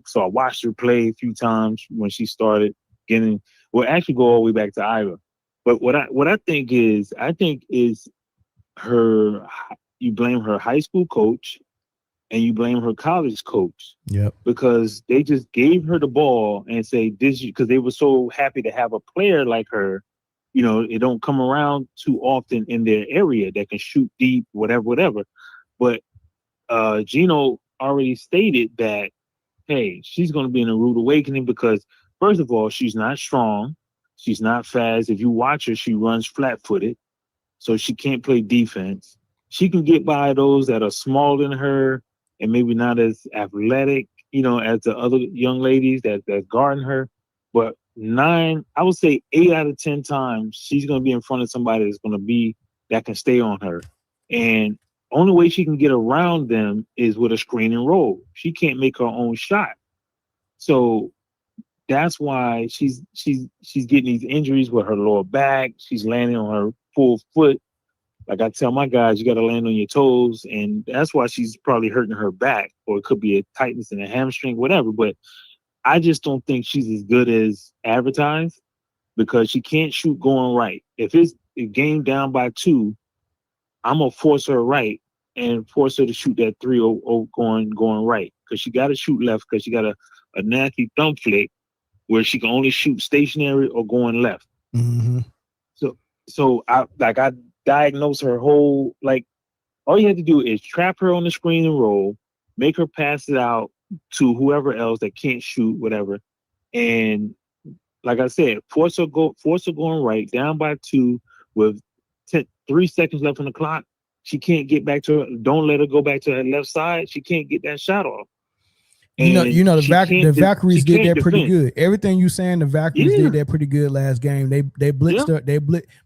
so I watched her play a few times when she started getting. Well, actually, go all the way back to Iowa. But what I think is her. You blame her high school coach, and you blame her college coach. Yep. Because they just gave her the ball and say this, because they were so happy to have a player like her. It don't come around too often in their area that can shoot deep, whatever. But Gino already stated that, hey, she's going to be in a rude awakening because, first of all, she's not strong. She's not fast. If you watch her, she runs flat-footed, so she can't play defense. She can get by those that are smaller than her and maybe not as athletic, as the other young ladies that's guarding her. But 8 out of 10 times, she's going to be in front of somebody that can stay on her. And only way she can get around them is with a screen and roll. She can't make her own shot. So that's why she's getting these injuries with her lower back. She's landing on her full foot. Like I tell my guys, you got to land on your toes, and that's why she's probably hurting her back, or it could be a tightness in a hamstring, whatever. But I just don't think she's as good as advertised because she can't shoot going right. If it's a game down by 2, I'm gonna force her right and force her to shoot that 3 going right, because she got to shoot left because she got a a nasty thumb flick where she can only shoot stationary or going left. Mm-hmm. So I diagnosed her whole, like, all you have to do is trap her on the screen and roll, make her pass it out to whoever else that can't shoot, whatever. And like I said, force her going right, down by 2 with 3 seconds left on the clock. She can't get back to her. Don't let her go back to her left side. She can't get that shot off. The Valkyries did that pretty good. Everything you saying, the Valkyries Yeah. did that pretty good last game. They blitzed her,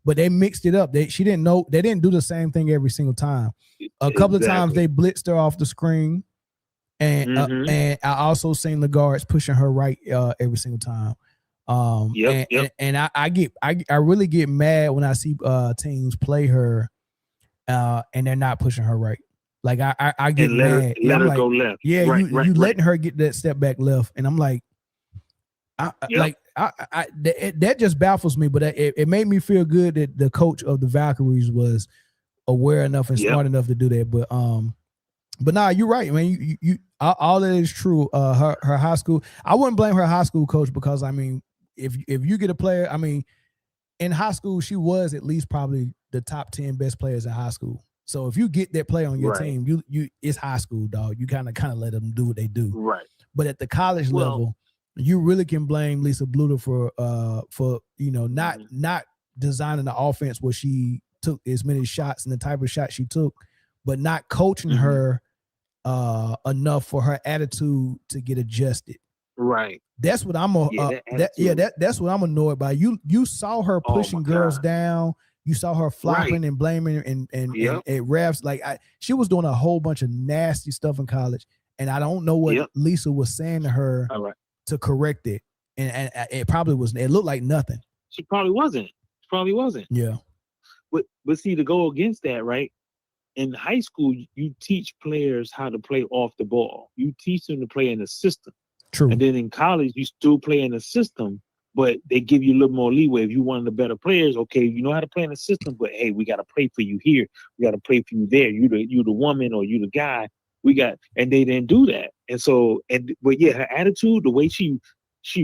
but they mixed it up. They didn't do the same thing every single time. A couple of times they blitzed her off the screen, and and I also seen the guards pushing her right every single time. And I really get mad when I see teams play her, and they're not pushing her right. Like I get mad. Let her go left. Yeah, you letting her get that step back left, and I'm like, that just baffles me. But it made me feel good that the coach of the Valkyries was aware enough and smart enough to do that. But nah, you're right, man. You all that is true. Her high school, I wouldn't blame her high school coach, because I mean, if you get a player, I mean, in high school she was at least probably the top 10 best players in high school. So if you get that player on your team, you it's high school, dog. You kind of let them do what they do. Right. But at the college level, you really can blame Lisa Bluter for not designing the offense where she took as many shots and the type of shot she took, but not coaching her enough for her attitude to get adjusted. Right. That's what I'm that's what I'm annoyed by. You saw her pushing girls down. You saw her flopping and blaming and refs. Like she was doing a whole bunch of nasty stuff in college, and I don't know what Lisa was saying to her to correct it. And it probably was. It looked like nothing. She probably wasn't. Yeah. But see, to go against that, right? In high school, you teach players how to play off the ball. You teach them to play in the system. True. And then in college, you still play in the system, but they give you a little more leeway. If you're one of the better players, okay, you know how to play in the system, but hey, we got to play for you here. We got to play for you there. You the woman or you the guy. And they didn't do that. And so, but yeah, her attitude, the way she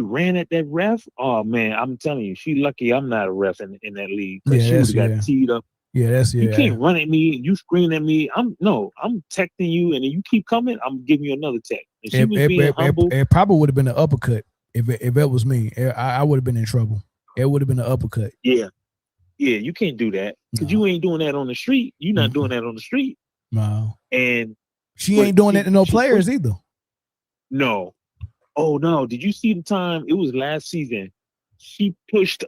ran at that ref. Oh man, I'm telling you, she lucky I'm not a ref in that league, because she would have got teed up. Yeah, you can't run at me. You scream at me. I'm texting you, and then you keep coming. I'm giving you another text. And she was being humble. It probably would have been an uppercut if it was me. I would have been in trouble. It would have been an uppercut. Yeah, you can't do that, because you ain't doing that on the street. You're not doing that on the street. No. And she ain't doing that to no players either. No. Oh no! Did you see the time? It was last season. She pushed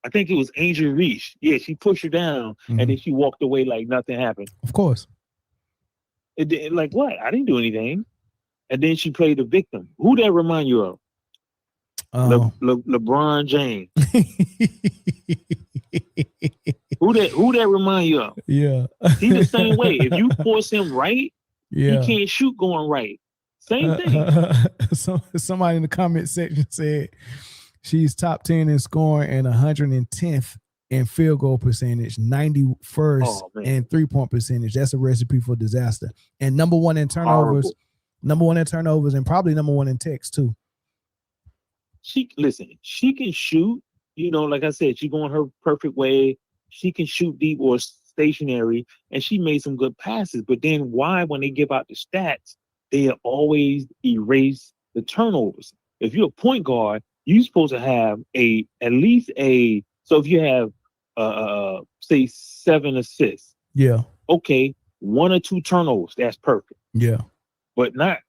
I think it was Angel Reese. Yeah, she pushed her down, and then she walked away like nothing happened. Of course. Like what? I didn't do anything. And then she played the victim. Who that remind you of? LeBron James. Who that remind you of? Yeah. He's the same way. If you force him right, he can't shoot going right. Same thing. Somebody in the comment section said she's top 10 in scoring and 110th in field goal percentage, 91st in 3-point percentage. That's a recipe for disaster. And number one in turnovers, and probably number one in techs too. She can shoot. Like I said, she going her perfect way. She can shoot deep or stationary, and she made some good passes. But then why, when they give out the stats, they always erase the turnovers? If you're a point guard, you're supposed to have at least so if you have say 7 assists. Yeah. Okay, 1 or 2 turnovers, that's perfect. Yeah. But not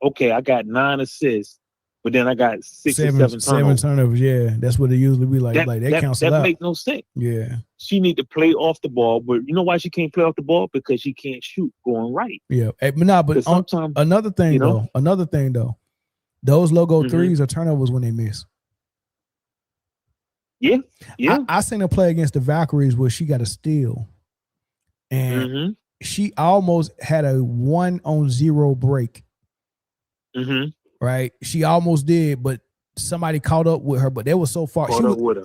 okay, I got 9 assists, but then I got 6 or 7 turnovers. 7 turnovers, yeah. That's what it usually be like. That counts out. That makes no sense. Yeah. She need to play off the ball, but you know why she can't play off the ball? Because she can't shoot going right. Yeah. But sometimes another thing though, those logo threes are turnovers when they miss. Yeah. I seen her play against the Valkyries where she got a steal, and she almost had a 1-on-0 break. Right, she almost did, but somebody caught up with her. But they were so far.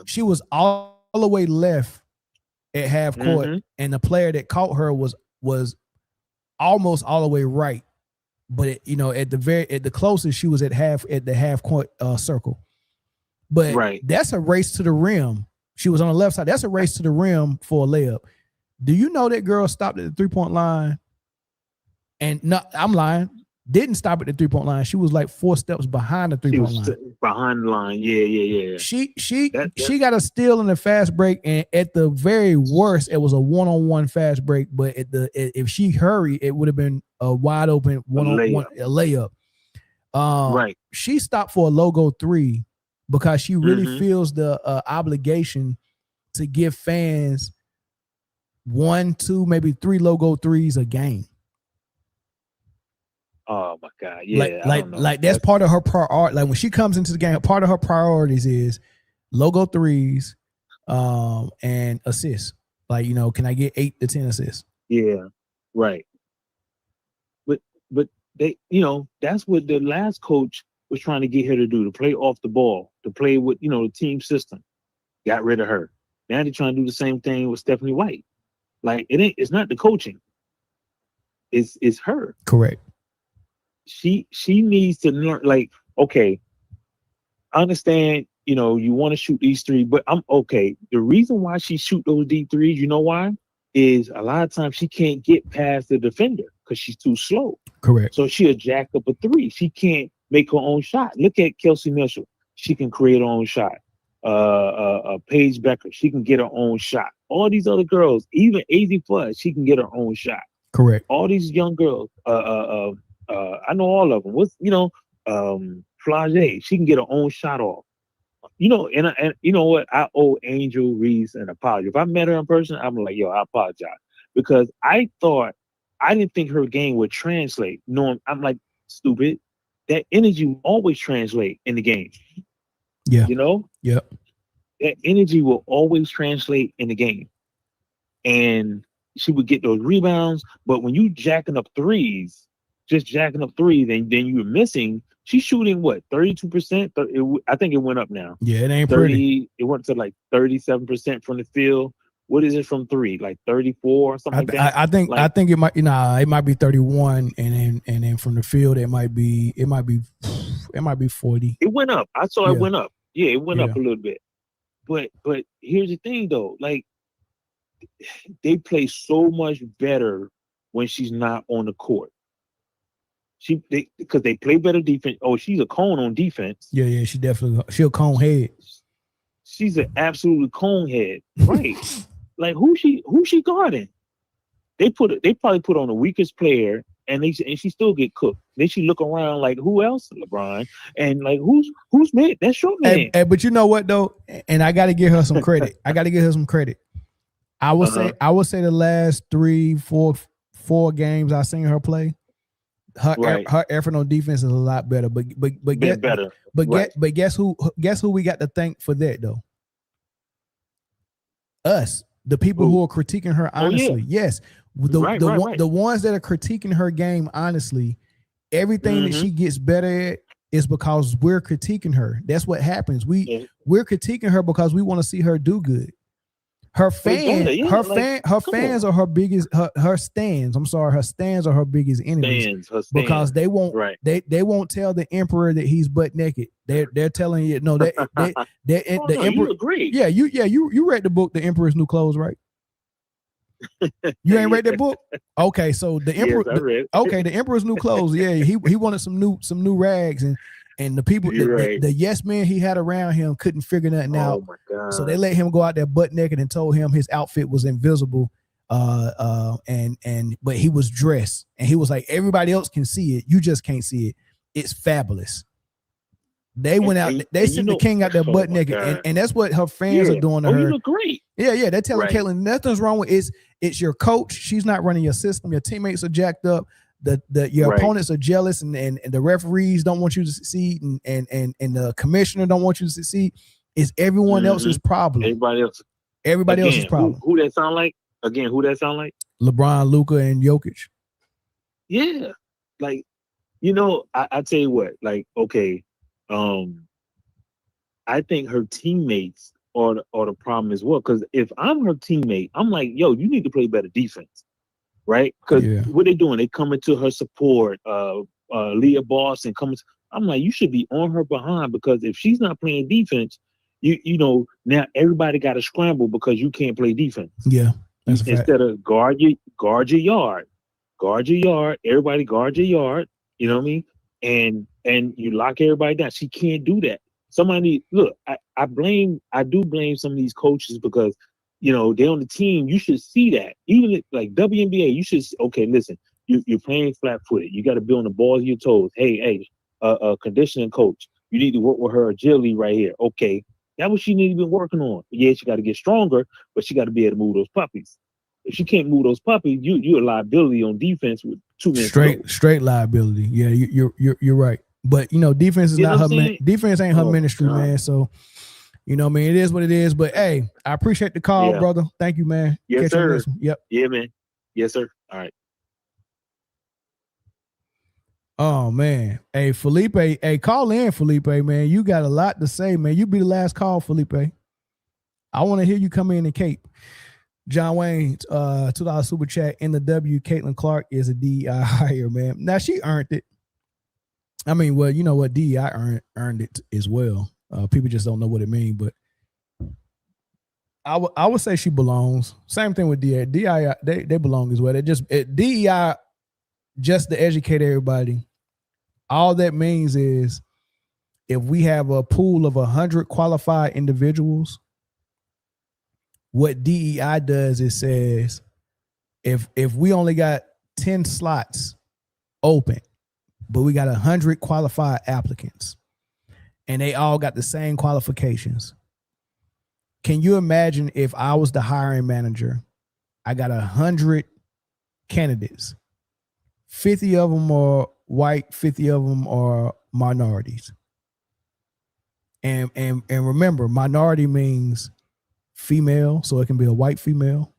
She was all the way left at half court, and the player that caught her was almost all the way right. but at the closest she was at the half court circle. But that's a race to the rim. She was on the left side. That's a race to the rim for a layup. Do you know that girl stopped at the 3-point line? And no, I'm lying. Didn't stop at the 3-point line. She was like 4 steps behind the 3-point line. Behind the line, yeah. She got a steal in the fast break, and at the very worst, it was a 1-on-1 fast break. But if she hurried, it would have been a wide open 1-on-1 layup. Right. She stopped for a logo 3 because she really feels the obligation to give fans 1, 2, maybe 3 logo 3s a game. Oh my God! Yeah, like that's part of her priority. Like when she comes into the game, part of her priorities is logo 3s, and assists. Like, can I get 8 to 10 assists? Yeah, right. But they, that's what the last coach was trying to get her to do, to play off the ball, to play with the team system. Got rid of her. Now they're trying to do the same thing with Stephanie White. Like it's not the coaching. It's her. Correct. She needs to learn, like, okay, I understand, you want to shoot these 3, but I'm okay. The reason why she shoot those deep 3s, you know why? Is a lot of times she can't get past the defender because she's too slow. Correct. So she'll jack up a 3. She can't make her own shot. Look at Kelsey Mitchell. She can create her own shot. Paige Becker, she can get her own shot. All these other girls, even AZ Flood, she can get her own shot. Correct. All these young girls, I know all of them. Flage, she can get her own shot off. And you know what? I owe Angel Reese an apology. If I met her in person, I'm like, yo, I apologize. Because I didn't think her game would translate. No, I'm like, stupid. That energy will always translate in the game. Yeah. Yep. That energy will always translate in the game. And she would get those rebounds. But when you jacking up 3s, just jacking up 3s, then you're missing. She's shooting what, 32%? I think it went up now. Yeah, it ain't 30. pretty. It went to like 37% from the field. What is it from 3? Like 34 or something like that? I think it might. It might be 31, and then from the field it might be 40. It went up. I saw it went up. Yeah, it went up a little bit. But here's the thing though, like they play so much better when she's not on the court. Because they play better defense. Oh, she's a cone on defense. Yeah, she'll cone head. She's an absolute cone head, right? Like who she guarding? They probably put on the weakest player, and she still get cooked. Then she look around like, who else? LeBron, and like who's man? That's short man. But you know what though, and I got to give her some credit. I would say the last 4 games I've seen her play. Her effort on defense is a lot better, but guess who we got to thank for that though? Us, the people who are critiquing her honestly. Yes, the ones that are critiquing her game honestly, everything that she gets better at is because we're critiquing her. That's what happens. We're critiquing her because we want to see her do good. Her fans are her biggest. Her stands. I'm sorry, her stands are her biggest enemies because they won't. They won't tell the emperor that he's butt naked. They're telling you no. The emperor. You agree? Yeah, you read the book, The Emperor's New Clothes, right? You ain't read that book? Okay, so the emperor. Yes, The Emperor's New Clothes. Yeah, he wanted some new rags and the people, the yes men he had around him couldn't figure nothing out. Oh my God. So they let him go out there butt naked and told him his outfit was invisible. But he was dressed and he was like, everybody else can see it. You just can't see it. It's fabulous. They went out, they sent the king out there butt naked. And that's what her fans are doing to her. You look great. Yeah. They're telling Caitlin nothing's wrong with it. It's your coach. She's not running your system. Your teammates are jacked up. Your opponents are jealous and the referees don't want you to succeed and the commissioner don't want you to succeed. It's everyone else's problem. Everybody else's problem. Who that sound like? Again, who that sound like? LeBron, Luka, and Jokic. Yeah. Like, I tell you what, like, okay, I think her teammates are the problem as well. Because if I'm her teammate, I'm like, yo, you need to play better defense. Right? Because what they doing, they coming to her support, Leah Boss and comes. I'm like, you should be on her behind, because if she's not playing defense, you know, now everybody got to scramble because you can't play defense. Yeah, that's a fact. Instead of guard your yard, everybody guard your yard. You know what I mean? And you lock everybody down. She can't do that. Somebody look. I do blame some of these coaches because, you know, they're on the team. You should see that. Even like WNBA, you should. Okay, listen. You're playing flat-footed. You got to be on the balls of your toes. Hey, conditioning coach, you need to work with her agility right here. Okay, that's what she needs to be working on. Yeah, she got to get stronger, but she got to be able to move those puppies. If she can't move those puppies, you're a liability on defense with 2 minutes. Straight liability. Yeah, you're right. But you know, defense is not her. Defense ain't her ministry, man. So, you know, what I mean, it is what it is. But hey, I appreciate the call, brother. Thank you, man. Yes, sir. Yep. Yeah, man. Yes, sir. All right. Oh man, hey Felipe, hey, call in, Felipe, man. You got a lot to say, man. You be the last call, Felipe. I want to hear you come in and Cape. John Wayne, $2 super chat in the W. Caitlin Clark is a DEI hire, man. Now she earned it. I mean, well, you know what, DEI earned it as well. People just don't know what it means, but I would say she belongs. Same thing with DEI. DEI, they belong as well. DEI, just to educate everybody, all that means is if we have a pool of 100 qualified individuals, what DEI does is says if we only got 10 slots open, but we got 100 qualified applicants and they all got the same qualifications. Can you imagine if I was the hiring manager, I got 100 candidates, 50 of them are white, 50 of them are minorities. And remember, minority means female, so it can be a white female.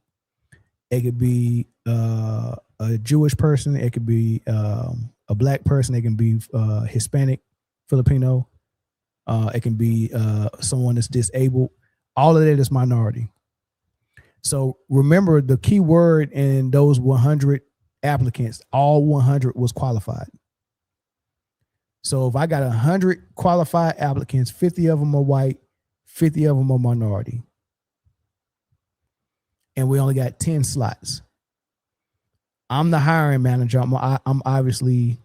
It could be a Jewish person. It could be a black person. It can be Hispanic, Filipino. It can be someone that's disabled. All of that is minority. So remember, the key word in those 100 applicants, all 100 was qualified. So if I got 100 qualified applicants, 50 of them are white, 50 of them are minority, and we only got 10 slots. I'm the hiring manager. I'm obviously,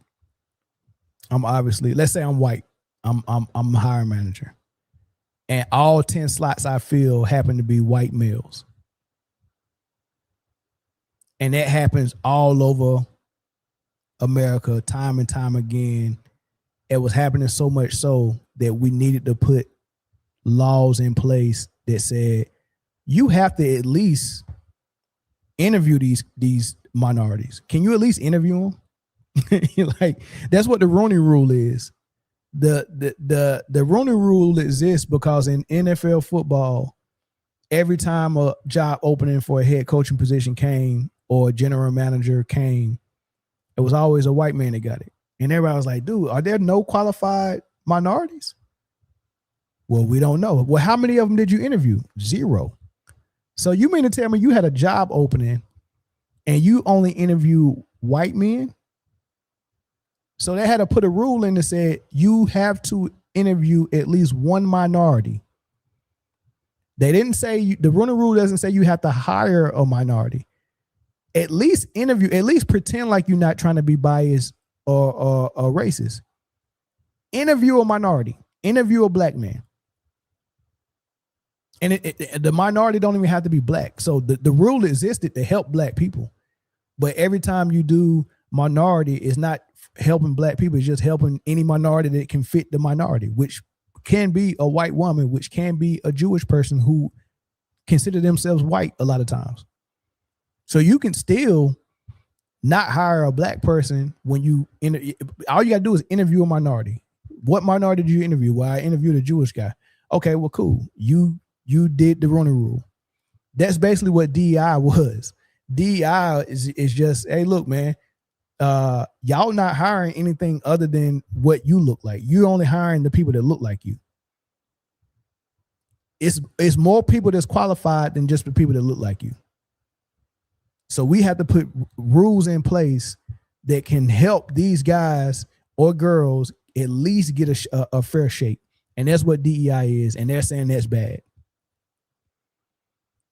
let's say I'm white. I'm the hiring manager, and all 10 slots I feel happen to be white males. And that happens all over America, time and time again. It was happening so much so that we needed to put laws in place that said you have to at least interview these minorities. Can you at least interview them? Like, that's what the Rooney Rule is. The Rooney Rule exists because in NFL football, every time a job opening for a head coaching position came or a general manager came, it was always a white man that got it. And everybody was like, dude, are there no qualified minorities? Well, we don't know. Well, how many of them did you interview? 0. So you mean to tell me you had a job opening and you only interview white men? So they had to put a rule in that said you have to interview at least one minority. They didn't say, the Rooney Rule doesn't say you have to hire a minority. At least interview, at least pretend like you're not trying to be biased or racist. Interview a minority. Interview a black man. And the minority don't even have to be black. So the rule existed to help black people. But every time you do minority, it's not helping black people. It's just helping any minority that can fit the minority, which can be a white woman, which can be a Jewish person who consider themselves white a lot of times. So you can still not hire a black person when you all you gotta do is interview a minority. What minority did you interview? Well, I interviewed a Jewish guy. Okay, well, cool. You did the Rooney Rule. That's basically what DEI was. DEI is just, hey, look, man, y'all not hiring anything other than what you look like. You're only hiring the people that look like you. It's more people that's qualified than just the people that look like you. So we have to put rules in place that can help these guys or girls at least get a fair shake. And that's what DEI is. And they're saying that's bad.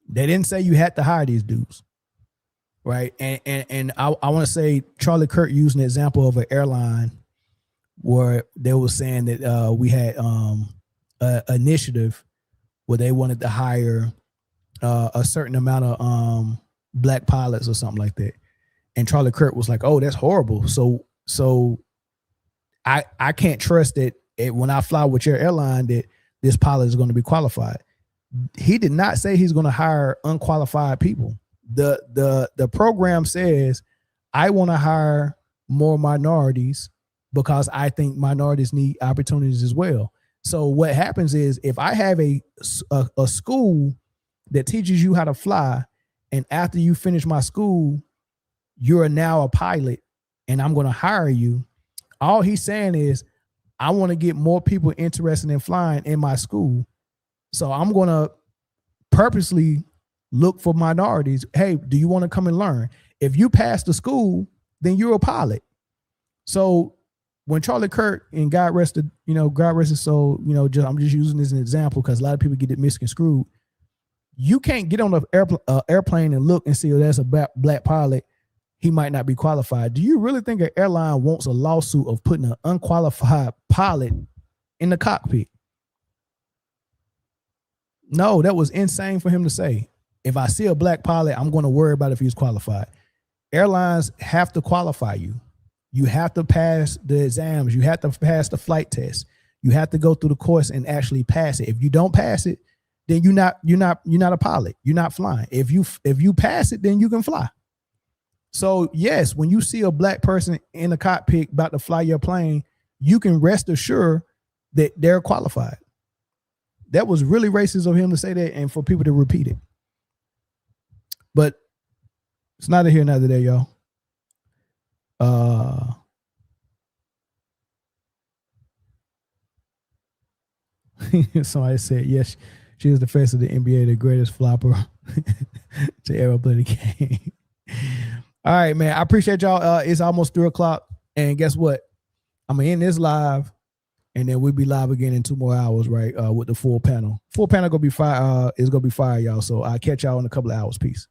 They didn't say you had to hire these dudes. Right. And I want to say Charlie Kirk used an example of an airline where they were saying that we had an initiative where they wanted to hire a certain amount of black pilots or something like that. And Charlie Kirk was like, oh, that's horrible. So I can't trust that when I fly with your airline that this pilot is going to be qualified. He did not say he's going to hire unqualified people. The program says I want to hire more minorities because I think minorities need opportunities as well. So what happens is if I have a school that teaches you how to fly, and after you finish my school, you're now a pilot and I'm going to hire you. All he's saying is I want to get more people interested in flying in my school. So I'm going to purposely look for minorities. Hey, do you want to come and learn? If you pass the school, then you're a pilot. So when Charlie Kirk, and God rest his soul, I'm just using this as an example because a lot of people get it misconstrued. You can't get on an airplane and look and see, oh, that's a black pilot. He might not be qualified. Do you really think an airline wants a lawsuit of putting an unqualified pilot in the cockpit? No, that was insane for him to say. If I see a black pilot, I'm going to worry about if he's qualified. Airlines have to qualify you. You have to pass the exams. You have to pass the flight test. You have to go through the course and actually pass it. If you don't pass it, then you're not a pilot. You're not flying. If you pass it, then you can fly. So yes, when you see a black person in the cockpit about to fly your plane, you can rest assured that they're qualified. That was really racist of him to say that and for people to repeat it. But it's neither here nor there, y'all. Somebody said, yes, she is the face of the NBA, the greatest flopper to ever play the game. All right, man. I appreciate y'all. It's almost 3:00. And guess what? I'm going to end this live. And then we'll be live again in 2 more hours, right? With the full panel. Full panel is gonna be fire, y'all. So I'll catch y'all in a couple of hours. Peace.